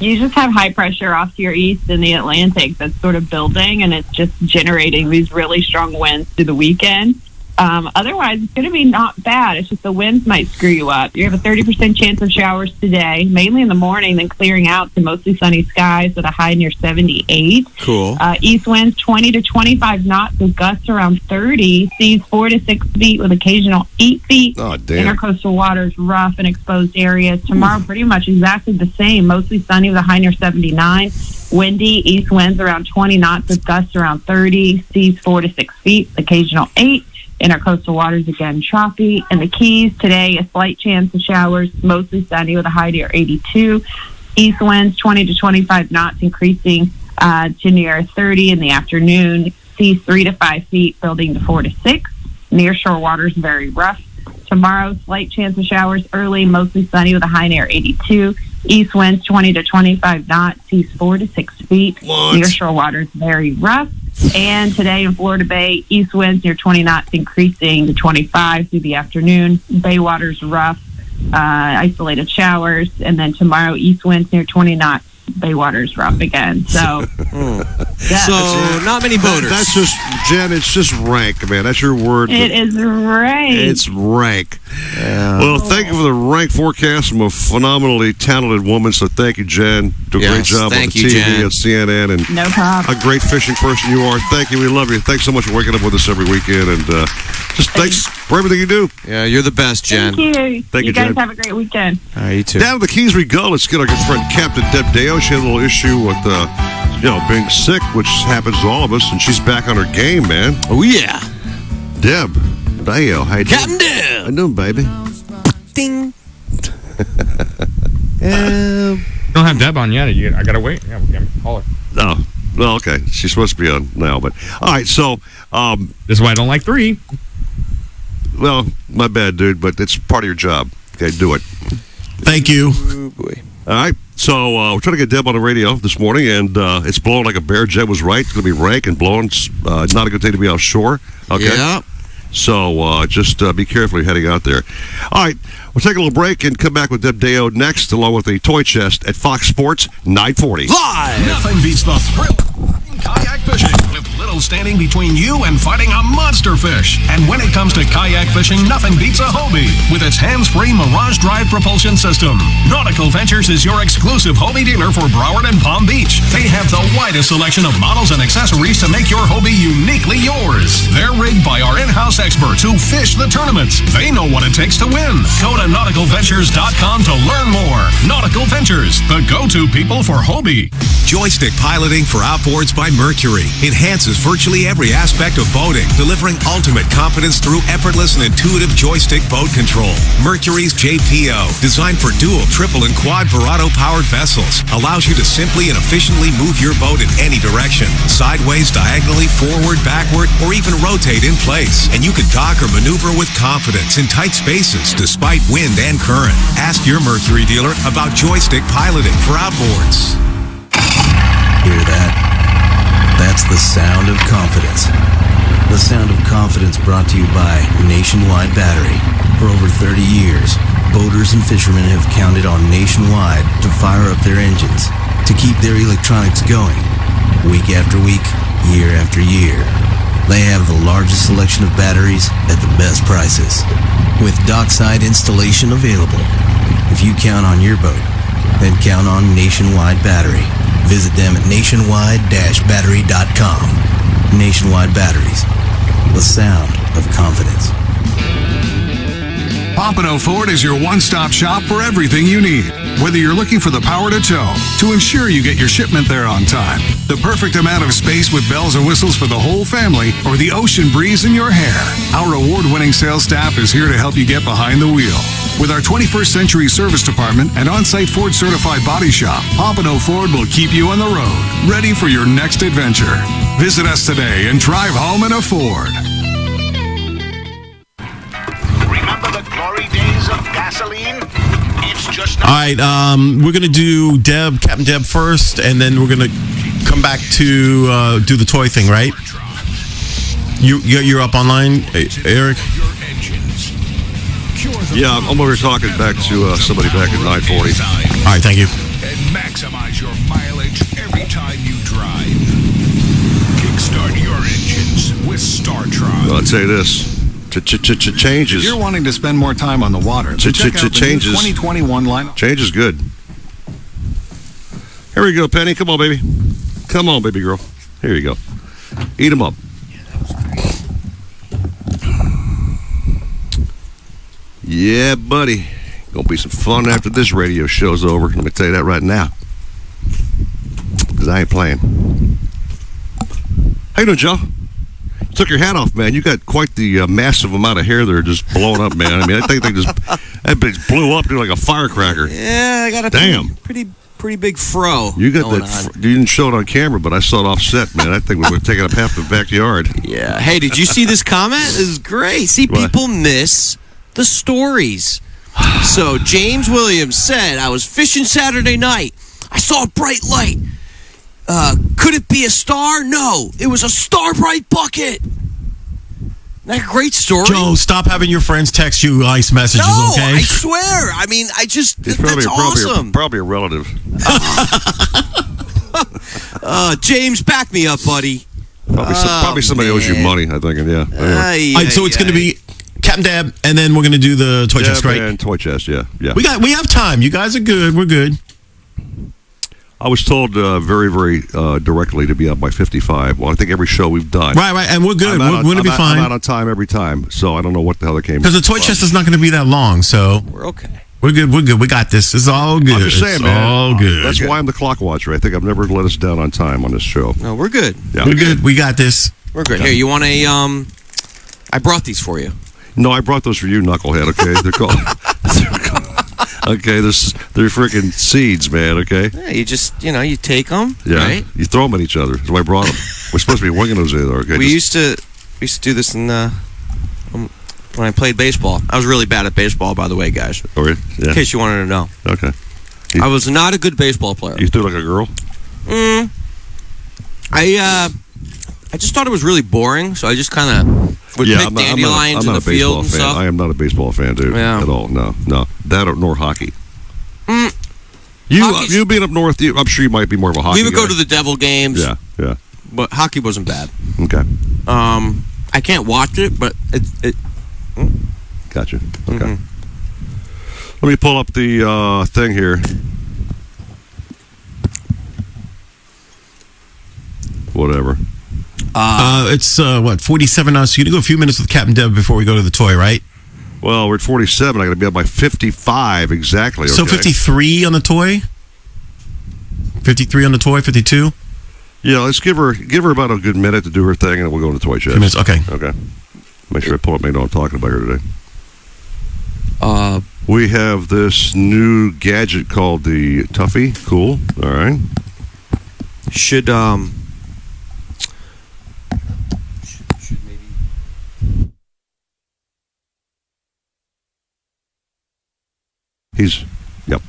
You just have high pressure off to your east in the Atlantic that's sort of building, and it's just generating these really strong winds through the weekend. Otherwise, it's going to be not bad. It's just the winds might screw you up. You have a 30% chance of showers today, mainly in the morning, then clearing out to mostly sunny skies with a high near 78.
Cool.
East winds 20 to 25 knots with gusts around 30. Seas 4 to 6 feet with occasional 8 feet.
Oh, damn.
Intercoastal waters rough and exposed areas. Tomorrow, pretty much exactly the same. Mostly sunny with a high near 79. Windy, east winds around 20 knots with gusts around 30. Seas 4 to 6 feet, occasional 8. Intercoastal waters again choppy. And the Keys today, a slight chance of showers, mostly sunny with a high near 82. East winds 20 to 25 knots, increasing to near 30 in the afternoon. Seas 3 to 5 feet, building to 4 to 6. Nearshore waters very rough. Tomorrow, slight chance of showers early, mostly sunny with a high near 82. East winds 20 to 25 knots, seas 4 to 6 feet. Nearshore waters very rough. And today in Florida Bay, east winds near 20 knots, increasing to 25 through the afternoon. Bay waters rough, isolated showers. And then tomorrow, east winds near 20 knots. Bay waters rough again. So,
So not many boaters.
That's just, Jen, it's just rank, man. That's your word.
it is rank.
It's rank. Well, thank you for the rank forecast from a phenomenally talented woman. So thank you, Jen. Do a great job on the TV
Jen.
and CNN. And
no problem.
a great fishing person you are. Thank you. We love you. Thanks so much for waking up with us every weekend. And just thanks for everything you do.
Yeah, you're the best, Jen.
Thank you.
Thank you,
guys
Jen.
have a great weekend.
All right, you too.
Down to the Keys we go. Let's get our good friend Captain Deb Dale. She had a little issue with, being sick, which happens to all of us, and she's back on her game, man.
Oh, yeah.
Deb Dale. How you doing?
Captain Deb.
How you doing, baby?
Ding.
Don't have Deb on yet. I gotta wait. Yeah, we can call her.
No. Well, okay. She's supposed to be on now, but all right. So
this is why I don't like 3.
Well, my bad, dude, but it's part of your job. Okay, do it.
Thank you.
Oh, boy.
All right. So we're trying to get Deb on the radio this morning, and it's blowing like a bear. Jed was right. It's going to be rank and blowing. It's not a good thing to be offshore. Okay.
Yeah.
So just be careful heading out there. All right. We'll take a little break and come back with Deb Dale next, along with the toy chest at Fox Sports 940.
Live!
Nothing beats the thrill of kayak fishing, with little standing between you and fighting a monster fish. And when it comes to kayak fishing, nothing beats a Hobie with its hands-free Mirage Drive propulsion system. Nautical Ventures is your exclusive Hobie dealer for Broward and Palm Beach. They have the widest selection of models and accessories to make your Hobie uniquely yours. They're rigged by our in-house experts who fish the tournaments. They know what it takes to win. Go to nauticalventures.com to learn more. Nautical Ventures, the go-to people for Hobie.
Joystick piloting for Outboards by Mercury enhances virtually every aspect of boating, delivering ultimate confidence through effortless and intuitive joystick boat control. Mercury's JPO, designed for dual, triple, and quad Verado-powered vessels, allows you to simply and efficiently move your boat in any direction, sideways, diagonally, forward, backward, or even rotate in place. And you can dock or maneuver with confidence in tight spaces despite wind and current. Ask your Mercury dealer about joystick piloting for Outboards.
Hear that? That's the sound of confidence. The sound of confidence brought to you by Nationwide Battery. For over 30 years, boaters and fishermen have counted on Nationwide to fire up their engines, to keep their electronics going, week after week, year after year. They have the largest selection of batteries at the best prices, with dockside installation available. If you count on your boat, then count on Nationwide Battery. Visit them at nationwide-battery.com. Nationwide Batteries, the sound of confidence.
Pompano Ford is your one-stop shop for everything you need. Whether you're looking for the power to tow, to ensure you get your shipment there on time, the perfect amount of space with bells and whistles for the whole family, or the ocean breeze in your hair, our award-winning sales staff is here to help you get behind the wheel. With our 21st century service department and on-site Ford certified body shop, Pompano Ford will keep you on the road, ready for your next adventure. Visit us today and drive home in a Ford.
Remember the glory days of gasoline? It's just
All right, we're going to do Captain Deb first, and then we're going to come back to do the toy thing, right? You're up online, Eric?
Yeah, I'm over here talking back to somebody back at 940.
All right, thank you.
And maximize your mileage every time you drive. Kickstart your engines with StarTron.
Well, I'll tell you this. Changes.
If you're wanting to spend more time on the water, then check out the new 2021 lineup.
Change is good. Here we go, Penny. Come on, baby. Come on, baby girl. Here you go. Eat them up. Yeah, buddy. Gonna be some fun after this radio show's over. Let me tell you that right now. Because I ain't playing. How you doing, Joe? Took your hat off, man. You got quite the massive amount of hair there just blowing up, man. I mean, I think that bitch blew up like a firecracker.
Yeah, I got a pretty big fro.
You got that. You didn't show it on camera, but I saw it offset, man. I think we were taking up half the backyard.
Yeah. Hey, did you see this comment? This is great. See, people miss the stories. So James Williams said, I was fishing Saturday night. I saw a bright light. Could it be a star? No, it was a Darbrite bucket. Isn't that a great story?
Joe, stop having your friends text you ice messages, okay?
I swear. I mean, that's awesome.
Probably a relative.
James, back me up, buddy.
Probably somebody owes you money, I think. Yeah.
All right, so it's going to be Captain Deb, and then we're going to do the toy chest, right?
And toy chest, yeah.
We have time. You guys are good. We're good.
I was told very, very directly to be up by 55. Well, I think every show we've done.
Right, and we're good. We're going to be fine.
I'm out on time every time, so I don't know what the hell that came from.
Because the toy chest is not going to be that long, so
we're okay.
We're good. We got this. It's all good.
I'm just saying, man.
All good.
That's why I'm the clock watcher. I think I've never let us down on time on this show.
No, we're good.
Yeah.
We're good. We got this.
We're good. Here, you want a? I brought these for you.
No, I brought those for you, knucklehead. Okay, they're called. Okay, they're freaking seeds, man. Okay.
Yeah, you just you take them.
Yeah.
Right?
You throw them at each other. That's why I brought them. We're supposed to be winging those either. Okay.
We used to do this in when I played baseball. I was really bad at baseball, by the way, guys.
Oh, really? Yeah.
In case you wanted to know.
Okay.
I was not a good baseball player.
You threw like a girl?
I just thought it was really boring, so I just kind of would pick dandelions in the field and stuff.
I am not a baseball fan, dude, at all. No. That nor hockey. You being up north, I'm sure you might be more of a hockey
We would
guy.
go to the Devil games.
Yeah.
But hockey wasn't bad.
Okay.
I can't watch it, but it
Gotcha. Okay. Let me pull up the thing here. Whatever.
It's 47 now. So you go a few minutes with Captain Deb before we go to the toy, right?
Well, we're at 47. I got to be up by 55 exactly. Okay?
So 53 on the toy. 53 on the toy. 52.
Yeah, let's give her about a good minute to do her thing, and then we'll go to the toy chest.
2 minutes. Okay.
Make sure I pull up. Maybe I'm talking about her today. We have this new gadget called the Tuffy. Cool. All right.
Should maybe.
Yep.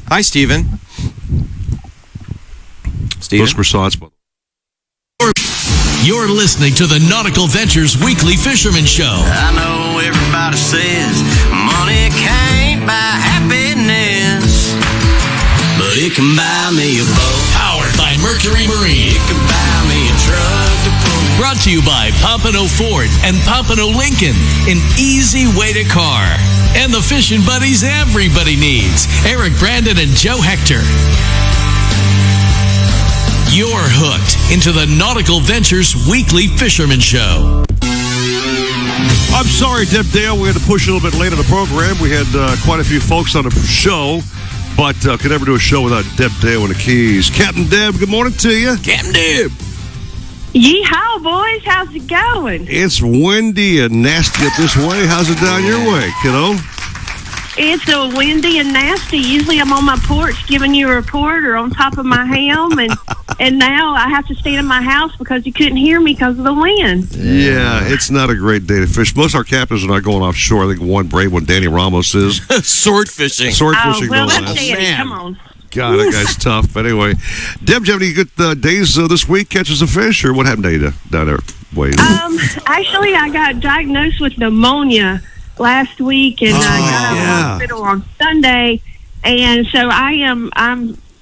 Hi, Steven.
Those croissants.
You're listening to the Nautical Ventures Weekly Fisherman Show.
I know everybody says money can't buy happiness, but it can buy me a boat.
Powered by Mercury Marine.
It can buy me a truck to pull.
Brought to you by Pompano Ford and Pompano Lincoln. An easy way to car. And the fishing buddies everybody needs. Eric Brandon and Joe Hector. You're hooked into the Nautical Ventures Weekly Fisherman Show.
I'm sorry, Deb Dale. We had to push a little bit late in the program. We had quite a few folks on the show, but could never do a show without Deb Dale and the keys. Captain Deb, good morning to you.
Captain Deb.
Yeehaw, boys. How's it going?
It's windy and nasty up this way. How's it down your way, kiddo?
It's so windy and nasty. Usually I'm on my porch giving you a report or on top of my helm, and now I have to stay in my house because you couldn't hear me because of the wind.
Yeah, it's not a great day to fish. Most of our captains are not going offshore. I think one brave one, Danny Ramos, is.
Sword fishing.
Sword fishing.
Well,
going
that's
on.
Danny. Come on.
God, that guy's tough. But anyway, Deb, do you have any good days this week, catches of fish, or what happened to you down there? Wait.
Actually, I got diagnosed with pneumonia last week and got out of the hospital on Sunday, and so I'm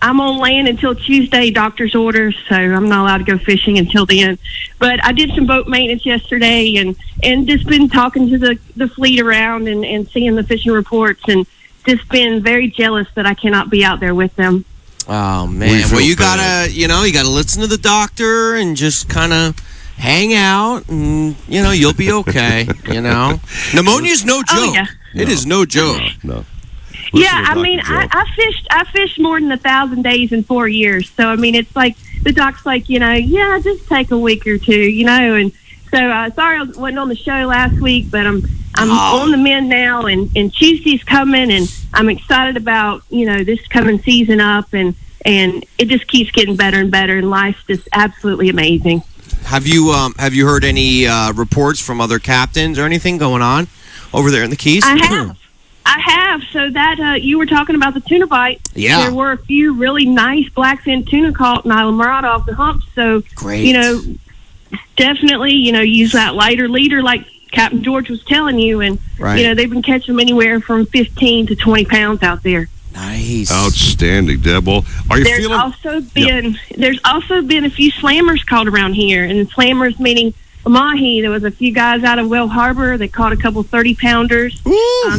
on land until Tuesday, doctor's orders, so I'm not allowed to go fishing until then. But I did some boat maintenance yesterday and just been talking to the fleet around and seeing the fishing reports and just been very jealous that I cannot be out there with them.
Oh man! Well, you gotta listen to the doctor and just kind of hang out, and you'll be okay. Pneumonia's no joke.
Oh, yeah.
It is no joke.
No.
Yeah, I mean, I fished more than 1,000 days in 4 years. So I mean, it's like the doc's like, just take a week or two, and so sorry I wasn't on the show last week, but I'm on the mend now, and Tuesday's coming, and I'm excited about this coming season up, and it just keeps getting better and better, and life's just absolutely amazing.
Have you heard any reports from other captains or anything going on over there in the Keys?
I have. So that you were talking about the tuna bite.
Yeah.
There were a few really nice blackfin tuna caught in Island Verado off the hump. So
great.
Definitely, use that lighter leader like Captain George was telling you, and they've been catching them anywhere from 15 to 20 pounds out there.
Nice.
Outstanding, Deb. Well, are you feeling?
There's also been a few slammers caught around here, and slammers meaning Mahi. There was a few guys out of Well Harbor that caught a couple 30-pounders.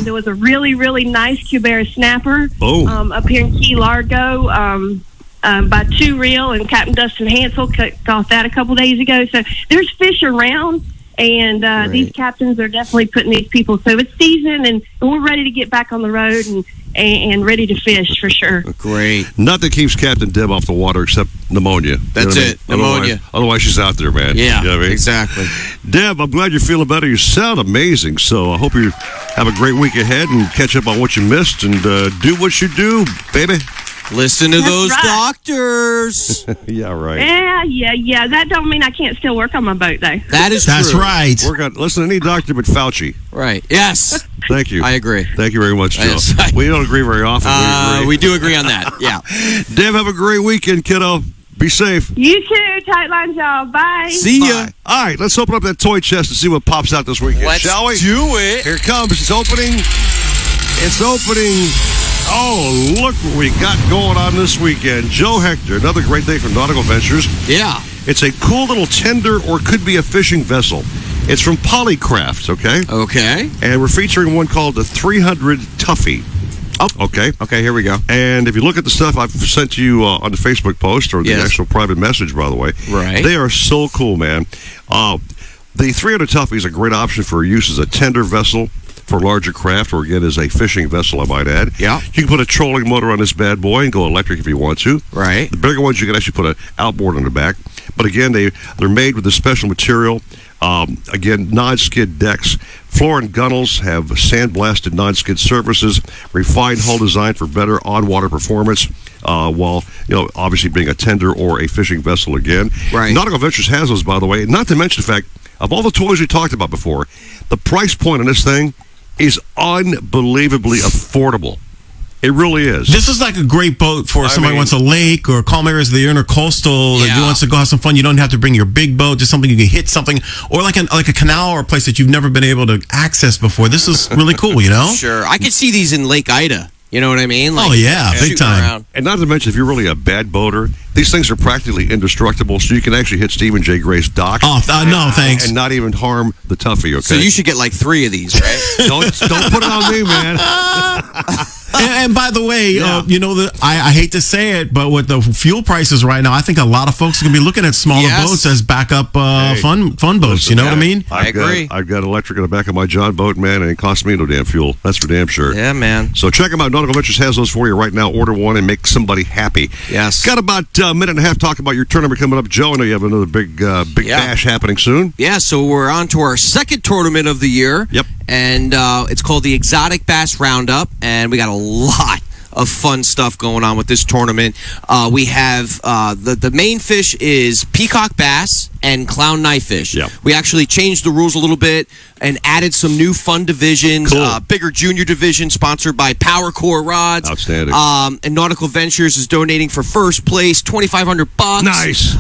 There was a really, really nice Cubera snapper up here in Key Largo by 2 reel, and Captain Dustin Hansel caught that a couple days ago. So there's fish around, and these captains are definitely putting these people. So it's season, and we're ready to get back on the road and ready to fish for sure.
Great.
Nothing that keeps Captain Deb off the water except pneumonia.
That's it. Pneumonia.
Otherwise, she's out there, man.
Yeah,
you know what I mean?
Exactly.
Deb, I'm glad you're feeling better. You sound amazing. So I hope you have a great week ahead and catch up on what you missed and do what you do, baby.
Listen to those doctors.
Yeah, right.
Yeah. That don't mean I can't still work on my boat, though.
That's
right.
We're going to listen to any doctor but Fauci.
Right. Yes.
Thank you.
I agree.
Thank you very much, Joe.
Yes.
We don't agree very often.
We do agree on that. Yeah.
Deb, have a great weekend, kiddo. Be safe.
You too. Tight lines, y'all. Bye.
See ya.
Bye. All right, let's open up that toy chest and see what pops out this weekend, shall we?
Do it.
Here it comes. It's opening. Oh, look what we got going on this weekend. Joe Hector, another great day from Nautical Ventures.
Yeah.
It's a cool little tender or could be a fishing vessel. It's from Polycraft, okay?
Okay.
And we're featuring one called the 300 Tuffy.
Oh,
okay,
here we go.
And if you look at the stuff I've sent to you on the Facebook post or the actual private message, by the way, they are so cool, man. The 300 Tuffy is a great option for use as a tender vessel for larger craft, or again as a fishing vessel, I might add.
Yeah.
You can put a trolling motor on this bad boy and go electric if you want to.
Right.
The bigger ones, you can actually put an outboard on the back. But again, they're made with this special material. Again, non-skid decks. Floor and gunnels have sandblasted non-skid surfaces, refined hull design for better on-water performance, while obviously being a tender or a fishing vessel again.
Right.
Nautical Ventures has those, by the way. Not to mention the fact, of all the toys we talked about before, the price point on this thing is unbelievably affordable. It really is.
This is like a great boat for somebody who wants a lake or calm areas of the intercoastal that wants to go have some fun. You don't have to bring your big boat, just something you can hit something, or like a canal or a place that you've never been able to access before. This is really cool, you know?
Sure. I could see these in Lake Ida. You know what I mean? Like,
big time.
Around.
And not to mention, if you're really a bad boater, these things are practically indestructible, so you can actually hit Stephen J. Gray's dock.
Oh, no, thanks.
And not even harm the toughie, okay?
So you should get like 3 of these, right?
don't put it on me, man.
And by the way, you know, I hate to say it, but with the fuel prices right now, I think a lot of folks are going to be looking at smaller boats as backup fun boats. You know what I mean?
I agree.
I've got electric in the back of my John boat, man, and it costs me no damn fuel. That's for damn sure.
Yeah, man.
So check them out. Nautical Ventures has those for you right now. Order one and make somebody happy.
Yes.
Got about a minute and a half talking about your tournament coming up. Joe, I know you have another big bash happening soon.
Yeah, so we're on to our second tournament of the year.
Yep.
And it's called the Exotic Bass Roundup, and we got a lot of fun stuff going on with this tournament. We have the main fish is peacock bass and clown knifefish.
Yep.
We actually changed the rules a little bit and added some new fun divisions.
Cool.
Bigger junior division sponsored by Power Core Rods.
Outstanding.
And Nautical Ventures is donating for first place, $2,500.
Nice.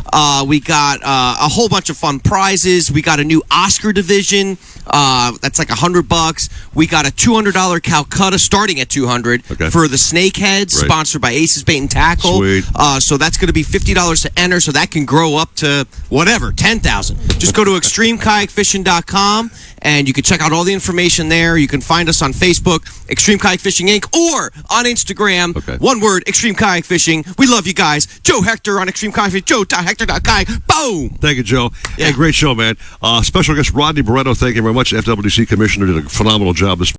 We got a whole bunch of fun prizes. We got a new Oscar division. That's like $100. We got a $200 Calcutta starting at $200 for the snakeheads, sponsored by Aces Bait and Tackle.
Sweet.
So that's going to be $50 to enter. So that can grow up to whatever, $10,000. Just go to extremekayakfishing.com and you can check out all the information there. You can find us on Facebook, Extreme Kayak Fishing Inc., or on Instagram. One word, Extreme Kayak Fishing. We love you guys. Joe Hector on Extreme Kayak Fishing. Joe.hector.kayak. Boom.
Thank you, Joe. Yeah, great show, man. Special guest Rodney Verado. Thank you very much. FWC Commissioner did a phenomenal job this